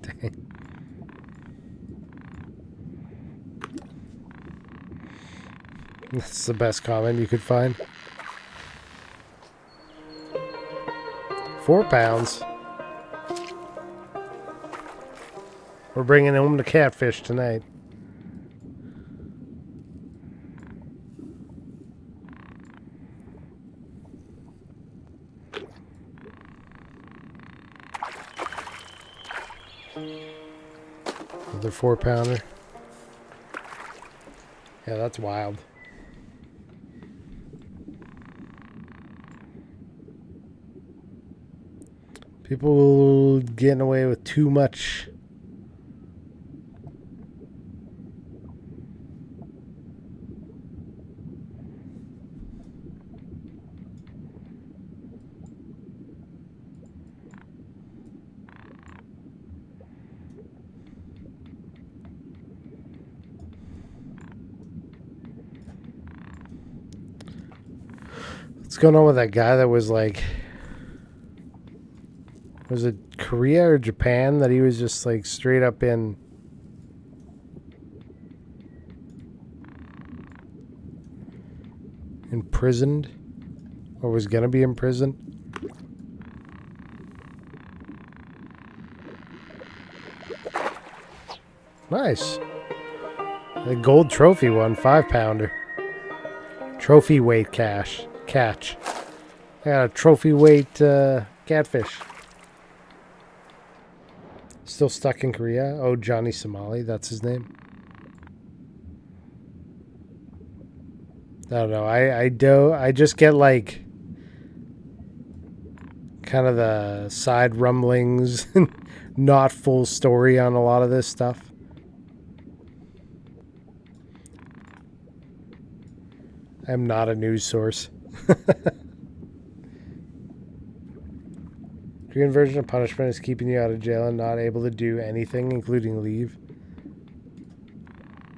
S1: Dang. That's the best comment you could find. 4 pounds. We're bringing home the catfish tonight. Another 4-pounder. Yeah, that's wild. People getting away with too much. What's going on with that guy that was like, was it Korea or Japan that he was just like straight up in imprisoned or was gonna be imprisoned? Nice. The gold trophy one, 5-pounder. Trophy weight catch. I got a trophy weight catfish. Still stuck in Korea. Oh, Johnny Somali, that's his name. I don't know. I just get like kind of the side rumblings, not full story on a lot of this stuff. I'm not a news source. Korean version of punishment is keeping you out of jail and not able to do anything, including leave.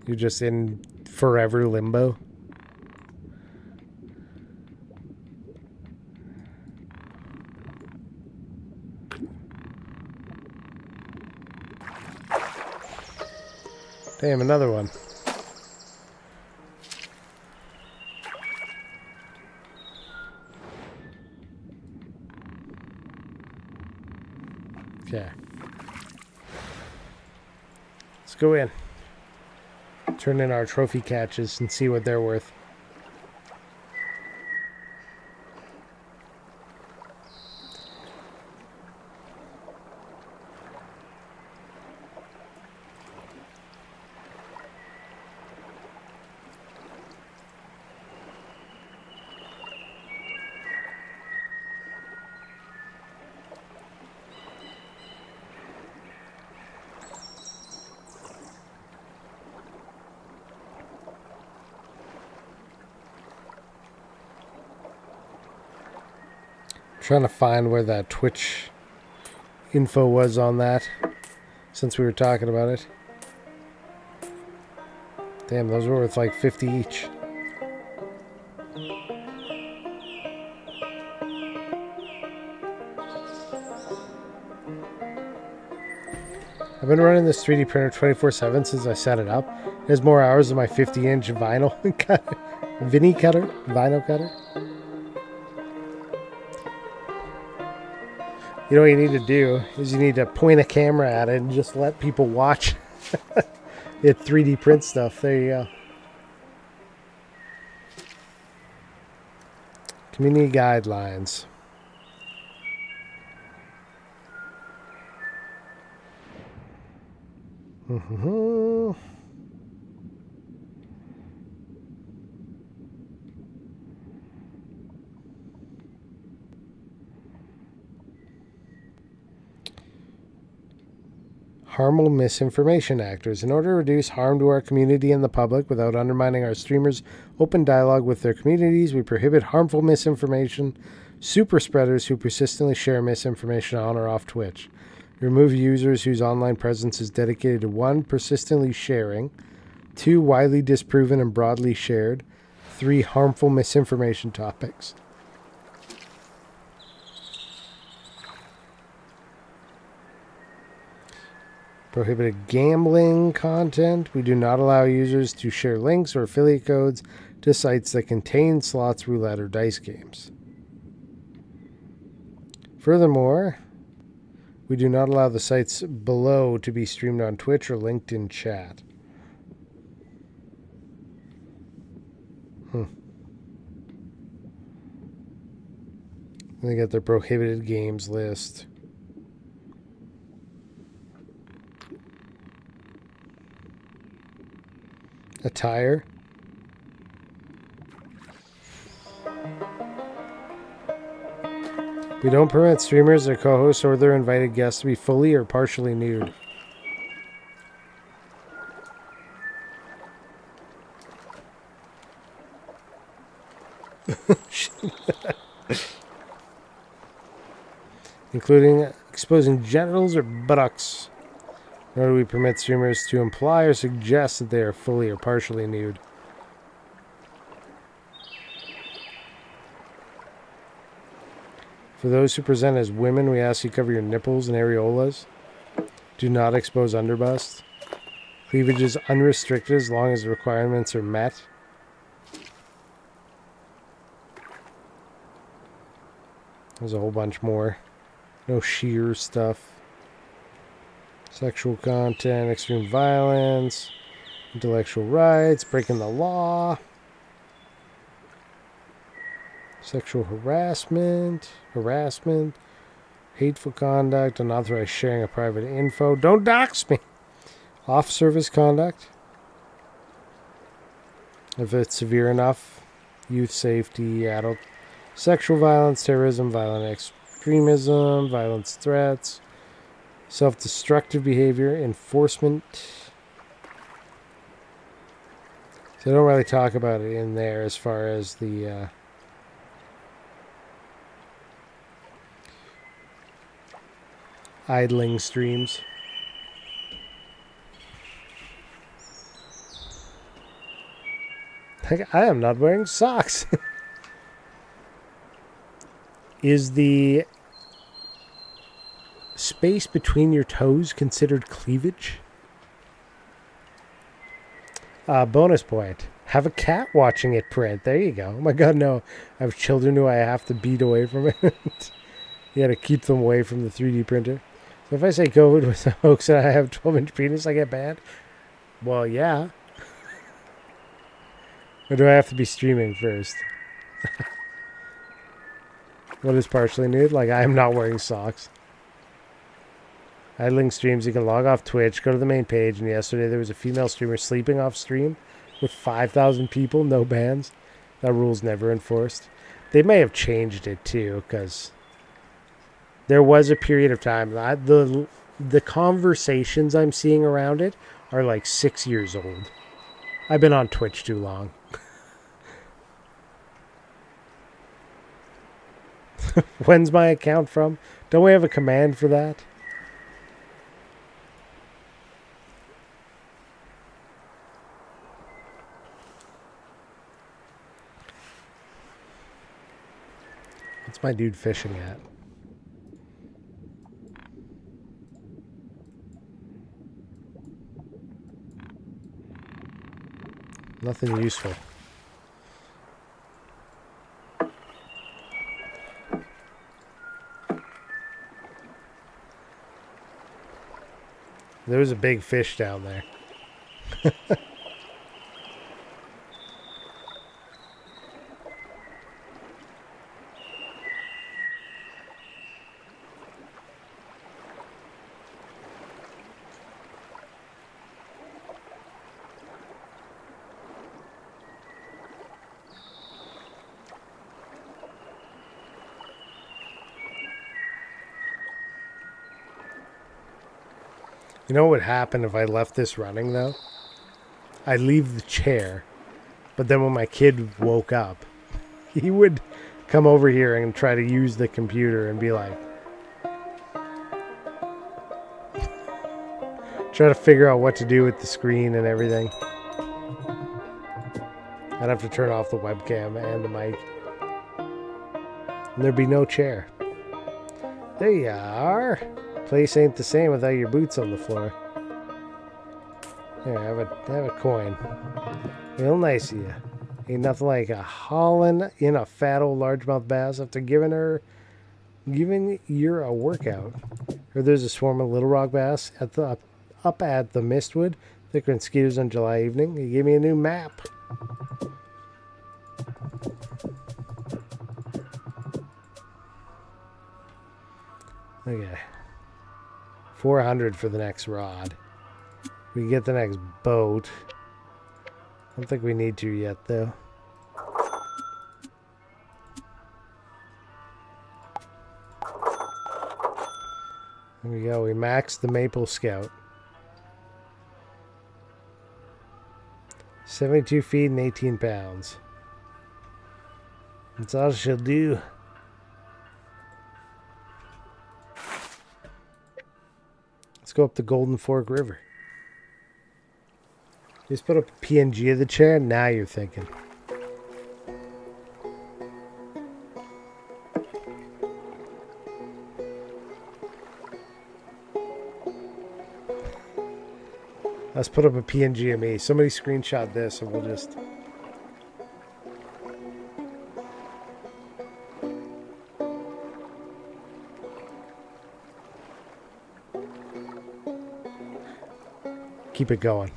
S1: You're just in forever limbo. Damn, another one. Okay. Let's go in. Turn in our trophy catches and see what they're worth. Trying to find where that Twitch info was on that since we were talking about it. Damn, those were worth like 50 each. I've been running this 3D printer 24/7 since I set it up. It has more hours than my 50-inch vinyl vinyl cutter. You know what you need to do is you need to point a camera at it and just let people watch it 3D print stuff. There you go. Community guidelines. Harmful misinformation actors. In order to reduce harm to our community and the public without undermining our streamers' open dialogue with their communities, we prohibit harmful misinformation, super spreaders who persistently share misinformation on or off Twitch. Remove users whose online presence is dedicated to 1. Persistently sharing, 2. Widely disproven and broadly shared, 3. Harmful misinformation topics. Prohibited gambling content. We do not allow users to share links or affiliate codes to sites that contain slots, roulette, or dice games. Furthermore, we do not allow the sites below to be streamed on Twitch or linked in chat. They got their prohibited games list. Attire. We don't permit streamers, their co-hosts, or their invited guests to be fully or partially nude. Including exposing genitals or buttocks. Nor do we permit streamers to imply or suggest that they are fully or partially nude. For those who present as women, we ask you cover your nipples and areolas. Do not expose underbust. Cleavage is unrestricted as long as the requirements are met. There's a whole bunch more. No sheer stuff. Sexual content, extreme violence, intellectual rights, breaking the law. Sexual harassment, hateful conduct, unauthorized sharing of private info. Don't dox me. Off-service conduct. If it's severe enough. Youth safety, adult sexual violence, terrorism, violent extremism, violence threats, self-destructive behavior, enforcement. So they don't really talk about it in there as far as the idling streams. Like, I am not wearing socks. Is the space between your toes considered cleavage? Bonus point. Have a cat watching it print. There you go. Oh my god, no. I have children who I have to beat away from it. You gotta keep them away from the 3D printer. So if I say COVID was a hoax and I have 12-inch penis, I get banned? Well, yeah. Or do I have to be streaming first? What is partially nude? Like, I am not wearing socks. Idling streams, you can log off Twitch, go to the main page, and yesterday there was a female streamer sleeping off stream with 5,000 people, no bans. That rule's never enforced. They may have changed it too, because there was a period of time. The conversations I'm seeing around it are like 6 years old. I've been on Twitch too long. When's my account from? Don't we have a command for that? What's my dude fishing at? Nothing useful. There was a big fish down there. You know what would happen if I left this running, though? I'd leave the chair, but then when my kid woke up, he would come over here and try to use the computer and be like, try to figure out what to do with the screen and everything. I'd have to turn off the webcam and the mic. And there'd be no chair. There you are. Place ain't the same without your boots on the floor. Here, have a coin. Real nice of you. Ain't nothing like a hauling in a fat old largemouth bass after giving her a workout. Or there's a swarm of little rock bass up at the Mistwood, thicker than skeeters on July evening. He gave me a new map. Okay. 400 for the next rod. We can get the next boat. I don't think we need to yet, though. There we go. We maxed the Maple Scout. 72 feet and 18 pounds. That's all she'll do. Let's go up the Golden Fork River. Just put up a PNG of the chair. Now you're thinking. Let's put up a PNG of me. Somebody screenshot this and we'll just... keep it going.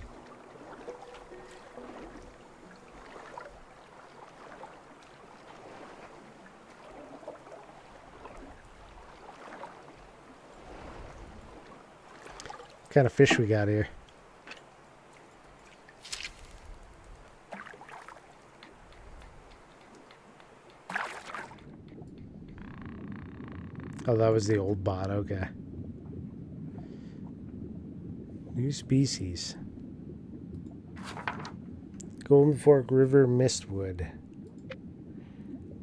S1: What kind of fish we got here? Oh, that was the old bot. Okay. New species. Golden Fork River Mistwood.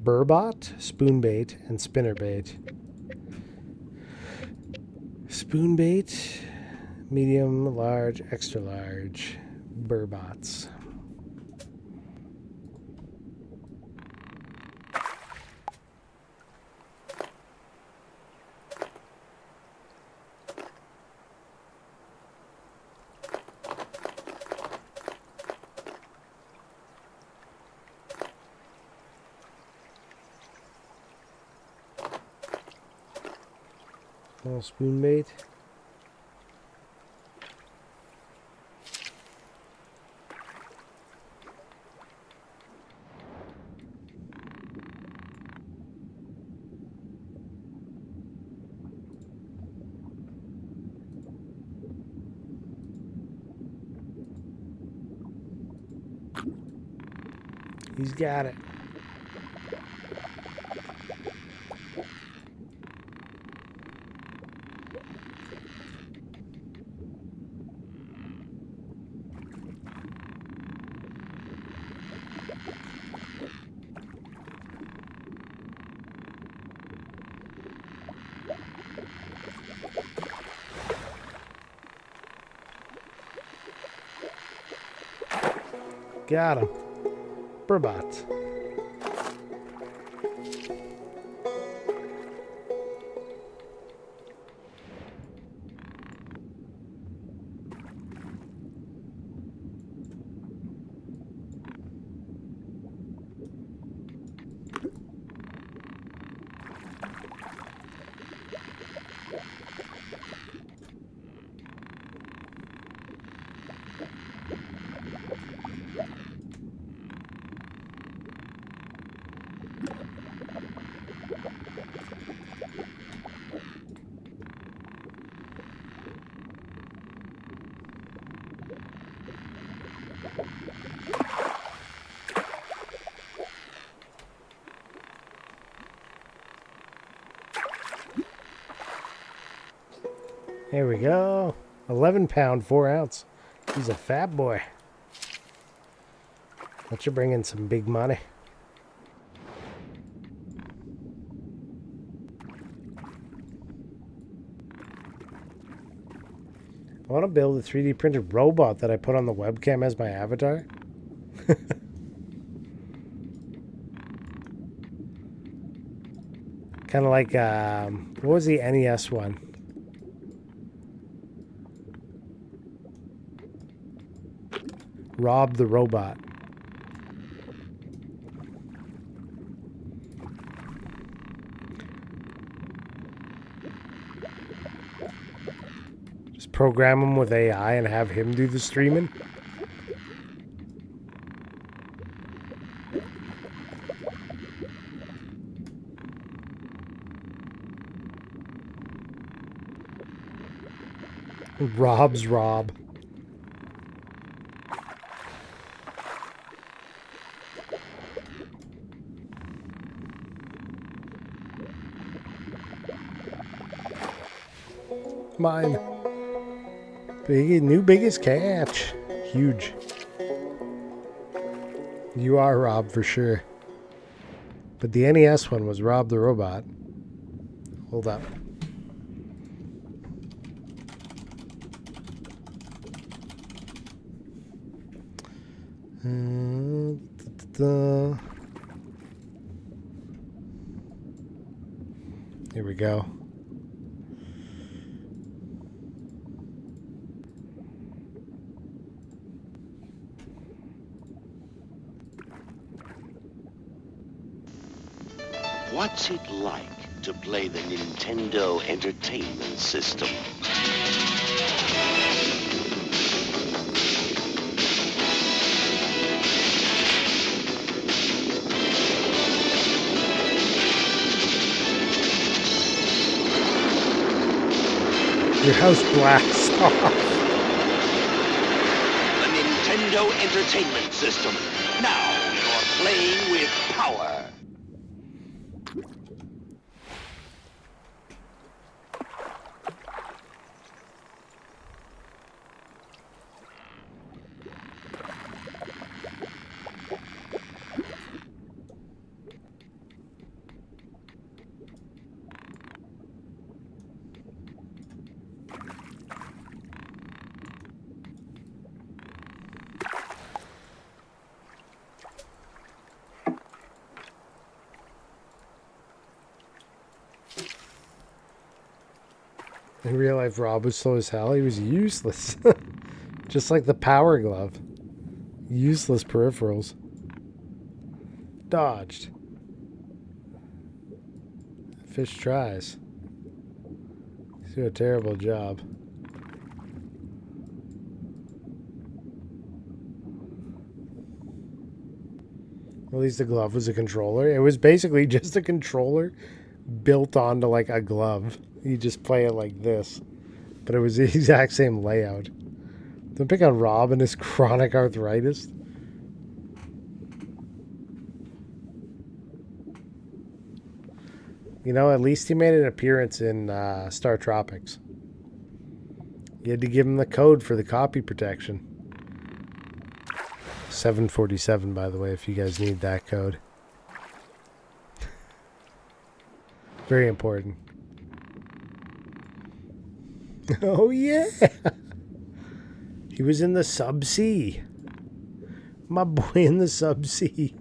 S1: Burbot, spoonbait, and spinnerbait. Spoonbait, medium, large, extra large. Burbots. Little spoon bait. He's got it. Got him. Burbot. There we go. 11 pound, 4 ounce. He's a fat boy. That should bring in some big money. I want to build a 3D printed robot that I put on the webcam as my avatar. Kind of like, what was the NES one? Rob the Robot. Just program him with AI and have him do the streaming. Rob's Rob. mine. New biggest catch. Huge. You are Rob for sure. But the NES one was Rob the Robot. Hold up. Here we go.
S4: What's it like to play the Nintendo Entertainment System?
S1: Your house blasts off.
S4: The Nintendo Entertainment System. Now you're playing with power.
S1: In real life, Rob was slow as hell. He was useless. Just like the Power Glove. Useless peripherals. Dodged. Fish tries. Do a terrible job. At least the glove was a controller. It was basically just a controller built onto like a glove. You just play it like this. But it was the exact same layout. Don't pick on Rob and his chronic arthritis. You know, at least he made an appearance in Star Tropics. You had to give him the code for the copy protection. 747, by the way, if you guys need that code. Very important. Oh, yeah. He was in the subsea. My boy in the subsea.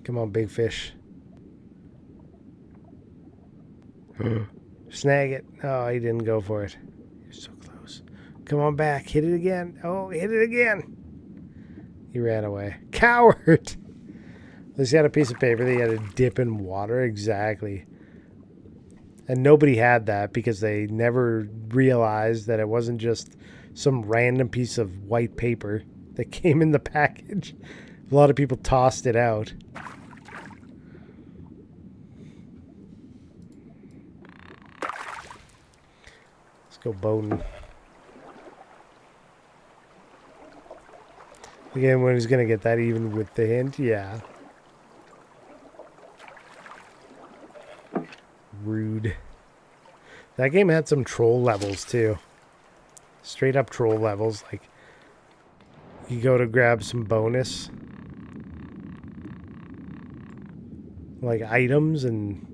S1: Come on, big fish. Snag it. Oh, he didn't go for it. You're so close. Come on back. Hit it again. Oh, hit it again. He ran away. Coward. At least he had a piece of paper that he had to dip in water. Exactly. And nobody had that because they never realized that it wasn't just some random piece of white paper that came in the package. A lot of people tossed it out. Let's go boating. Again, when he's going to get that even with the hint? Yeah. Rude. That game had some troll levels too. Straight up troll levels. Like, you go to grab some bonus, like, items and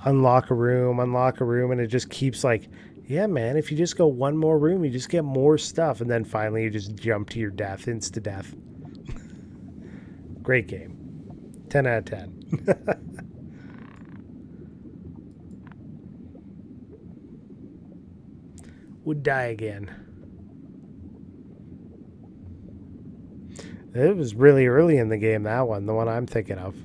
S1: unlock a room, and it just keeps like, yeah, man, if you just go one more room, you just get more stuff, and then finally you just jump to your death, insta-death. Great game. 10 out of 10. Would die again. It was really early in the game, that one, the one I'm thinking of.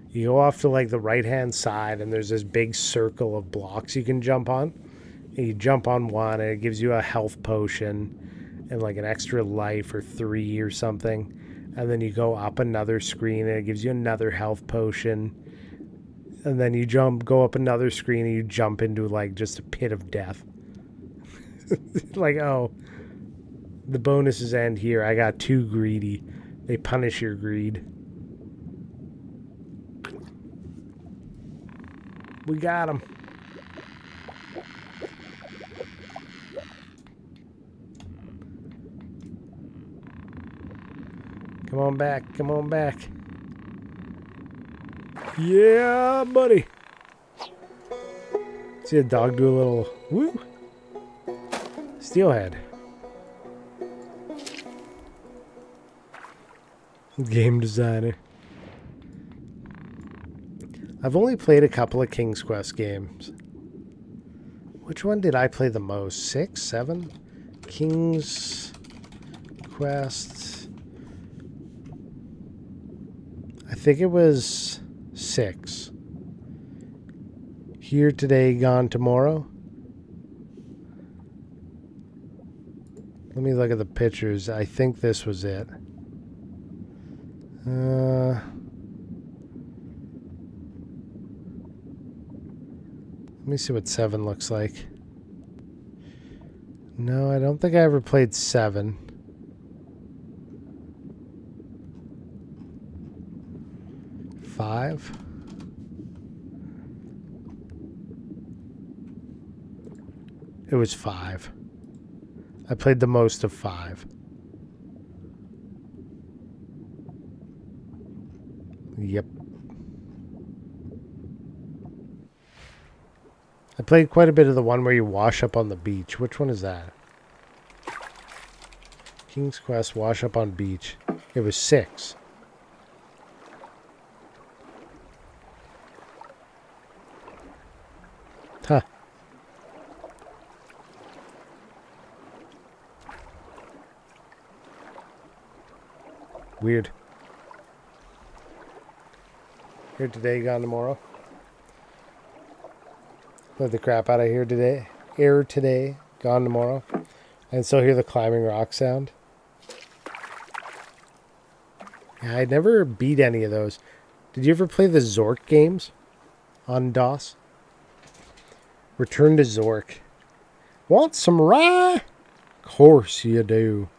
S1: You go off to like the right hand side and there's this big circle of blocks you can jump on. And you jump on one and it gives you a health potion and like an extra life or 3 or something. And then you go up another screen and it gives you another health potion. And then you go up another screen and you jump into like just a pit of death. Like, oh, the bonuses end here. I got too greedy. They punish your greed. We got him. Come on back. Come on back. Yeah, buddy. See a dog do a little woo. Steelhead. Game designer. I've only played a couple of King's Quest games. Which one did I play the most? 6, 7? King's Quest. I think it was 6. Here today, gone tomorrow. Let me look at the pictures. I think this was it. Let me see what 7 looks like. No, I don't think I ever played 7. Five. It was 5. I played the most of 5. Yep. I played quite a bit of the one where you wash up on the beach. Which one is that? King's Quest Wash Up on Beach. It was 6. Huh. Weird. Here today, gone tomorrow. Played the crap out of here today. Air today, gone tomorrow. And still hear the climbing rock sound. Yeah, I never beat any of those. Did you ever play the Zork games on DOS? Return to Zork. Want some rye? Of course you do.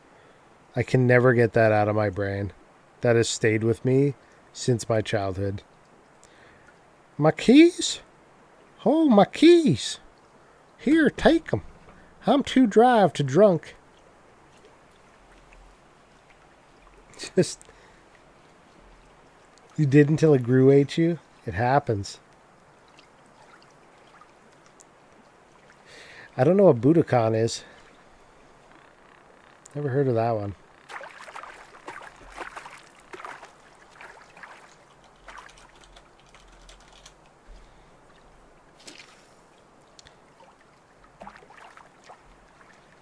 S1: I can never get that out of my brain. That has stayed with me since my childhood. My keys? Oh, my keys. Here, take 'em. I'm too drive to drunk. Just... You did until a Gru ate you? It happens. I don't know what Budokan is. Never heard of that one.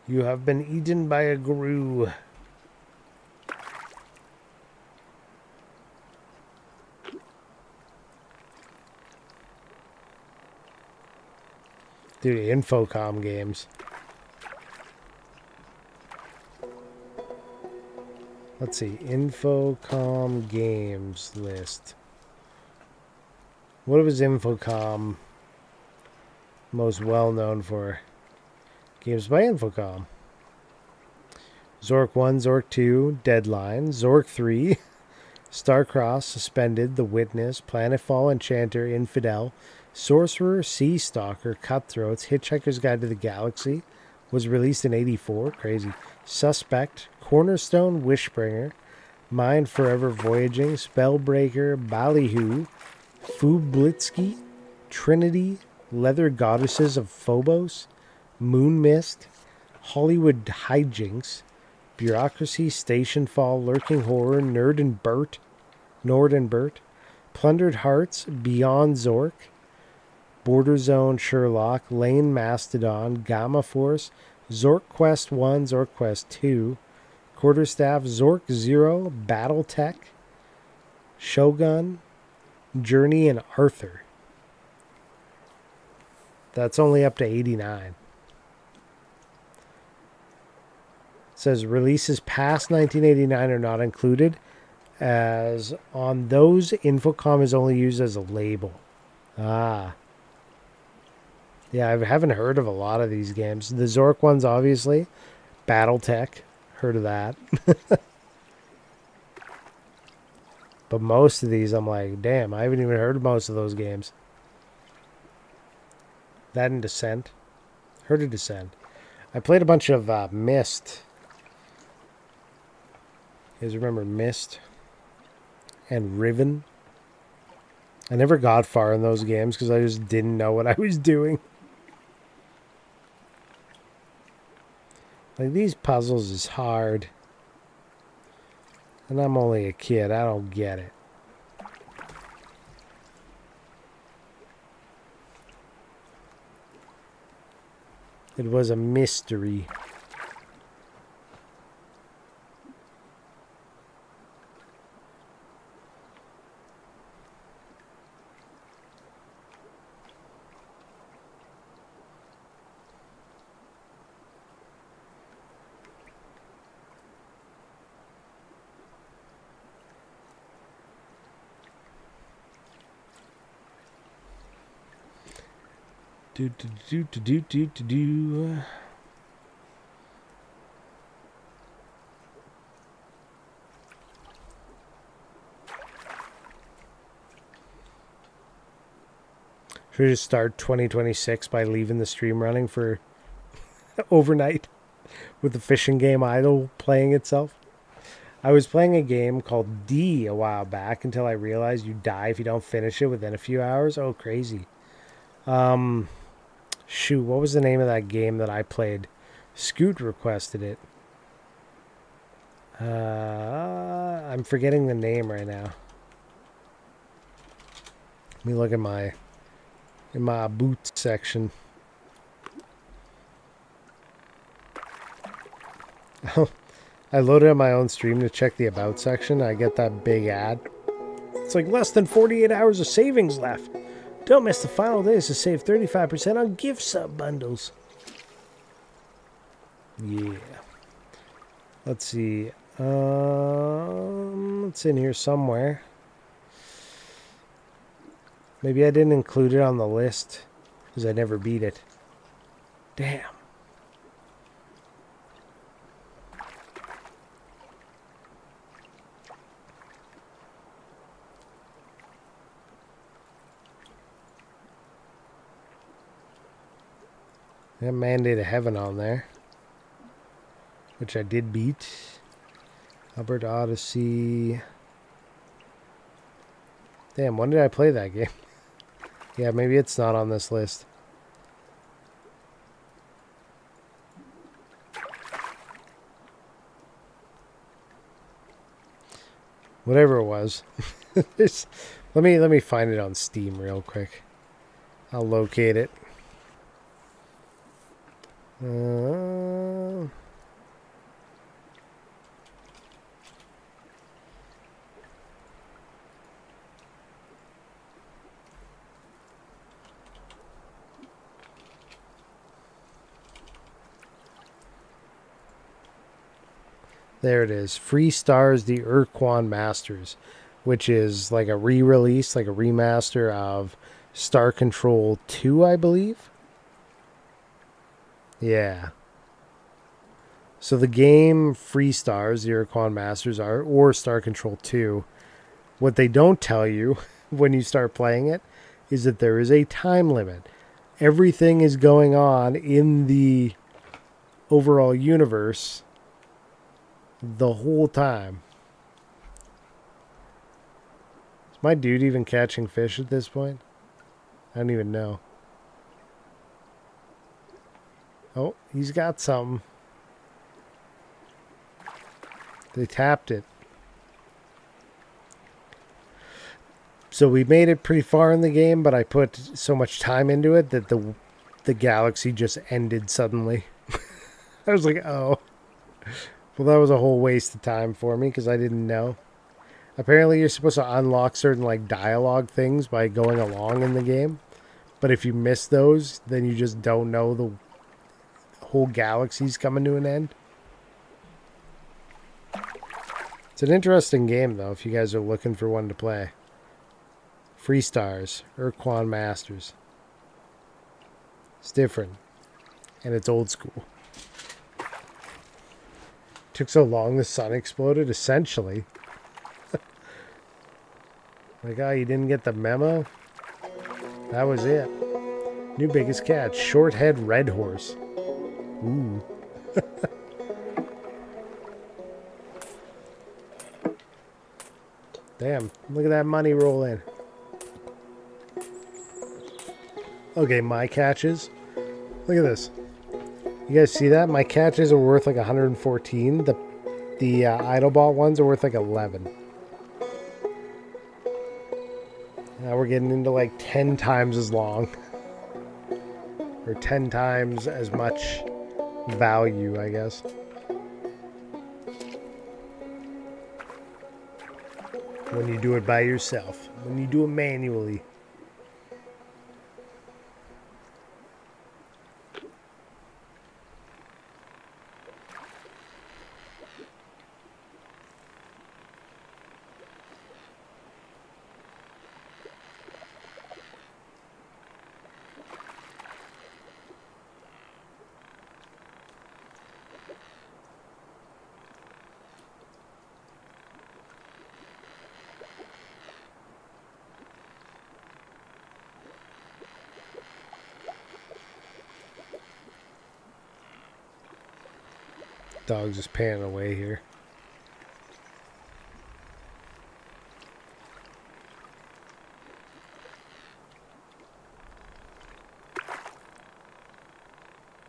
S1: You have been eaten by a Gru. Dude, Infocom games. Let's see. Infocom games list. What was Infocom most well known for? Games by Infocom. Zork 1, Zork 2, Deadline, Zork 3, Starcross, Suspended, The Witness, Planetfall, Enchanter, Infidel, Sorcerer, Sea Stalker, Cutthroats, Hitchhiker's Guide to the Galaxy, was released in 84, crazy. Suspect, Cornerstone, Wishbringer, Mind Forever Voyaging, Spellbreaker, Ballyhoo, Fublitsky, Trinity, Leather Goddesses of Phobos, Moon Mist, Hollywood Hijinks, Bureaucracy, Station Fall, Lurking Horror, Nord and Bert, Plundered Hearts, Beyond Zork, Border Zone, Sherlock, Lane Mastodon, Gamma Force, Zork Quest 1, Zork Quest 2, Quarterstaff, Zork 0, Battletech, Shogun, Journey, and Arthur. That's only up to 89. Says releases past 1989 are not included, as on those Infocom is only used as a label. Ah. Yeah, I haven't heard of a lot of these games. The Zork ones, obviously. Battletech. Heard of that. But most of these, I'm like, damn, I haven't even heard of most of those games. That and Descent. Heard of Descent. I played a bunch of Myst. You guys remember Myst? And Riven? I never got far in those games because I just didn't know what I was doing. Like, these puzzles is hard. And I'm only a kid. I don't get it. It was a mystery. Do. Should we just start 2026 by leaving the stream running for overnight with the fishing game idle playing itself? I was playing a game called D a while back until I realized you die if you don't finish it within a few hours. Oh, crazy. Shoot, what was the name of that game that I played? Scoot requested it. I'm forgetting the name right now. Let me look at in my boot section. I loaded up my own stream to check the about section. I get that big ad. It's like less than 48 hours of savings left. Don't miss the final days to save 35% on gift sub bundles. Yeah. Let's see. It's in here somewhere. Maybe I didn't include it on the list because I never beat it. Damn. That Mandate of Heaven on there, which I did beat. Albert Odyssey. Damn, when did I play that game? Yeah, maybe it's not on this list. Whatever it was. let me find it on Steam real quick. I'll locate it. There it is. Free Stars, the Urquan Masters, which is like a re-release, like a remaster of Star Control 2, I believe. Yeah. So the game Free Stars, the Urquan Masters, or Star Control 2, what they don't tell you when you start playing it is that there is a time limit. Everything is going on in the overall universe the whole time. Is my dude even catching fish at this point? I don't even know. Oh, he's got something. They tapped it. So we made it pretty far in the game, but I put so much time into it that the galaxy just ended suddenly. I was like, oh. Well, that was a whole waste of time for me because I didn't know. Apparently, you're supposed to unlock certain like dialogue things by going along in the game. But if you miss those, then you just don't know the whole galaxy's coming to an end. It's an interesting game, though, if you guys are looking for one to play. Free Stars, Urquan Masters. It's different. And it's old school. Took so long the sun exploded, essentially. Like, oh, you didn't get the memo? That was it. New biggest catch, short-head red horse. Ooh. Damn, look at that money roll in. Okay, my catches. Look at this. You guys see that? My catches are worth like 114. The idle ball ones are worth like 11. Now we're getting into like 10 times as long. Or 10 times as much value, I guess. When you do it by yourself. When you do it manually. Dog's just panning away here.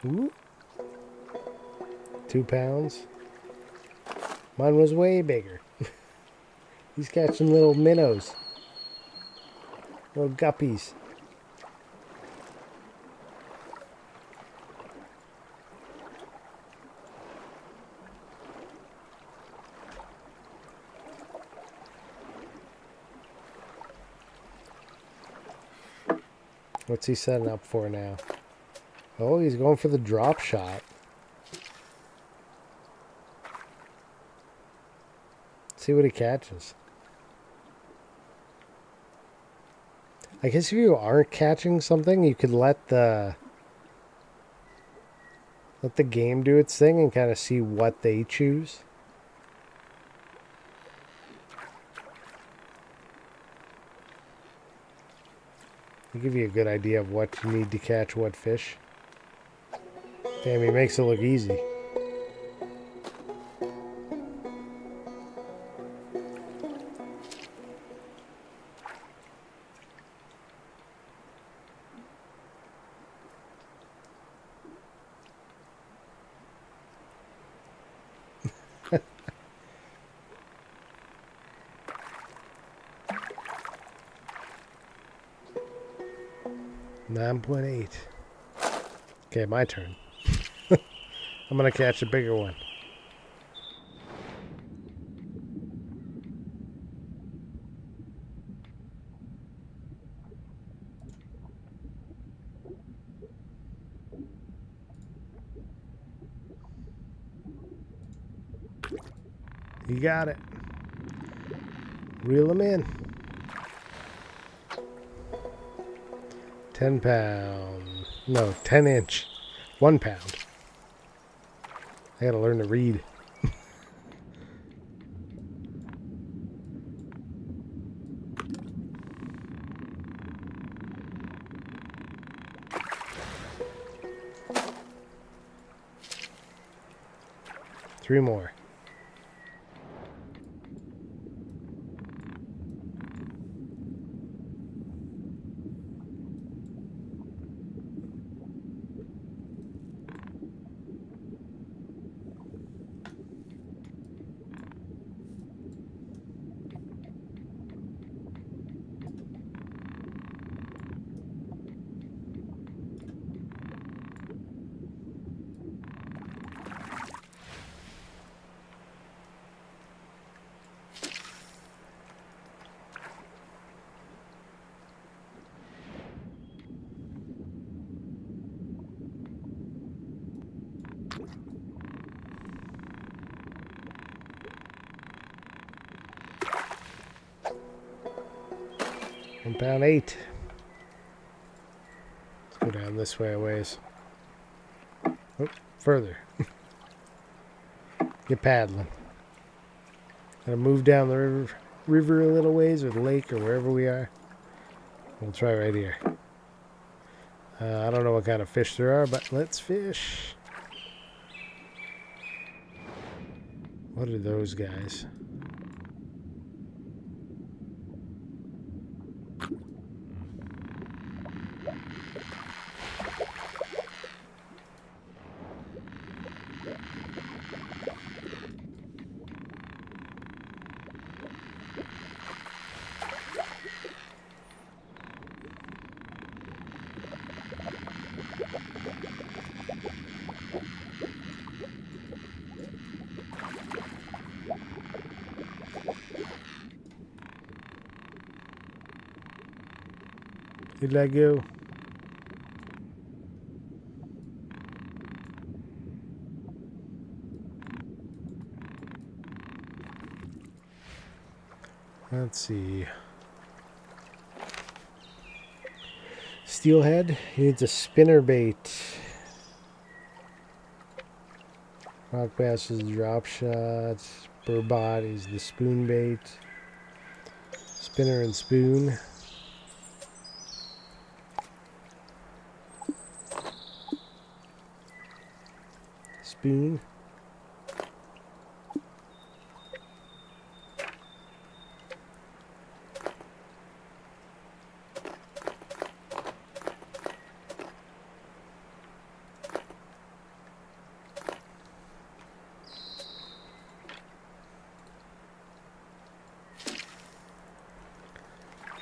S1: Ooh. 2 pounds. Mine was way bigger. He's catching little minnows. Little guppies. What's he setting up for now? Oh, he's going for the drop shot. Let's see what he catches. I guess if you aren't catching something, you could let the game do its thing and kind of see what they choose. It'll give you a good idea of what you need to catch what fish. Damn, he makes it look easy. $9.8. Okay, my turn. I'm gonna catch a bigger one. You got it. Reel them in. 10 pound. No, 10 inch. 1 pound. I gotta learn to read. Three more. £1.8. Let's go down this way a ways. Oh, further. Get paddling. Gotta move down the river a little ways, or the lake, or wherever we are. We'll try right here. I don't know what kind of fish there are, but let's fish. What are those guys? Did I go? Let's see. Steelhead, he needs a spinner bait. Rock bass is drop shot. Burbot is the spoon bait. Spinner and spoon. Spoon.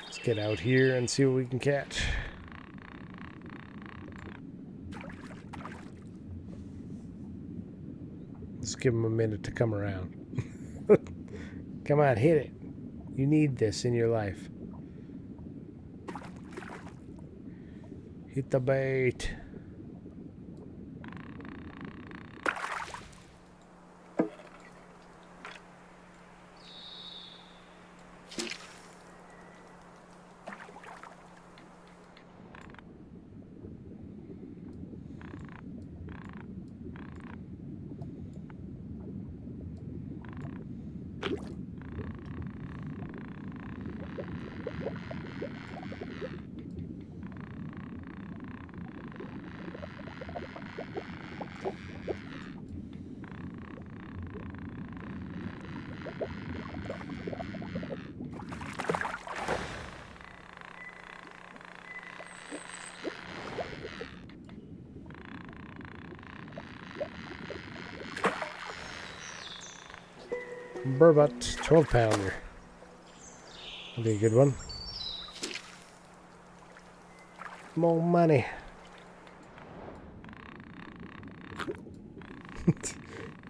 S1: Let's get out here and see what we can catch. Let's give him a minute to come around. Come on, hit it. You need this in your life. Hit the bait. Burbot, 12-pounder. That'll be a good one. More money.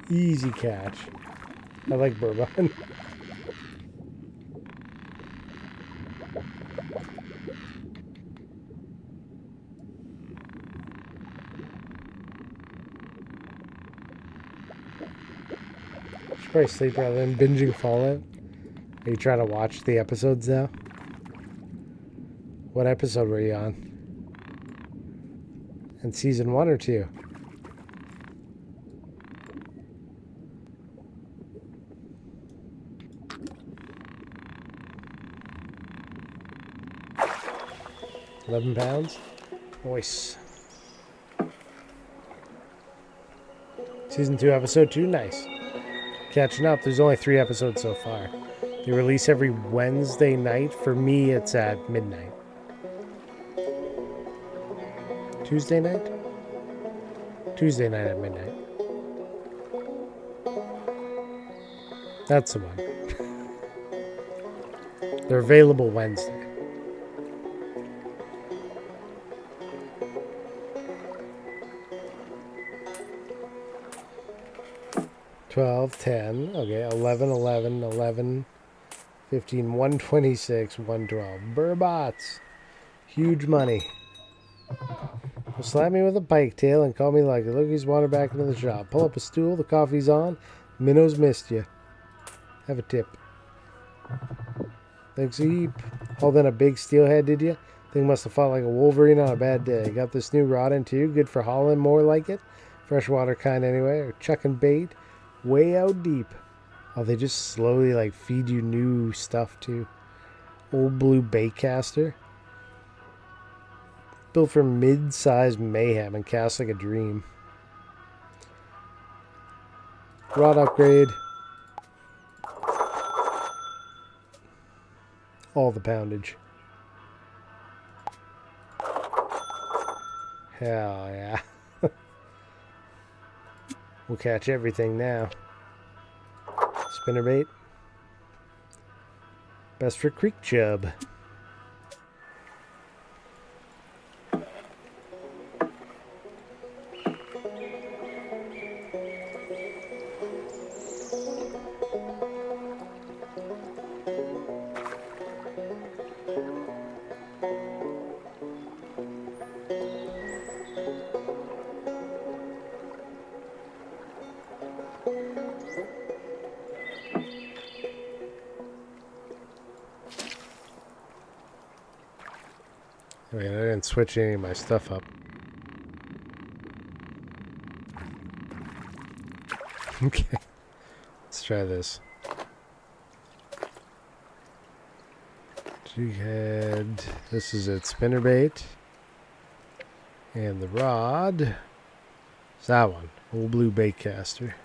S1: Easy catch. I like burbot. Probably sleep rather than binging Fallout. Are you trying to watch the episodes now? What episode were you on? In season 1 or 2? £11. Nice. Season 2, episode 2, nice. Catching up. There's only 3 episodes so far. They release every Wednesday night. For me, it's at midnight. Tuesday night? Tuesday night at midnight. That's the one. They're available Wednesday. $12, $10, okay, $11, $11, 15, $126, $112. Burbots. Huge money. Well, slap me with a pike tail and call me like it. Look, he's water back into the shop. Pull up a stool, the coffee's on. Minnows missed you. Have a tip. Thanks a heap. Hauled in a big steelhead, did you? Thing must have fought like a wolverine on a bad day. Got this new rod in too. Good for hauling more like it. Freshwater kind anyway. Or chucking bait. Way out deep. Oh, they just slowly like feed you new stuff too. Old blue bait caster. Built for mid-sized mayhem and cast like a dream. Rod upgrade. All the poundage. Hell yeah. We'll catch everything now. Spinnerbait. Best for creek chub. I mean, I didn't switch any of my stuff up. Okay. Let's try this. Jighead. This is it. Spinnerbait. And the rod. It's that one. Old blue bait caster.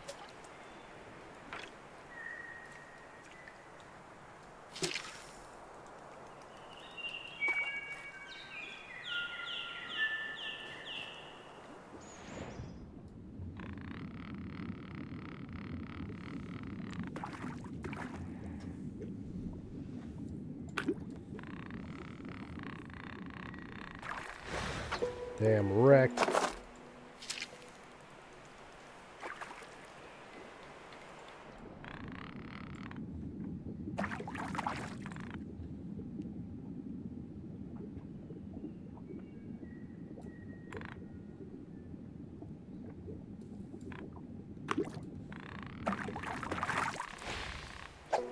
S1: Damn wreck.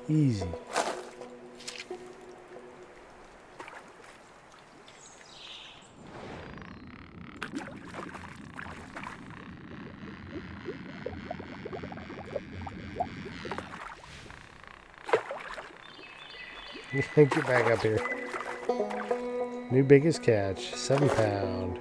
S1: Easy. Get back up here. New biggest catch, 7 pound.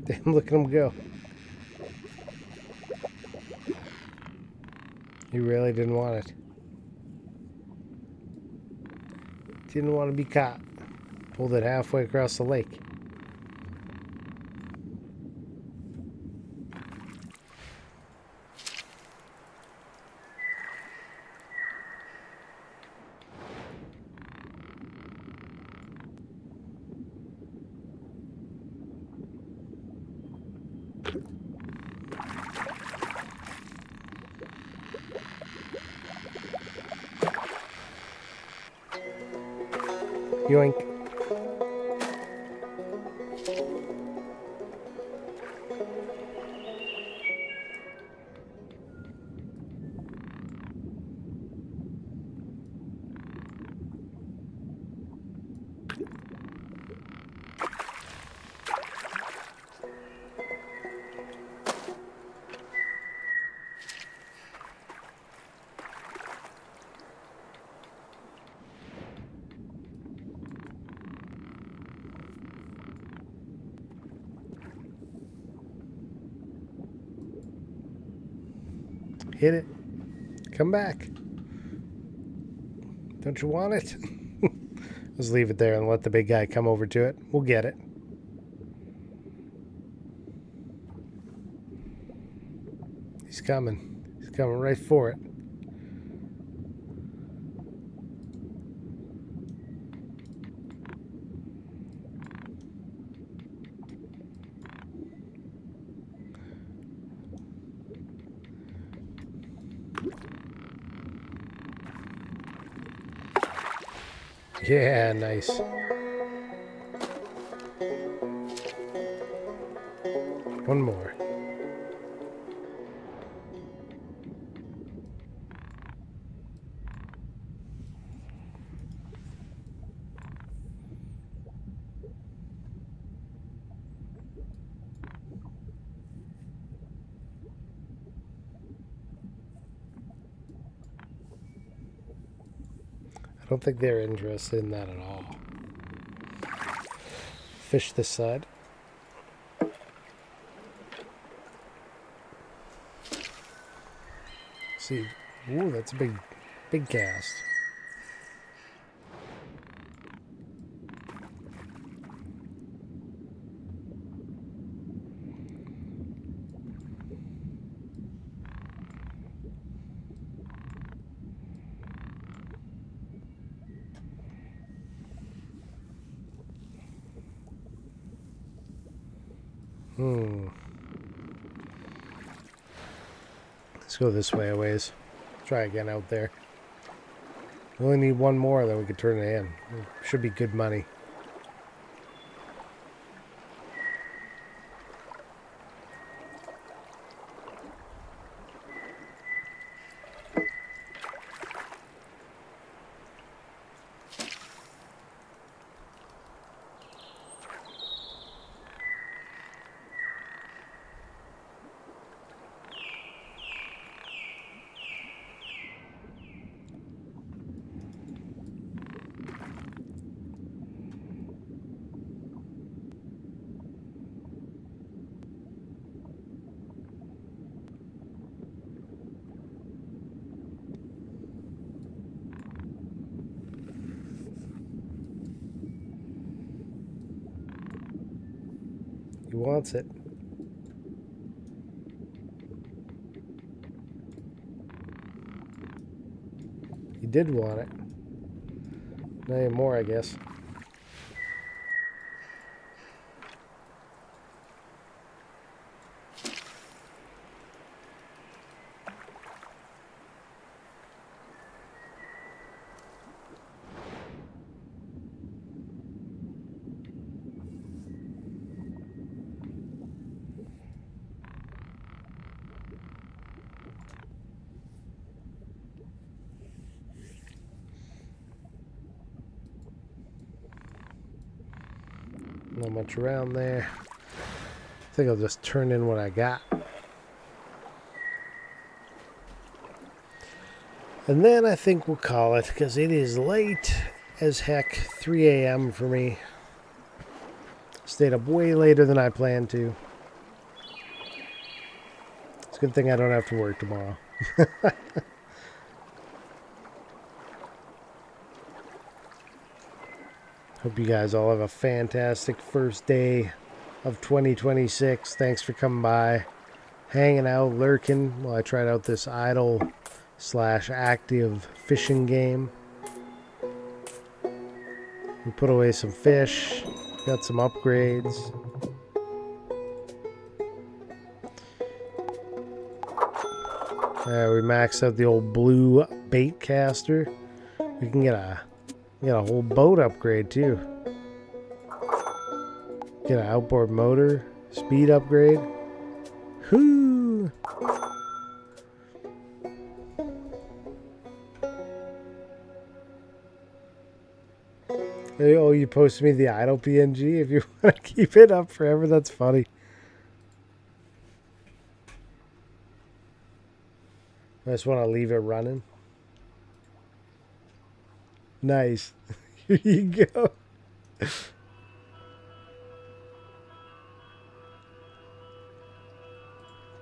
S1: Damn, look at him go. He really didn't want it. Didn't want to be caught. Pulled it halfway across the lake. Yoink. Hit it. Come back. Don't you want it? Let's leave it there and let the big guy come over to it. We'll get it. He's coming. He's coming right for it. Yeah, nice. One more. I don't think they're interested in that at all. Fish this side. See, ooh, that's a big cast. Let's go this way a ways. Try again out there. We only need one more, then we can turn it in. Should be good money. He wants it. He did want it. Not anymore, I guess. Not much around there. I think I'll just turn in what I got. And then I think we'll call it, because it is late as heck, 3 a.m. for me. Stayed up way later than I planned to. It's a good thing I don't have to work tomorrow. Hope you guys all have a fantastic first day of 2026. Thanks for coming by, hanging out, lurking while I tried out this idle/active fishing game. We put away some fish, got some upgrades. We maxed out the old blue bait caster. We can get a whole boat upgrade too. Get an outboard motor, speed upgrade. Whoo! Hey, oh, you posted me the idle PNG. If you want to keep it up forever, that's funny. I just want to leave it running. Nice. Here you go.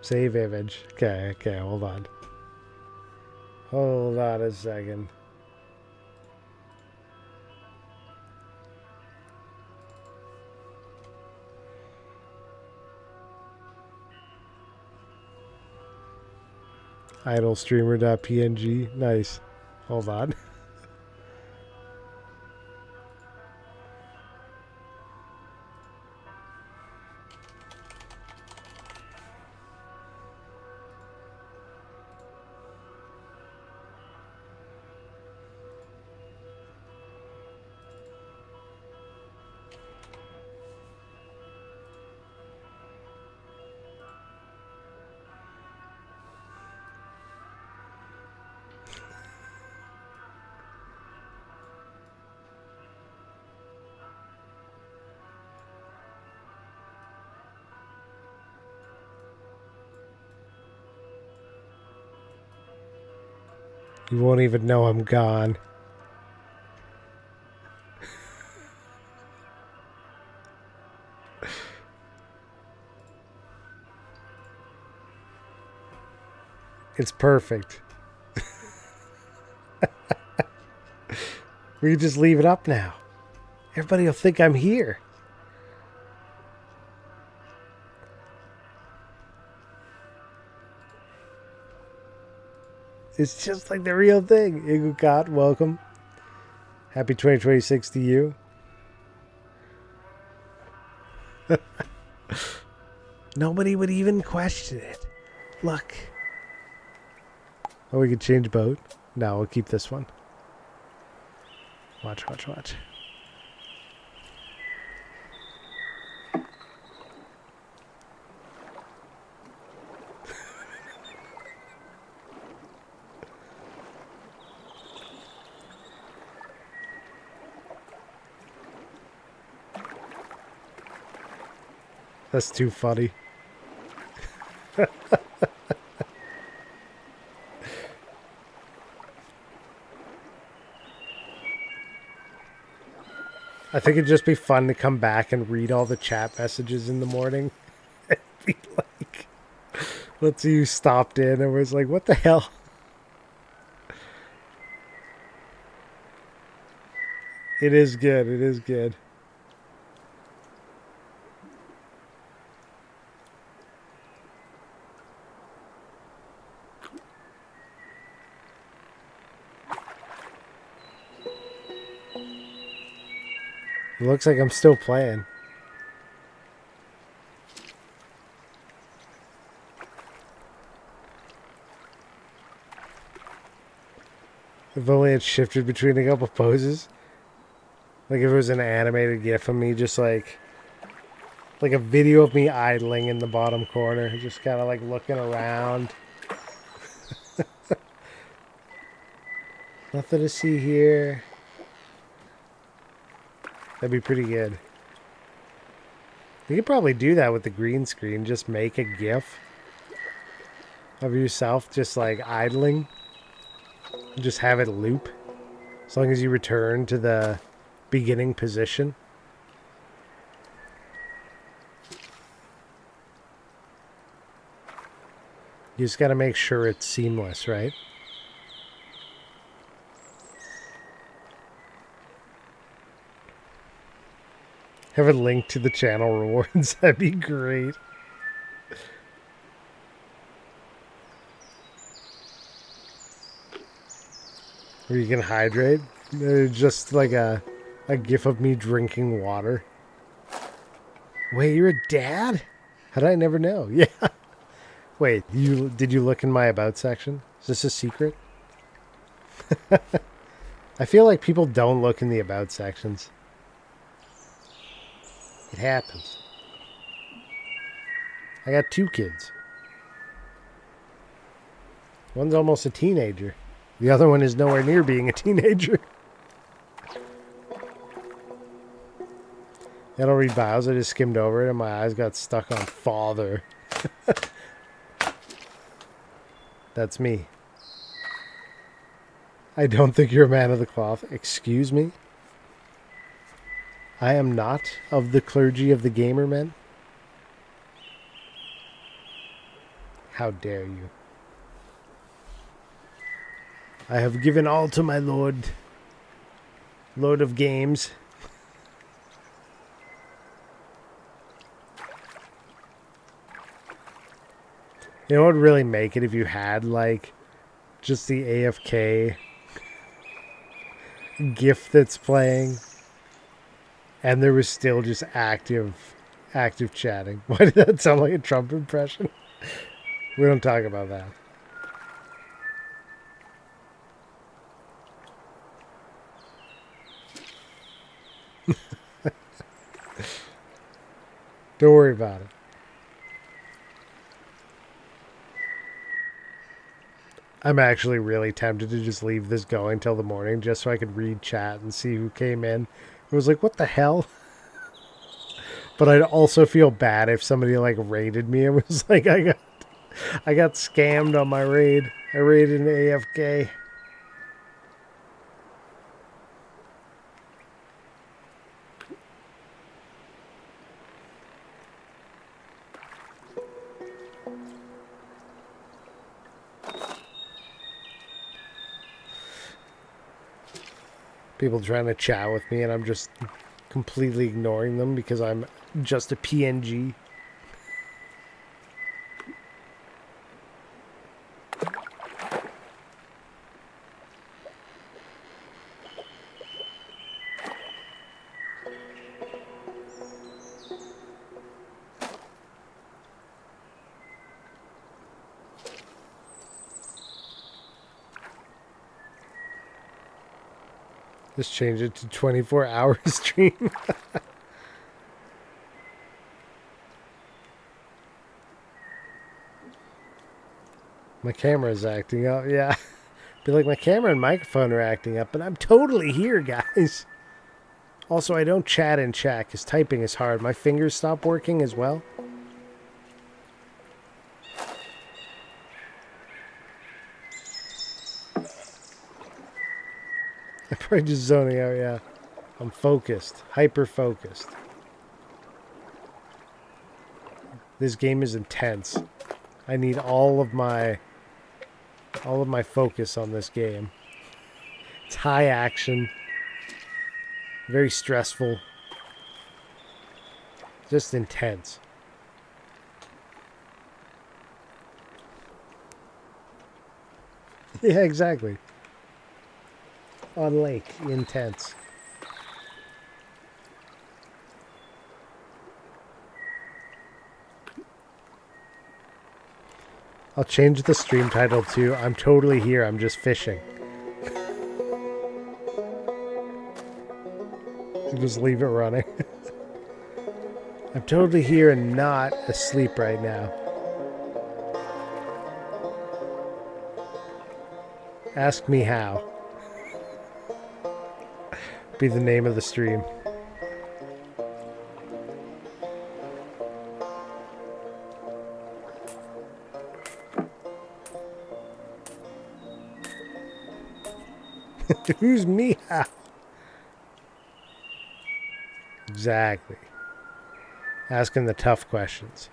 S1: Save image. Okay, hold on. Hold on a second. Idlestreamer.png. Nice. Hold on. You won't even know I'm gone. It's perfect. We can just leave it up now. Everybody will think I'm here. It's just like the real thing. Igukat, welcome. Happy 2026 to you. Nobody would even question it. Look. Oh, we could change boat. No, we'll keep this one. Watch, watch, watch. That's too funny. I think it'd just be fun to come back and read all the chat messages in the morning. And be like, let's see who stopped in and was like, what the hell? It is good. It is good. It looks like I'm still playing. If only it shifted between a couple poses. Like if it was an animated GIF of me just like a video of me idling in the bottom corner. Just kind of like looking around. Nothing to see here. That'd be pretty good. You could probably do that with the green screen. Just make a GIF of yourself just like idling. Just have it loop. As long as you return to the beginning position. You just got to make sure it's seamless, right? Have a link to the channel rewards. That'd be great. Or you can hydrate. Just like a gif of me drinking water. Wait, you're a dad? How did I never know? Yeah. Wait, did you look in my about section? Is this a secret? I feel like people don't look in the about sections. It happens. I got 2 kids. One's almost a teenager. The other one is nowhere near being a teenager. I don't read bios. I just skimmed over it and my eyes got stuck on father. That's me. I don't think you're a man of the cloth. Excuse me? I am not of the clergy of the gamer men. How dare you? I have given all to my lord. Lord of games. You know what would really make it if you had, like, just the AFK GIF that's playing, and there was still just active chatting. Why did that sound like a Trump impression? We don't talk about that. Don't worry about it. I'm actually really tempted to just leave this going till the morning just so I could read chat and see who came in. It was like, what the hell? But I'd also feel bad if somebody like raided me and was like, I got scammed on my raid. I raided an AFK. People trying to chat with me and I'm just completely ignoring them because I'm just a PNG. Just change it to 24-hour stream. My camera's acting up, yeah. Be like, my camera and microphone are acting up, but I'm totally here, guys. Also, I don't chat in chat because typing is hard. My fingers stop working as well. I'm probably just zoning out, yeah. I'm focused, hyper-focused. This game is intense. I need all of my focus on this game. It's high action, very stressful, just intense. Yeah, exactly. On lake, intense. I'll change the stream title to I'm totally here, I'm just fishing. Just leave it running. I'm totally here and not asleep right now. Ask me how. Be the name of the stream. Who's me? Exactly. Asking the tough questions.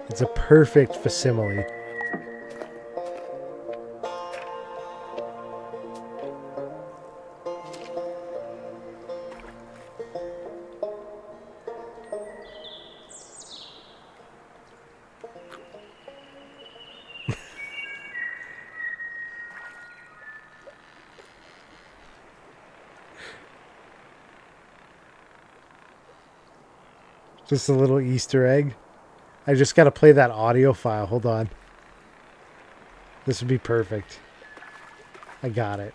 S1: It's a perfect facsimile. Just a little Easter egg. I just got to play that audio file. Hold on. This would be perfect. I got it.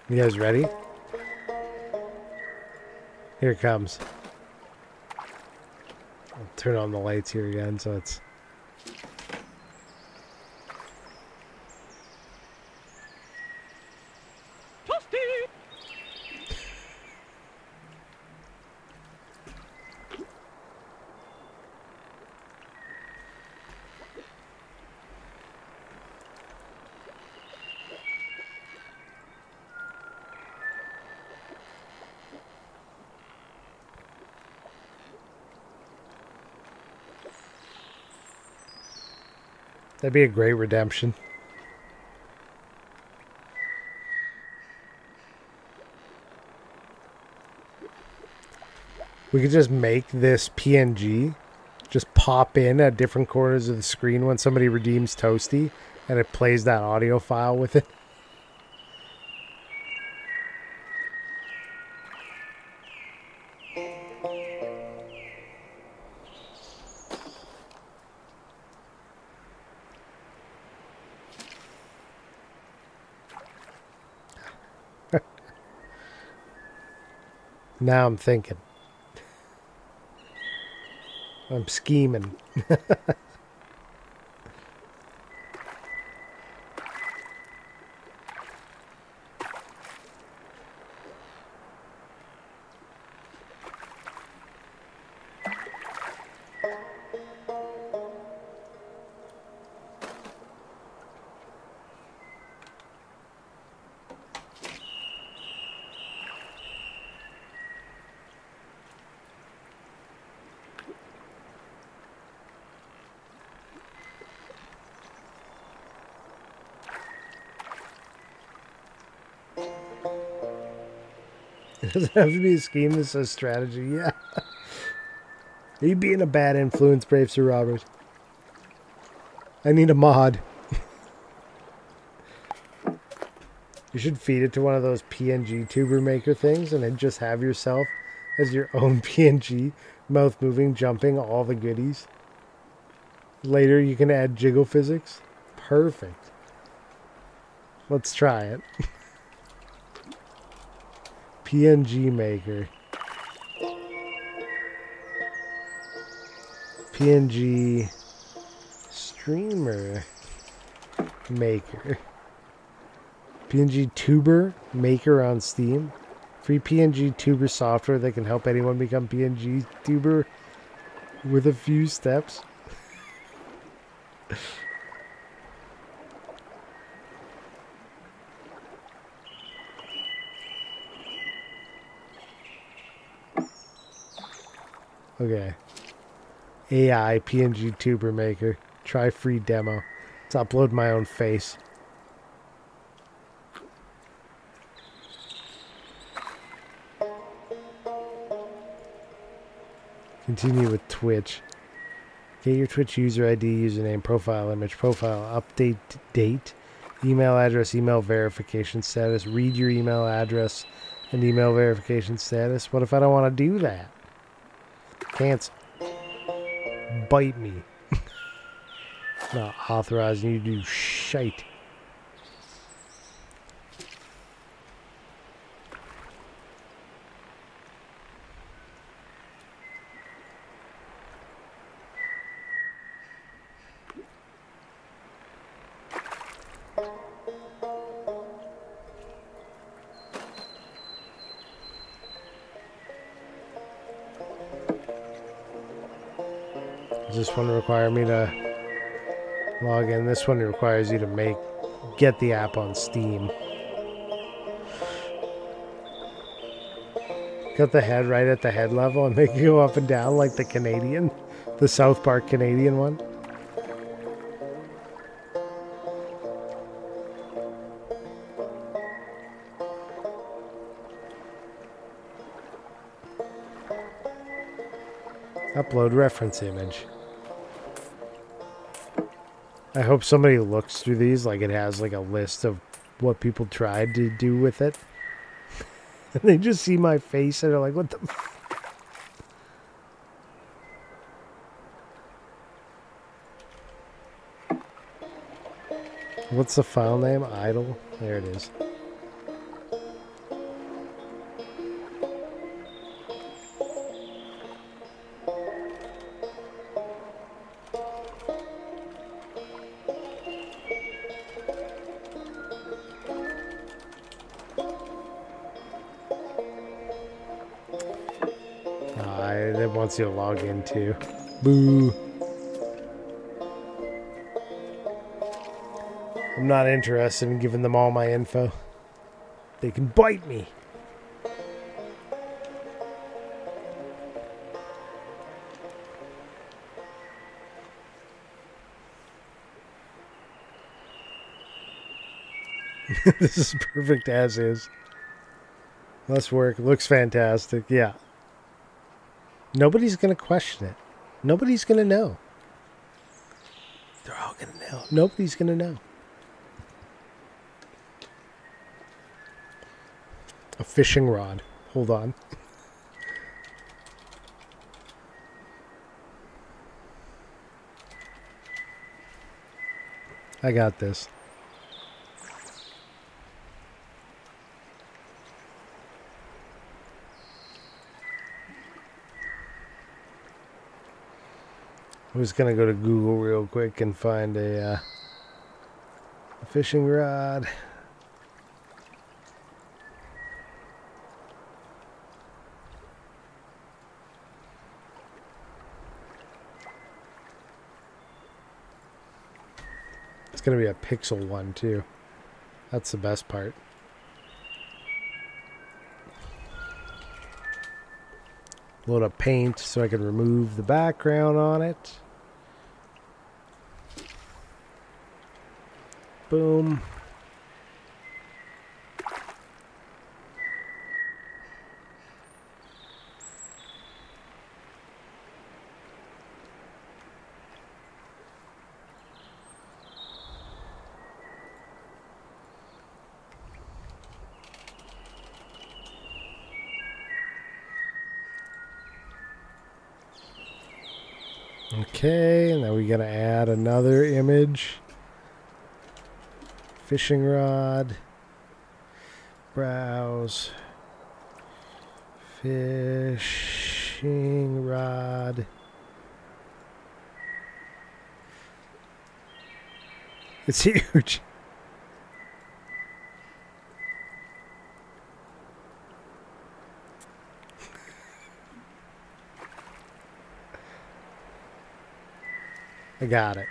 S1: You guys ready? Here it comes. I'll turn on the lights here again so it's... That'd be a great redemption. We could just make this PNG just pop in at different corners of the screen when somebody redeems Toasty, and it plays that audio file with it. Now I'm thinking. I'm scheming. It doesn't have to be a scheme, this is a strategy, yeah. Are you being a bad influence, Brave Sir Robert? I need a mod. You should feed it to one of those PNG tuber maker things and then just have yourself as your own PNG, mouth moving, jumping, all the goodies. Later you can add jiggle physics. Perfect. Let's try it. PNG maker. PNG streamer maker. PNG tuber maker on Steam. Free PNG tuber software that can help anyone become PNG tuber with a few steps. Okay. AI PNG tuber maker. Try free demo. Let's upload my own face. Continue with Twitch. Get your Twitch user ID, username, profile image, profile, update date, email address, email verification status. Read your email address and email verification status. What if I don't want to do that? Cancel. Bite me. Not authorizing you to do shite. Does this one require me to log in? This one requires you to get the app on Steam. Cut the head right at the head level and make it go up and down like the South Park Canadian one. Upload reference image. I hope somebody looks through these like it has like a list of what people tried to do with it. And they just see my face and they're like, what the What's the file name? Idle? There it is. It wants you to log in too. Boo. I'm not interested in giving them all my info. They can bite me. This is perfect as is. Let's work. Looks fantastic. Yeah. Nobody's going to question it. Nobody's going to know. They're all going to know. Nobody's going to know. A fishing rod. Hold on. I got this. I'm just going to go to Google real quick and find a fishing rod. It's going to be a pixel one, too. That's the best part. Load up paint so I can remove the background on it. Boom. Okay, now we gotta add another image. Fishing rod. Browse. Fishing rod. It's huge. I got it.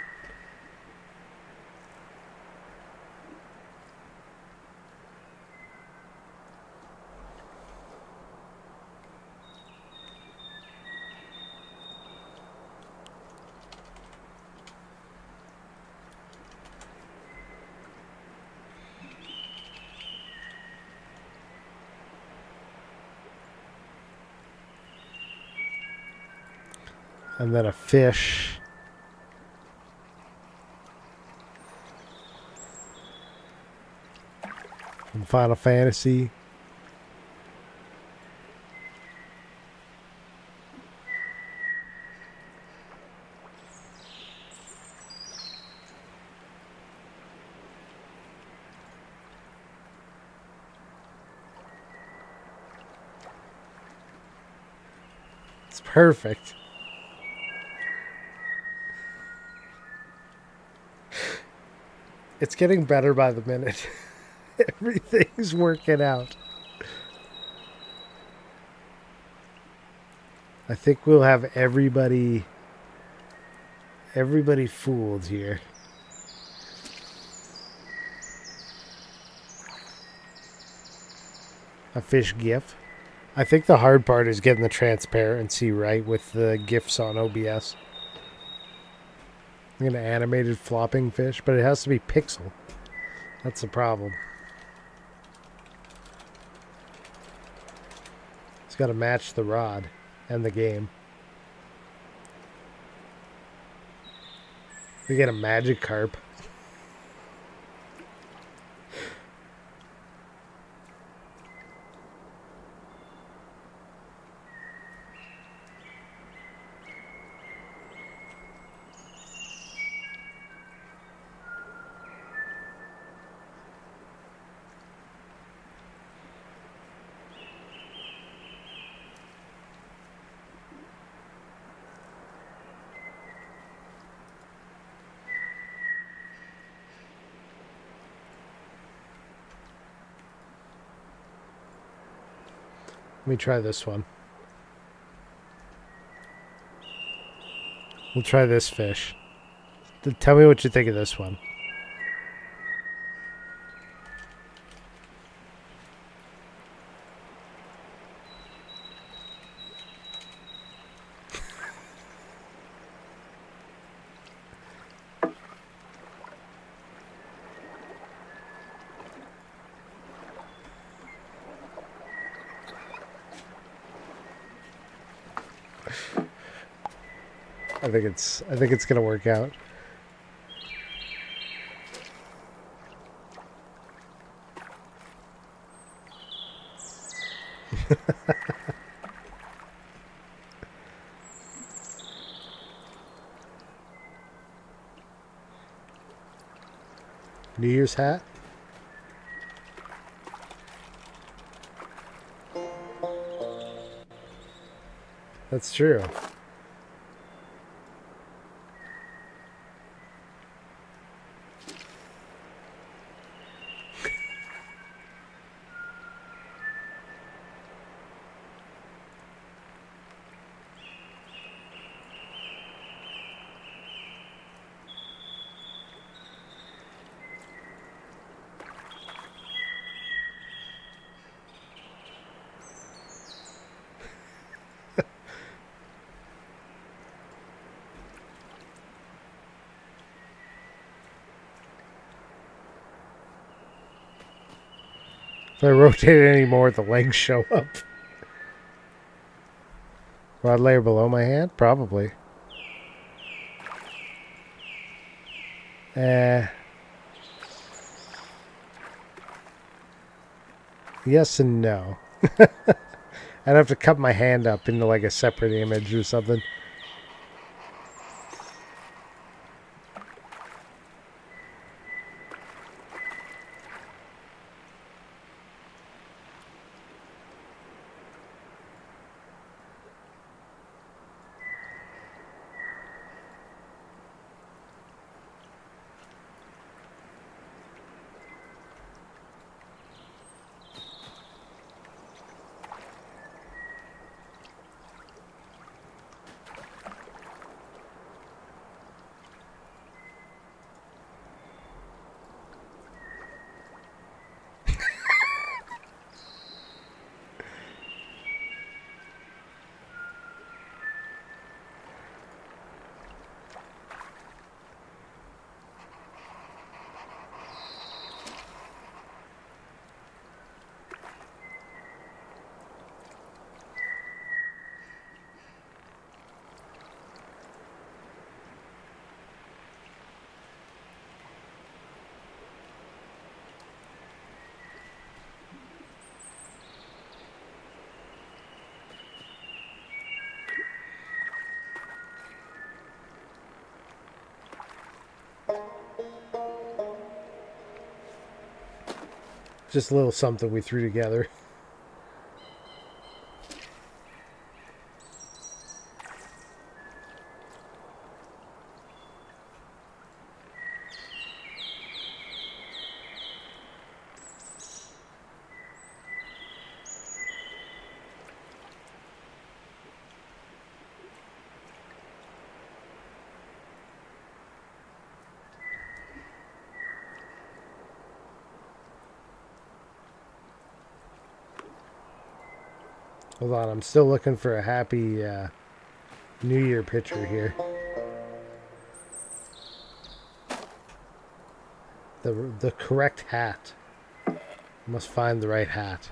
S1: And then a fish. From Final Fantasy. It's perfect. It's getting better by the minute. Everything's working out. I think we'll have everybody fooled here. A fish GIF. I think the hard part is getting the transparency right with the GIFs on OBS. I'm going to animated flopping fish, but it has to be pixel. That's the problem. It's got to match the rod and the game. We get a magic carp. Let me try this one. We'll try this fish. Tell me what you think of this one. I think it's gonna work out. New Year's hat? That's true. If I rotate it anymore, the legs show up. Rod layer below my hand? Probably. Yes and no. I'd have to cut my hand up into like a separate image or something. Just a little something we threw together. Hold on, I'm still looking for a happy New Year picture here. The correct hat. Must find the right hat.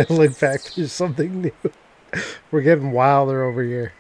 S1: Look back, there's something new. We're getting wilder over here.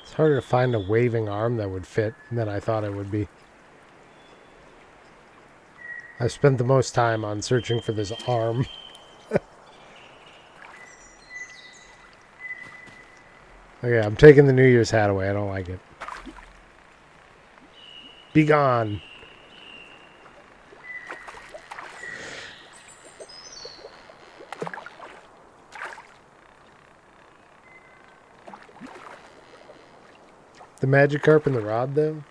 S1: It's harder to find a waving arm that would fit than I thought it would be. I spent the most time on searching for this arm. Okay, I'm taking the New Year's hat away. I don't like it. Be gone. The Magikarp and the rod, though?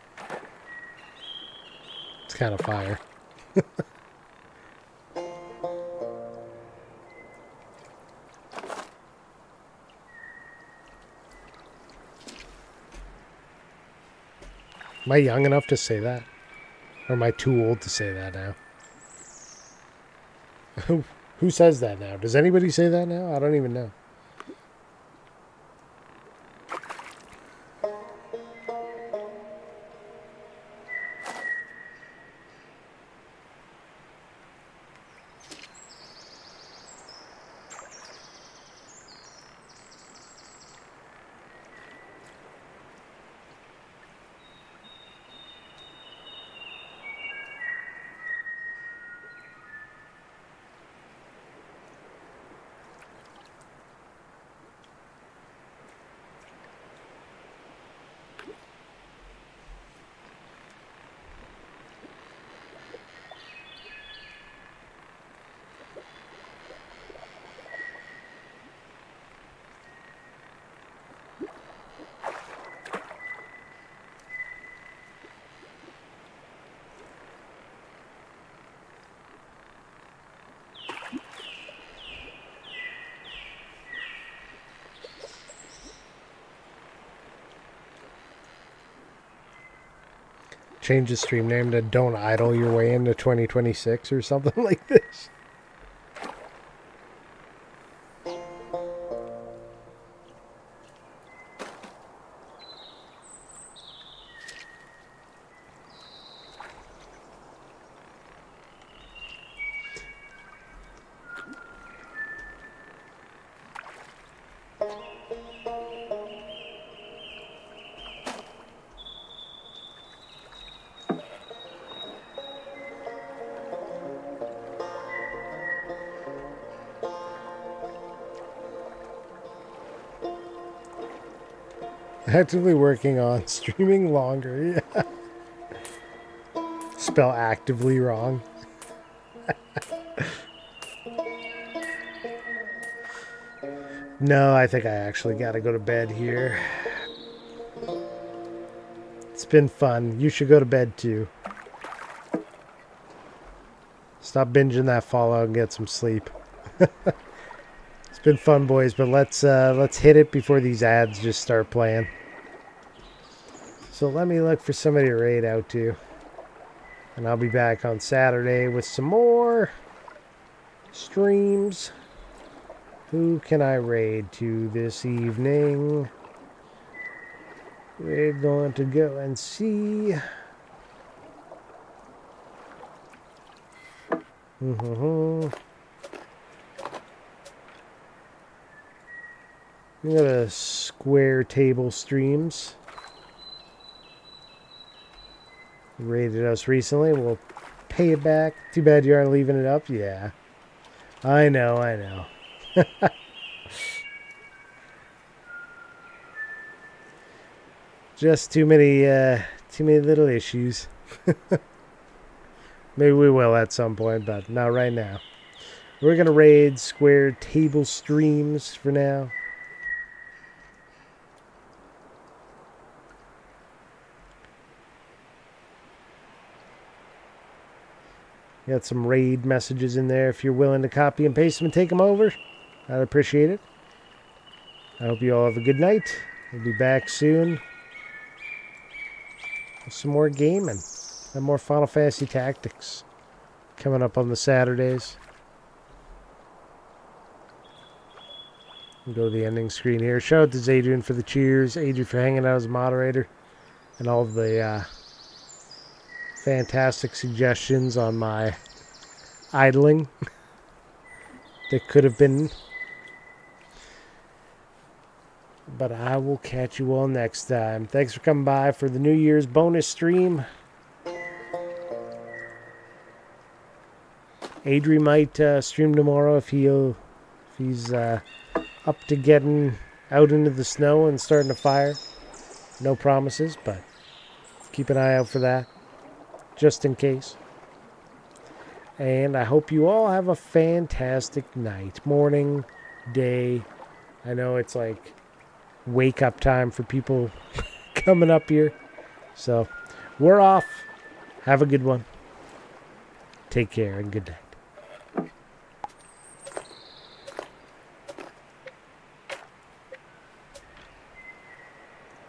S1: It's kind of fire. Am I young enough to say that? Or am I too old to say that now? Who says that now? Does anybody say that now? I don't even know. Change the stream name to Don't Idle Your Way into 2026 or something like this. Actively working on streaming longer. Yeah. Spell actively wrong. No, I think I actually gotta go to bed here. It's been fun. You should go to bed too. Stop binging that Fallout and get some sleep. It's been fun, boys, but let's hit it before these ads just start playing. So let me look for somebody to raid out to. And I'll be back on Saturday with some more streams. Who can I raid to this evening? We're going to go and see. We got a Square Table Streams. Rated us recently. We'll pay it back. Too bad you aren't leaving it up. Yeah. I know. Just too many little issues. Maybe we will at some point, but not right now. We're gonna raid Square Table Streams for now. Got some raid messages in there if you're willing to copy and paste them and take them over. I'd appreciate it. I hope you all have a good night. We'll be back soon. some more gaming and more Final Fantasy Tactics coming up on the Saturdays. We'll go to the ending screen here. Shout out to Adrian for the cheers. Adrian for hanging out as a moderator. And all of the fantastic suggestions on my idling that could have been. But I will catch you all next time. Thanks for coming by for the New Year's bonus stream. Adrian might stream tomorrow if he's up to getting out into the snow and starting a fire. No promises, but keep an eye out for that, just in case. And I hope you all have a fantastic night, morning, day. I know it's like wake up time for people coming up here. So we're off. Have a good one. Take care and good night.